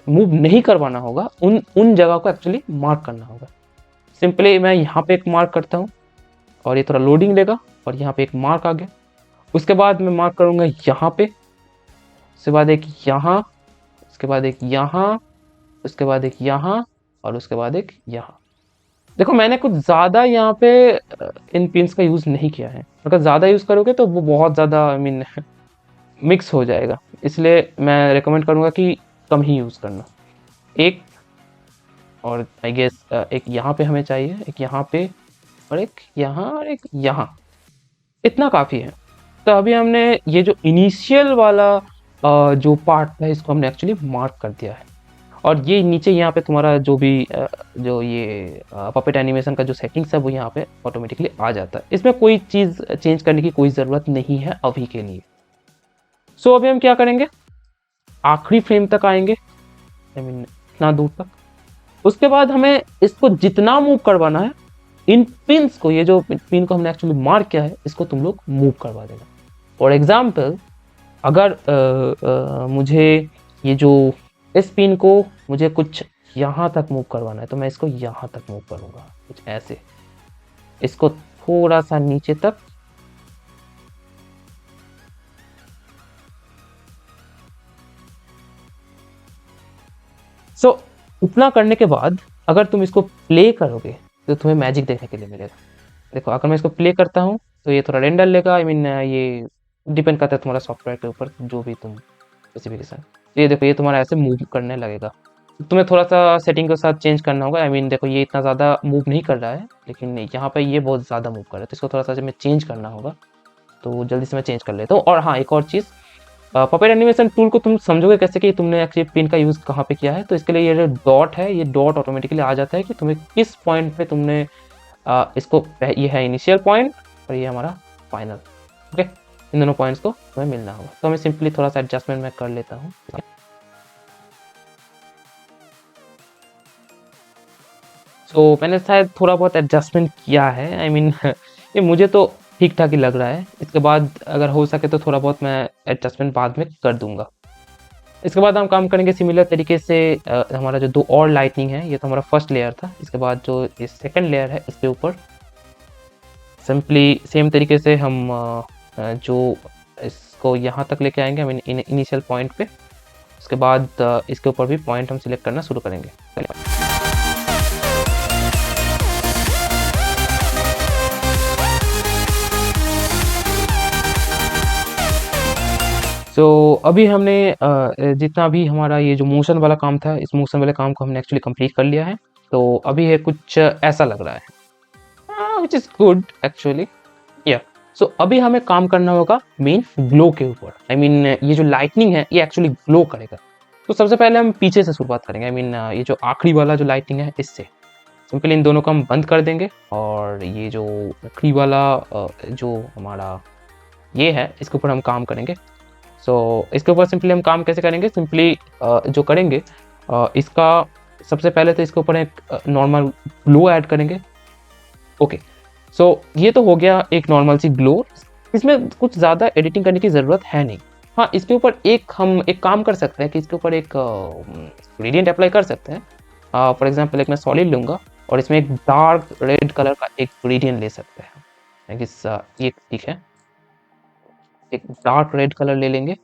Speaker 2: मूव नहीं करवाना होगा उन जगह को एक्चुअली मार्क करना होगा। सिंपली मैं यहाँ पे एक मार्क करता हूँ और ये थोड़ा लोडिंग लेगा, और यहाँ पे एक मार्क आ गया। उसके बाद मैं मार्क करूँगा यहाँ पे, उसके बाद एक यहाँ, उसके बाद एक यहाँ, उसके बाद एक यहाँ, और उसके बाद एक यहाँ। देखो मैंने कुछ ज़्यादा यहाँ पे इन पिन्स का यूज़ नहीं किया है, अगर ज़्यादा यूज़ करोगे तो वो बहुत ज़्यादा मिक्स हो जाएगा, इसलिए मैं रेकमेंड करूँगा कि कम ही यूज़ करना। एक, और आई गेस एक यहाँ पे हमें चाहिए, एक यहाँ पे, और एक यहाँ, और एक यहाँ, इतना काफ़ी है। तो अभी हमने ये जो इनिशियल वाला जो पार्ट था इसको हमने एक्चुअली मार्क कर दिया है। और ये नीचे यहाँ पे तुम्हारा जो भी जो ये पपेट एनिमेशन का जो सेटिंग्स है वो यहाँ पे ऑटोमेटिकली आ जाता है। इसमें कोई चीज़ चेंज करने की कोई ज़रूरत नहीं है अभी के लिए। सो अभी हम क्या करेंगे, आखिरी फ्रेम तक आएंगे, आई मीन इतना दूर तक। उसके बाद हमें इसको जितना मूव करवाना है, इन पिन्स को, ये जो पिन को हमने एक्चुअली मार्क किया है, इसको तुम लोग मूव करवा देना। फॉर एग्जाम्पल अगर मुझे ये जो इस पिन को मुझे कुछ यहाँ तक मूव करवाना है तो मैं इसको यहाँ तक मूव करूँगा, कुछ ऐसे, इसको थोड़ा सा नीचे तक, सो उतना करने के बाद अगर तुम इसको प्ले करोगे तो तुम्हें मैजिक देखने के लिए मिलेगा। देखो अगर मैं इसको प्ले करता हूँ तो ये थोड़ा रेंडर लेगा, आई मीन ये डिपेंड करता है तुम्हारा सॉफ्टवेयर के ऊपर, जो भी तुम स्पेसिफिकेशन। ये देखो ये तुम्हारा ऐसे मूव करने लगेगा। तुम्हें थोड़ा सा सेटिंग के साथ चेंज करना होगा, आई मीन देखो ये इतना ज़्यादा मूव नहीं कर रहा है, लेकिन यहाँ पे ये बहुत ज़्यादा मूव कर रहा है, तो इसको थोड़ा सा हमें चेंज करना होगा। तो जल्दी से मैं चेंज कर लेता हूँ। और हाँ, एक और चीज़, पपेट एनिमेशन टूल को तुम समझोगे कैसे कि तुमने एक्चुअली पिन का यूज़ कहाँ पे किया है। तो इसके लिए ये जो डॉट है, ये डॉट ऑटोमेटिकली आ जाता है कि तुम्हें किस पॉइंट पे तुमने इसको, ये है इनिशियल पॉइंट और ये हमारा फाइनल। ओके, इन दोनों पॉइंट्स को हमें मिलना होगा। तो हमें सिंपली थोड़ा सा एडजस्टमेंट मैं कर लेता हूँ। सो मैंने शायद थोड़ा बहुत एडजस्टमेंट किया है, आई मीन ये मुझे तो ठीक ठाक ही लग रहा है। इसके बाद अगर हो सके तो थोड़ा बहुत मैं एडजस्टमेंट बाद में कर दूंगा। इसके बाद हम काम करेंगे सिमिलर तरीके से, हमारा जो दो और लाइटनिंग है, ये तो हमारा फर्स्ट लेयर था। इसके बाद जो ये सेकंड लेयर है, इसके ऊपर सिंपली सेम तरीके से हम जो इसको यहाँ तक लेके आएंगे, आई मीन इनिशियल पॉइंट पे। उसके बाद इसके ऊपर भी पॉइंट हम सिलेक्ट करना शुरू करेंगे। तो अभी हमने जितना भी हमारा ये जो मोशन वाला काम था, इस मोशन वाले काम को हमने एक्चुअली कंप्लीट कर लिया है। तो अभी है कुछ ऐसा लग रहा है, विच इज़ गुड एक्चुअली, या। सो अभी हमें काम करना होगा मेन ग्लो के ऊपर। आई मीन ये जो लाइटनिंग है ये एक्चुअली ग्लो करेगा। तो सबसे पहले हम पीछे से शुरुआत करेंगे, आई मीन ये जो आखिरी वाला जो लाइटनिंग है, इससे सिंपली इन दोनों को हम बंद कर देंगे। और ये जो आखिरी वाला जो हमारा ये है, इसके ऊपर हम काम करेंगे। सो इसके ऊपर सिंपली हम काम कैसे करेंगे, सिंपली जो करेंगे इसका सबसे पहले तो इसके ऊपर एक नॉर्मल ग्लो ऐड करेंगे। ओके, सो ये तो हो गया एक नॉर्मल सी ग्लो। इसमें कुछ ज़्यादा एडिटिंग करने की ज़रूरत है नहीं। हाँ, इसके ऊपर हम एक काम कर सकते हैं कि इसके ऊपर एक ग्रेडियंट अप्लाई कर सकते हैं। फॉर एग्जांपल एक मैं सॉलिड लूँगा और इसमें एक डार्क रेड कलर का एक ग्रेडियंट ले सकते हैं। ये ठीक है, एक डार्क रेड कलर ले लेंगे।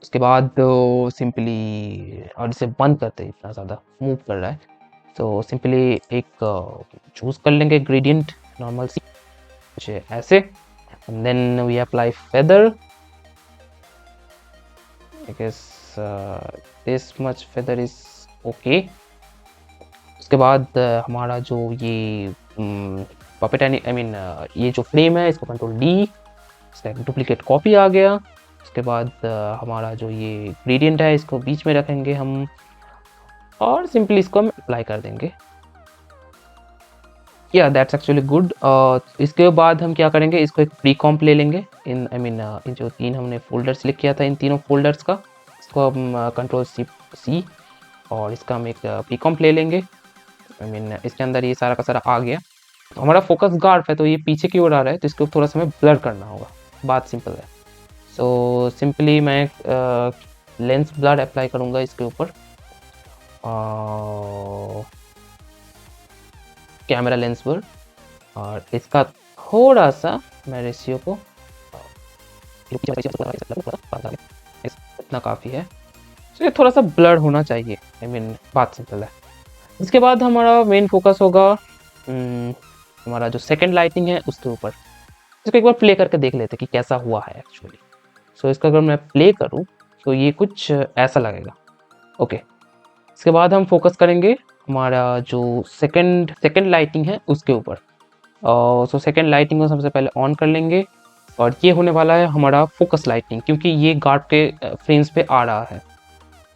Speaker 2: उसके बाद सिंपली, और इसे बंद करते हैं, इतना ज़्यादा मूव कर रहा है, तो सिंपली एक चूज़ कर लेंगे ग्रेडियंट नॉर्मल सी, कुछ ऐसे। And then we apply feather, I guess this much feather is okay. उसके बाद हमारा जो ये पपेट आई मीन ये जो फ्रेम है, इसको कंट्रोल डी, इसका एक डुप्लीकेट कॉपी आ गया। उसके बाद हमारा जो ये ग्रेडियंट है, इसको बीच में रखेंगे हम और सिंपली इसको हम अप्लाई कर देंगे। या दैट्स एक्चुअली गुड। इसके बाद हम क्या करेंगे, इसको एक प्री कॉम्प ले लेंगे इन, आई मीन इन जो तीन हमने फोल्डर सिलेक्ट किया था, इन तीनों फोल्डर्स का, इसको हम कंट्रोल सी और इसका हम एक प्री कॉम्प ले लेंगे। आई मीन इसके अंदर ये सारा का सारा आ गया। तो हमारा फोकस गार्फ है तो ये पीछे की ओर आ रहा है, तो इसको थोड़ा सा हमें ब्लर करना होगा। बात सिंपल है। सो सिंपली मैं लेंस ब्लर अप्लाई करूँगा इसके ऊपर, कैमरा लेंस ब्लर, और इसका थोड़ा सा मैं रेशियो को इतना काफ़ी है, तो ये थोड़ा सा ब्लर होना चाहिए। आई मीन बात सिंपल है। इसके बाद हमारा मेन फोकस होगा हमारा जो सेकंड लाइटिंग है उसके ऊपर। इसको एक बार प्ले करके देख लेते हैं कि कैसा हुआ है एक्चुअली। सो इसका अगर मैं प्ले करूँ तो ये कुछ ऐसा लगेगा। ओके, इसके बाद हम फोकस करेंगे हमारा जो सेकंड लाइटिंग है उसके ऊपर। सो सेकंड लाइटिंग को सबसे पहले ऑन कर लेंगे और ये होने वाला है हमारा फोकस लाइटिंग, क्योंकि ये गार्ड के फ्रेम्स पे आ रहा है।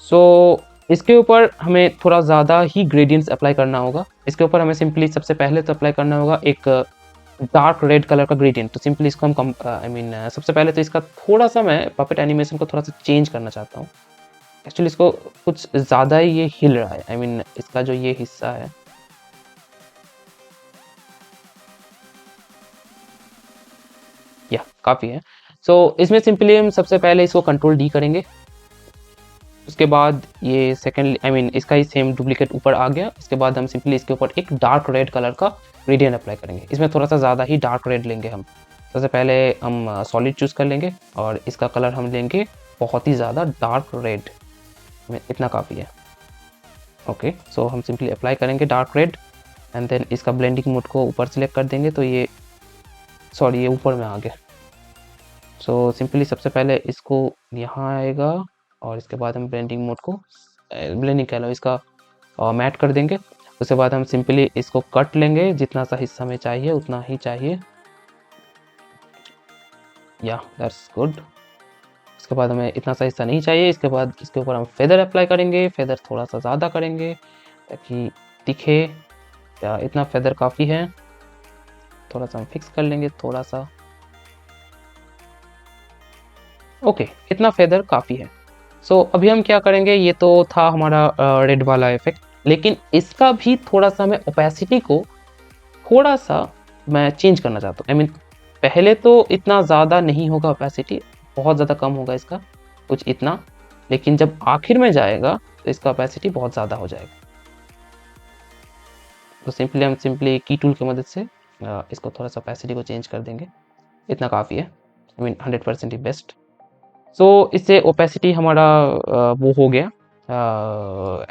Speaker 2: सो इसके ऊपर हमें थोड़ा ज़्यादा ही ग्रेडियंट्स अप्लाई करना होगा। इसके ऊपर हमें सिंपली सबसे पहले तो अप्लाई करना होगा एक डार्क रेड कलर का ग्रेडियंट। तो सिंपली इसको हम सबसे पहले तो इसका थोड़ा सा मैं पपेट एनिमेशन को थोड़ा सा चेंज करना चाहता हूँ। एक्चुअली इसको कुछ ज़्यादा ही ये हिल रहा है, इसका जो ये हिस्सा है, या काफ़ी है। सो इसमें सिंपली हम सबसे पहले इसको कंट्रोल डी करेंगे। उसके बाद ये सेकेंड इसका ही सेम डुप्लीकेट ऊपर आ गया। इसके बाद हम सिंपली इसके ऊपर एक डार्क रेड कलर का ग्रेडियंट अप्लाई करेंगे। इसमें थोड़ा सा ज़्यादा ही डार्क रेड लेंगे हम। सबसे पहले हम सॉलिड चूज़ कर लेंगे और इसका कलर हम लेंगे बहुत ही ज़्यादा डार्क रेड, इतना काफ़ी है। ओके, सो हम सिंपली अप्लाई करेंगे डार्क रेड एंड देन इसका ब्लेंडिंग मोड को ऊपर सेलेक्ट कर देंगे। तो ये ऊपर में आ गया। सो सिंपली सबसे पहले इसको यहाँ आएगा और इसके बाद हम ब्लेंडिंग मोड को ब्लेंडिंग कह लो इसका मैट कर देंगे। उसके बाद हम सिंपली इसको कट लेंगे, जितना सा हिस्सा में चाहिए उतना ही चाहिए। या दैट्स गुड। इसके बाद हमें इतना सा हिस्सा नहीं चाहिए। इसके बाद इसके ऊपर हम फेदर अप्लाई करेंगे। फेदर थोड़ा सा ज़्यादा करेंगे ताकि दिखे। या इतना फेदर काफ़ी है। थोड़ा सा हम फिक्स कर लेंगे थोड़ा सा। ओके, इतना फेदर काफ़ी है। सो अभी हम क्या करेंगे, ये तो था हमारा रेड वाला इफेक्ट, लेकिन इसका भी थोड़ा सा मैं ओपेसिटी को थोड़ा सा मैं चेंज करना चाहता हूँ। पहले तो इतना ज़्यादा नहीं होगा ओपेसिटी, बहुत ज़्यादा कम होगा इसका, कुछ इतना, लेकिन जब आखिर में जाएगा तो इसका ओपेसिटी बहुत ज़्यादा हो जाएगा। तो हम सिंपली की टूल की मदद से इसको थोड़ा सा ओपेसिटी को चेंज कर देंगे। इतना काफ़ी है, 100% ही बेस्ट। सो इससे ओपेसिटी हमारा वो हो गया,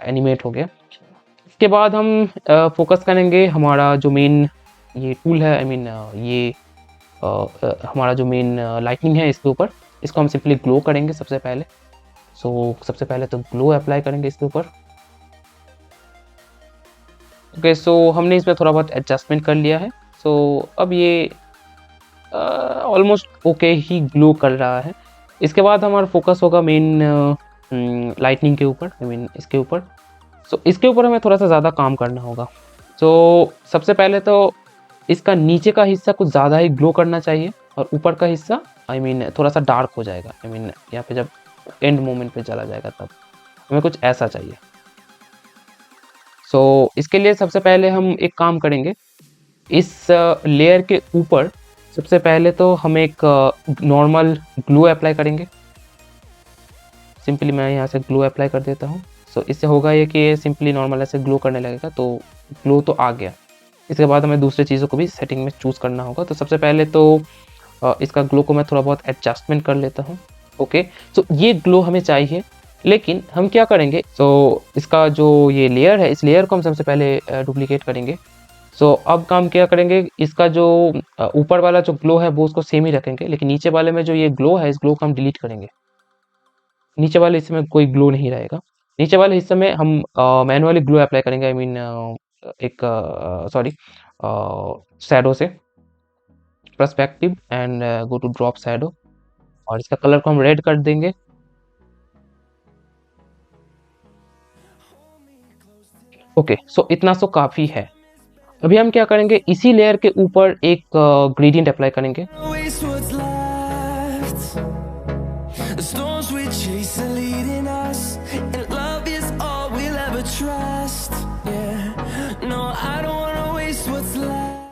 Speaker 2: एनिमेट हो गया। इसके बाद हम फोकस करेंगे हमारा जो मेन ये टूल है, ये हमारा जो मेन लाइटनिंग है इसके ऊपर। इसको हम सिंपली ग्लो करेंगे सबसे पहले। सो सबसे पहले तो ग्लो अप्लाई करेंगे इसके ऊपर। ओके, सो हमने इसमें थोड़ा बहुत एडजस्टमेंट कर लिया है। सो अब ये ऑलमोस्ट ओके ही ग्लो कर रहा है। इसके बाद हमारा फोकस होगा मेन लाइटनिंग के ऊपर, इसके ऊपर। सो इसके ऊपर हमें थोड़ा सा ज़्यादा काम करना होगा। सो सबसे पहले तो इसका नीचे का हिस्सा कुछ ज़्यादा ही ग्लो करना चाहिए और ऊपर का हिस्सा थोड़ा सा डार्क हो जाएगा। यहाँ पे जब एंड मोमेंट पे चला जाएगा तब हमें कुछ ऐसा चाहिए। सो इसके लिए सबसे पहले हम एक काम करेंगे, इस लेयर के ऊपर सबसे पहले तो हम एक नॉर्मल ग्लू अप्लाई करेंगे। सिंपली मैं यहाँ से ग्लू अप्लाई कर देता हूँ। सो इससे होगा ये कि ये सिंपली नॉर्मल ऐसे ग्लो करने लगेगा, तो ग्लो तो आ गया। इसके बाद हमें दूसरी चीज़ों को भी सेटिंग में चूज़ करना होगा। तो सबसे पहले तो इसका ग्लो को मैं थोड़ा बहुत एडजस्टमेंट कर लेता हूँ। ओके, सो ये ग्लो हमें चाहिए, लेकिन हम क्या करेंगे, सो इसका जो ये लेयर है, इस लेयर को हम सबसे पहले डुप्लीकेट करेंगे। सो अब काम क्या करेंगे, इसका जो ऊपर वाला जो ग्लो है वो उसको सेम ही रखेंगे, लेकिन नीचे वाले में जो ये ग्लो है, इस ग्लो को हम डिलीट करेंगे। नीचे वाले हिस्से में कोई ग्लो नहीं रहेगा। नीचे वाले हिस्से में हम मैनुअली ग्लो अप्लाई करेंगे, एक शैडो से perspective and go to drop shadow, और इसका कलर को हम रेड कर देंगे। ओके, सो इतना सो काफ़ी है। अभी हम क्या करेंगे, इसी लेयर के ऊपर एक ग्रेडियंट अप्लाई करेंगे।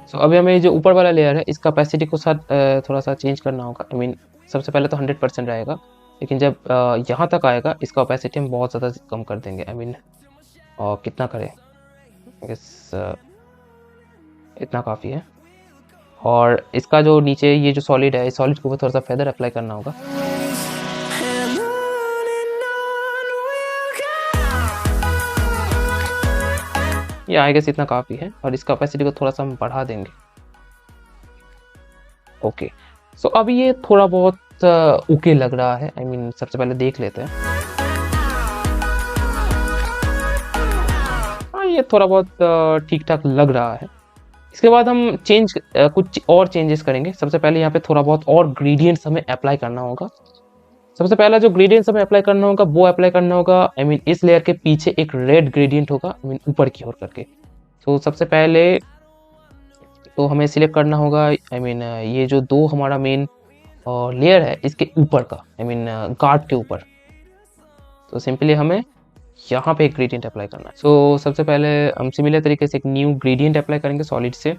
Speaker 2: सो अभी हमें जो ऊपर वाला लेयर है, इस कैपेसिटी को साथ थोड़ा सा चेंज करना होगा। सबसे पहले तो 100% रहेगा, लेकिन जब यहाँ तक आएगा इसका कैपेसिटी हम बहुत ज़्यादा कम कर देंगे। और कितना करें, इतना काफ़ी है। और इसका जो नीचे ये जो सॉलिड है, इस सॉलिड को थोड़ा सा फेदर अप्लाई करना होगा। ये आई गेस इतना काफ़ी है, और इस कैपेसिटी को थोड़ा सा हम बढ़ा देंगे। ओके, सो अब ये थोड़ा बहुत ओके लग रहा है। सबसे पहले देख लेते हैं। हाँ, ये थोड़ा बहुत ठीक ठाक लग रहा है। इसके बाद हम कुछ और चेंजेस करेंगे। सबसे पहले यहाँ पे थोड़ा बहुत और ग्रेडियंट्स हमें अप्लाई करना होगा। सबसे पहला जो ग्रेडियंट्स हमें अप्लाई करना होगा वो अप्लाई करना होगा आई मीन इस लेयर के पीछे एक रेड ग्रेडियंट होगा आई मीन ऊपर की ओर करके। तो सबसे पहले तो हमें सिलेक्ट करना होगा आई मीन ये जो दो हमारा मेन लेयर है इसके ऊपर का आई मीन गार्ड के ऊपर। तो सिंपली हमें यहाँ पे एक ग्रेडियंट अप्लाई करना है। सो सबसे पहले हम सिमिलर तरीके से एक न्यू ग्रेडियंट अप्लाई करेंगे सॉलिड से।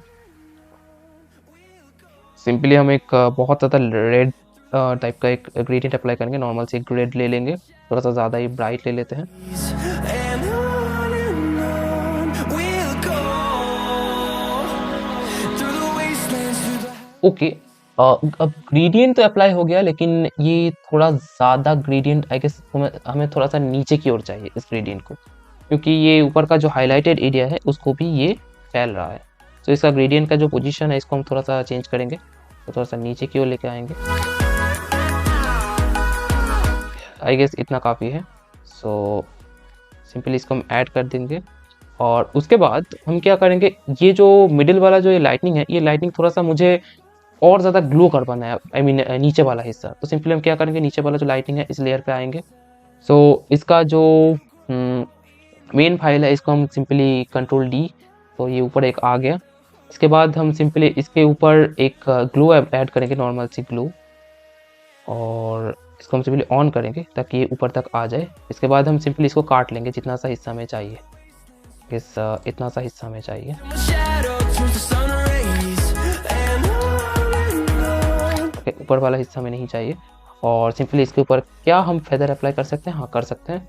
Speaker 2: सिंपली हम एक बहुत ज़्यादा रेड टाइप का एक ग्रेडियंट अप्लाई करेंगे। नॉर्मल से एक रेड ले लेंगे, थोड़ा सा ज़्यादा ही ब्राइट ले लेते हैं। ओके अब ग्रेडियंट तो अप्लाई हो गया, लेकिन ये थोड़ा ज़्यादा ग्रेडियंट आई गेस हमें थोड़ा सा नीचे की ओर चाहिए इस ग्रेडियंट को, क्योंकि ये ऊपर का जो हाईलाइटेड एरिया है उसको भी ये फैल रहा है। तो इसका ग्रेडियंट का जो पोजीशन है इसको हम थोड़ा सा चेंज करेंगे, तो थोड़ा सा नीचे की ओर लेके आएंगे। आई गेस इतना काफ़ी है। सो सिंपली इसको हम ऐड कर देंगे और उसके बाद हम क्या करेंगे, ये जो मिडिल वाला जो ये लाइटनिंग है, ये लाइटनिंग थोड़ा सा मुझे और ज़्यादा ग्लो करवाना है आई मीन नीचे वाला हिस्सा। तो सिंपली हम क्या करेंगे, नीचे वाला जो लाइटिंग है इस लेयर पे आएंगे। सो इसका जो मेन फाइल है इसको हम सिंपली कंट्रोल डी, तो ये ऊपर एक आ गया। इसके बाद हम सिंपली इसके ऊपर एक ग्लो ऐड करेंगे, नॉर्मल सी ग्लो, और इसको हम सिंपली ऑन करेंगे ताकि ये ऊपर तक आ जाए। इसके बाद हम सिंपली इसको काट लेंगे जितना सा हिस्सा हमें चाहिए, इतना सा हिस्सा हमें चाहिए। ऊपर वाला हिस्सा में नहीं चाहिए। और सिंपली इसके ऊपर क्या हम फेदर अप्लाई कर सकते हैं? हाँ कर सकते हैं।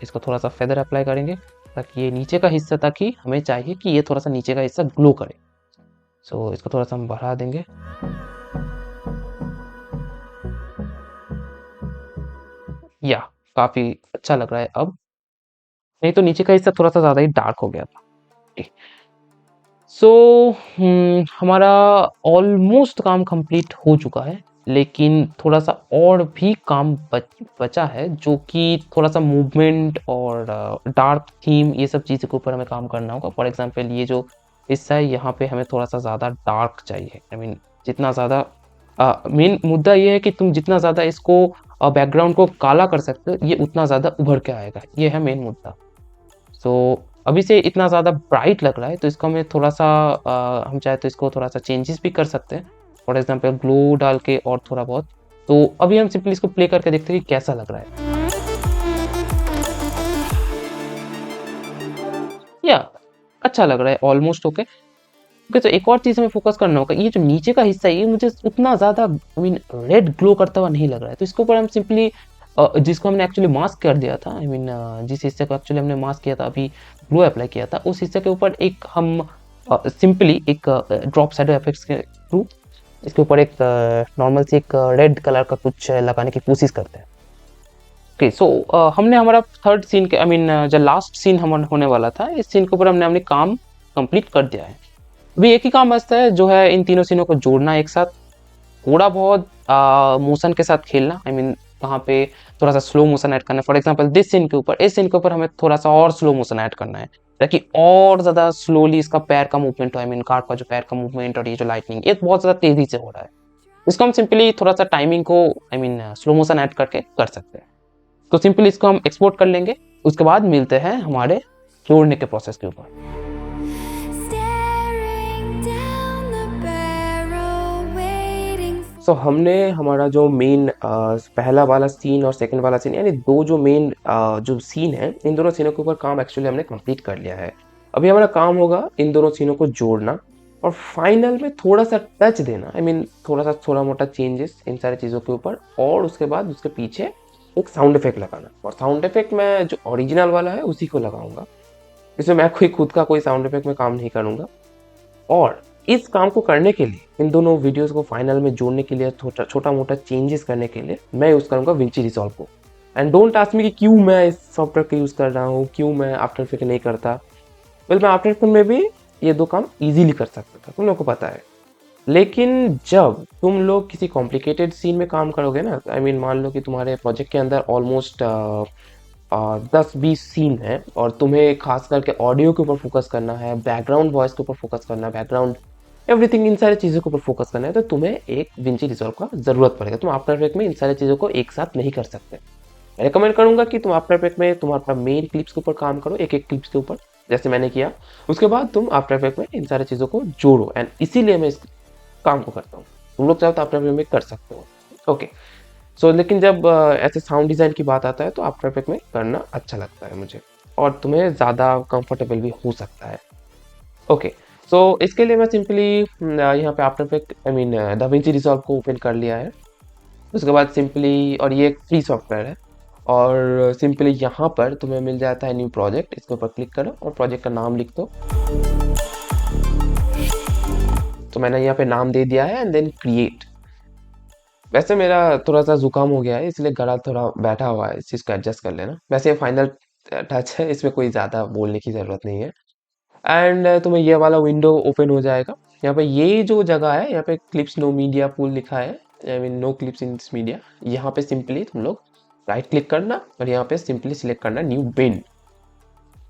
Speaker 2: इसको थोड़ा सा फेदर अप्लाई करेंगे ताकि ये नीचे का हिस्सा, ताकि हमें चाहिए कि ये थोड़ा सा नीचे का हिस्सा ग्लो करे। सो इसको थोड़ा सा हम बढ़ा देंगे। या काफ़ी अच्छा लग रहा है अब, नहीं तो नीचे का हिस्सा थोड़ा सा ज़्यादा ही डार्क हो गया था। सो हमारा ऑलमोस्ट काम कंप्लीट हो चुका है, लेकिन थोड़ा सा और भी काम बचा है, जो कि थोड़ा सा मूवमेंट और डार्क थीम ये सब चीज़ों के ऊपर हमें काम करना होगा। फॉर एग्जांपल ये जो हिस्सा है यहाँ पे हमें थोड़ा सा ज़्यादा डार्क चाहिए। आई मीन जितना ज़्यादा मेन मुद्दा ये है कि तुम जितना ज़्यादा इसको बैकग्राउंड को काला कर सकते हो, ये उतना ज़्यादा उभर के आएगा। ये है मेन मुद्दा। सो अभी से इतना ज़्यादा ब्राइट लग रहा है, तो इसको हमें थोड़ा सा हम चाहे तो इसको थोड़ा सा चेंजेस भी कर सकते हैं, फॉर एग्जांपल ग्लो डाल के और थोड़ा बहुत। तो अभी हम सिंपली इसको प्ले करके देखते हैं कि कैसा लग रहा है। या अच्छा लग रहा है ऑलमोस्ट। ओके ओके, तो एक और चीज़ हमें फोकस करना होगा, ये जो नीचे का हिस्सा है ये मुझे उतना ज़्यादा आई मीन रेड ग्लो करता हुआ नहीं लग रहा है। तो इसके ऊपर हम सिंपली जिसको हमने एक्चुअली मास्क कर दिया था, आई मीन जिस हिस्से को एक्चुअली हमने मास्क किया था, अभी ग्लो अप्लाई किया था, उस हिस्से के ऊपर एक हम सिंपली एक ड्रॉप शैडो इफेक्ट्स के थ्रू इसके ऊपर एक नॉर्मल सी एक रेड कलर का कुछ लगाने की कोशिश करते हैं। ओके सो हमने हमारा थर्ड सीन के आई मीन जो लास्ट सीन हम होने वाला था, इस सीन के ऊपर हमने अपने काम कंप्लीट कर दिया है। अभी एक ही काम बचता है, जो है इन तीनों सीनों को जोड़ना एक साथ, थोड़ा बहुत मोशन के साथ खेलना। आई मीन वहाँ पे थोड़ा सा स्लो मोशन ऐड करना है। फॉर एग्जांपल दिस सीन के ऊपर, इस सीन के ऊपर हमें थोड़ा सा और स्लो मोशन ऐड करना है, ताकि और ज़्यादा स्लोली इसका पैर का मूवमेंट हो। आई मीन कार्ड का जो पैर का मूवमेंट और ये जो लाइटनिंग, ये बहुत ज़्यादा तेज़ी से हो रहा है। इसको हम सिंपली थोड़ा सा टाइमिंग को I mean slow motion add करके कर सकते हैं। तो सिंपली इसको हम एक्सपोर्ट कर लेंगे, उसके बाद मिलते हैं हमारे जोड़ने के प्रोसेस के ऊपर।
Speaker 1: सो हमने हमारा जो मेन पहला वाला सीन और सेकंड वाला सीन, यानी दो जो मेन जो सीन है, इन दोनों सीनों के ऊपर काम एक्चुअली हमने कंप्लीट कर लिया है। अभी हमारा काम होगा इन दोनों सीनों को जोड़ना और फाइनल में थोड़ा सा टच देना। आई मीन थोड़ा मोटा चेंजेस इन सारी चीज़ों के ऊपर, और उसके बाद उसके पीछे एक साउंड इफेक्ट लगाना। और साउंड इफेक्ट मैं जो ओरिजिनल वाला है उसी को लगाऊंगा, इसमें मैं खुद का कोई साउंड इफेक्ट में काम नहीं करूँगा। और इस काम को करने के लिए, इन दोनों वीडियोस को फाइनल में जोड़ने के लिए, छोटा मोटा चेंजेस करने के लिए मैं यूज़ करूँगा विंची रिजॉल्व को। एंड डोंट आस्क मी कि क्यों मैं इस सॉफ्टवेयर का यूज़ कर रहा हूँ, क्यों मैं आफ्टर इफेक्ट नहीं करता। वेल मैं आफ्टर इफेक्ट में भी ये दो काम ईजिली कर सकता था, तुम लोग को पता है। लेकिन जब तुम लोग किसी कॉम्प्लिकेटेड सीन में काम करोगे ना, आई मीन मान लो कि तुम्हारे प्रोजेक्ट के अंदर ऑलमोस्ट 10-20 सीन है, और तुम्हें खास करके ऑडियो के ऊपर फोकस करना है, बैकग्राउंड वॉइस के ऊपर फोकस करना है, बैकग्राउंड एवरीथिंग, इन सारी चीज़ों के ऊपर फोकस करना है तो तुम्हें एक विंची रिजॉल्व का ज़रूरत पड़ेगा। तुम आफ्टर इफेक्ट में इन सारी चीज़ों को एक साथ नहीं कर सकते। रिकमेंड करूंगा कि तुम आफ्टर इफेक्ट में तुम्हारा मेन क्लिप्स के ऊपर काम करो, एक एक क्लिप्स के ऊपर, जैसे मैंने किया। उसके बाद तुम आफ्टर इफेक्ट में इन सारी चीज़ों को जोड़ो, एंड इसीलिए मैं इस काम को करता हूँ। तुम लोग चाहो तो आफ्टर इफेक्ट में कर सकते हो। ओके, सो लेकिन जब ऐसे साउंड डिज़ाइन की बात आता है तो आफ्टर इफेक्ट में करना अच्छा लगता है मुझे, और तुम्हें ज़्यादा कंफर्टेबल भी हो सकता है। ओके, सो इसके लिए मैं सिंपली यहाँ पे after effect I mean Da Vinci resolve को ओपन कर लिया है। उसके बाद सिंपली, और ये एक फ्री सॉफ्टवेयर है, और सिंपली यहाँ पर तुम्हें मिल जाता है न्यू प्रोजेक्ट। इसके ऊपर क्लिक करो और प्रोजेक्ट का नाम लिख दो। तो मैंने यहाँ पे नाम दे दिया है एंड देन क्रिएट। वैसे मेरा थोड़ा सा जुकाम हो गया है, इसलिए गला थोड़ा बैठा हुआ है, इस चीज़ को एडजस्ट कर लेना। वैसे ये फाइनल टच है, इसमें कोई ज़्यादा बोलने की ज़रूरत नहीं है। एंड तुम्हें ये वाला विंडो ओपन हो जाएगा। यहाँ पे ये जो जगह है, यहाँ पे क्लिप्स नो मीडिया पूल लिखा है, I mean no clips in this media. यहाँ पे सिंपली तुम लोग राइट क्लिक करना और यहाँ पे सिंपली सिलेक्ट करना न्यू बिन।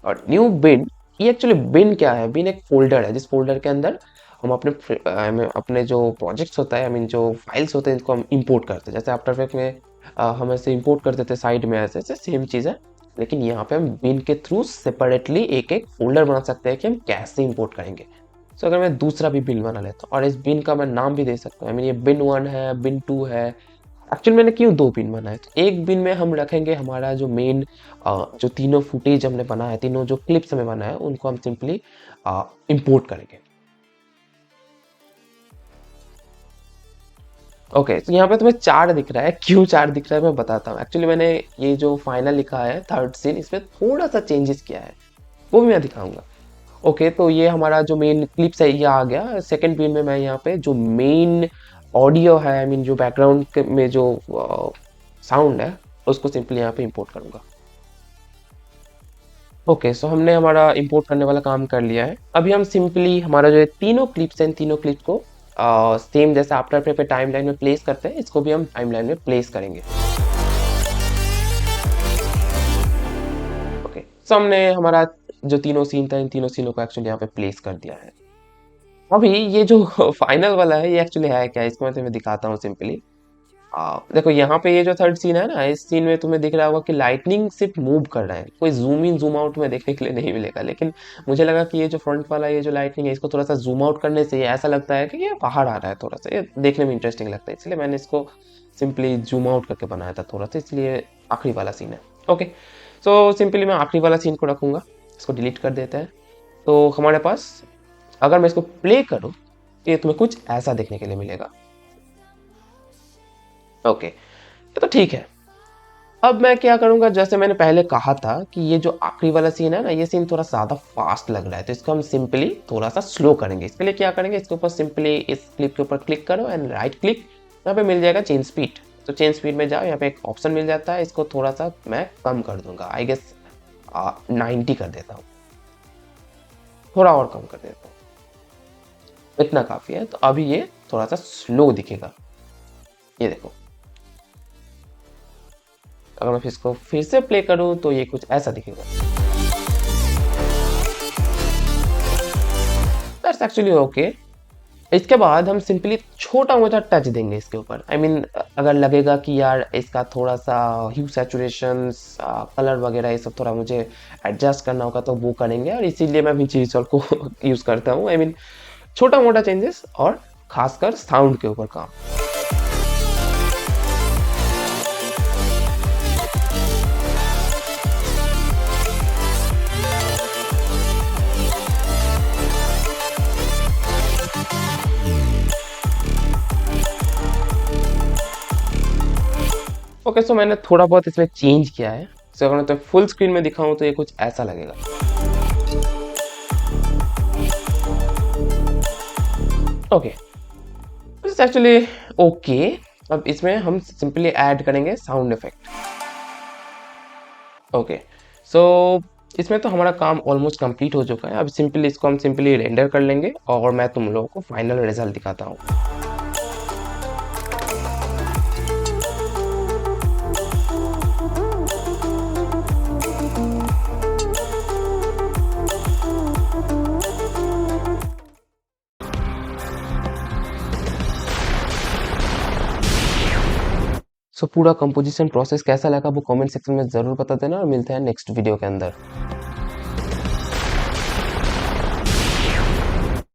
Speaker 1: और न्यू बिन, ये एक्चुअली बिन क्या है? बिन एक फोल्डर है, जिस फोल्डर के अंदर हम अपने जो प्रोजेक्ट्स होता है, आई मीन जो फाइल्स होते हैं, इनको हम इंपोर्ट करते हैं। जैसे आफ्टर इफेक्ट में हम ऐसे इंपोर्ट करते थे साइड में, ऐसे ऐसे सेम चीज़ है, लेकिन यहाँ पे हम बिन के थ्रू सेपरेटली एक एक फोल्डर बना सकते हैं कि हम कैसे इंपोर्ट करेंगे। सो अगर मैं दूसरा भी बिन बना लेता हूँ और इस बिन का मैं नाम भी दे सकता हूँ, आई मीन ये बिन 1 है, बिन 2 है। एक्चुअली मैंने क्यों 2 बिन बनाए, तो एक बिन में हम रखेंगे हमारा जो मेन जो तीनों फुटेज हमने बनाया है, तीनों जो क्लिप्स हमें बनाया है, उनको हम सिंपली इंपोर्ट करेंगे। ओके, तो यहाँ पे तुम्हें 4 दिख रहा है, क्यों 4 दिख रहा है मैं बताता हूँ। एक्चुअली मैंने ये जो फाइनल लिखा है थर्ड सीन, इसमें थोड़ा सा चेंजेस किया है, वो भी मैं दिखाऊंगा। ओके, तो ये हमारा जो मेन क्लिप्स है ये आ गया। सेकंड बिन में मैं यहाँ पे जो मेन ऑडियो है, आई मीन जो बैकग्राउंड में जो साउंड है, उसको सिंपली यहाँ पे इंपोर्ट करूँगा। ओके, सो हमने हमारा इंपोर्ट करने वाला काम कर लिया है। अभी हम सिंपली हमारा जो तीनों क्लिप्स हैं, तीनों क्लिप्स को सेम जैसे आफ्टर इफेक्ट पे टाइमलाइन में प्लेस करते हैं, इसको भी हम टाइमलाइन में प्लेस करेंगे। ओके, सो हमने हमारा जो तीनों सीन था, इन तीनों सीनों को एक्चुअली यहाँ पे प्लेस कर दिया है। अभी ये जो फाइनल वाला है, ये एक्चुअली है क्या, इसको मैं तुम्हें दिखाता हूँ सिंपली। देखो यहाँ पे ये जो थर्ड सीन है ना, इस सीन में तुम्हें दिख रहा होगा कि लाइटनिंग सिर्फ मूव कर रहा है, कोई जूम इन जूम आउट में देखने के लिए नहीं मिलेगा। लेकिन मुझे लगा कि ये जो फ्रंट वाला ये जो लाइटनिंग है, इसको थोड़ा सा जूम आउट करने से ये ऐसा लगता है कि ये बाहर आ रहा है, थोड़ा सा ये देखने में इंटरेस्टिंग लगता है, इसलिए मैंने इसको सिंपली जूम आउट करके बनाया था थोड़ा सा, इसलिए आखिरी वाला सीन है। ओके, सो सिंपली मैं आखिरी वाला सीन को रखूँगा, इसको डिलीट कर देते हैं। तो हमारे पास, अगर मैं इसको प्ले करूँ तो ये तुम्हें कुछ ऐसा देखने के लिए मिलेगा। ओके, तो ठीक है। अब मैं क्या करूंगा, जैसे मैंने पहले कहा था कि ये जो आखिरी वाला सीन है ना, ये सीन थोड़ा ज़्यादा फास्ट लग रहा है, तो इसको हम सिंपली थोड़ा सा स्लो करेंगे। इसके लिए क्या करेंगे, इसके ऊपर सिंपली इस क्लिप के ऊपर क्लिक करो एंड राइट क्लिक, यहाँ पे मिल जाएगा चेंज स्पीड। तो चेंज स्पीड में जाओ, यहाँ पे एक ऑप्शन मिल जाता है, इसको थोड़ा सा मैं कम कर दूंगा, आई गेस 90 कर देता हूँ, थोड़ा और कम कर देता हूँ, इतना काफ़ी है। तो अभी ये थोड़ा सा स्लो दिखेगा, ये देखो। अगर मैं इसको फिर से प्ले करूं तो ये कुछ ऐसा दिखेगा। That's actually okay. इसके बाद हम सिंपली छोटा मोटा टच देंगे इसके ऊपर, आई मीन अगर लगेगा कि यार इसका थोड़ा सा ह्यू सैचुरेशन, कलर वगैरह ये सब थोड़ा मुझे एडजस्ट करना होगा तो वो करेंगे, और इसीलिए मैं विंची रिजॉल्व को यूज़ करता हूँ। आई मीन छोटा मोटा चेंजेस, और खासकर साउंड के ऊपर काम। ओके, सो मैंने थोड़ा बहुत इसमें चेंज किया है। सो अगर मैं तो फुल स्क्रीन में दिखाऊं तो ये कुछ ऐसा लगेगा। Okay, it's actually okay. अब इसमें हम सिंपली ऐड करेंगे साउंड इफेक्ट। ओके, सो इसमें तो हमारा काम ऑलमोस्ट कंप्लीट हो चुका है। अब सिंपली इसको हम सिंपली रेंडर कर लेंगे और मैं तुम लोगों को फाइनल रिजल्ट दिखाता हूँ। सो पूरा कंपोजिशन प्रोसेस कैसा लगा वो कमेंट सेक्शन में ज़रूर बता देना और मिलते हैं नेक्स्ट वीडियो के अंदर।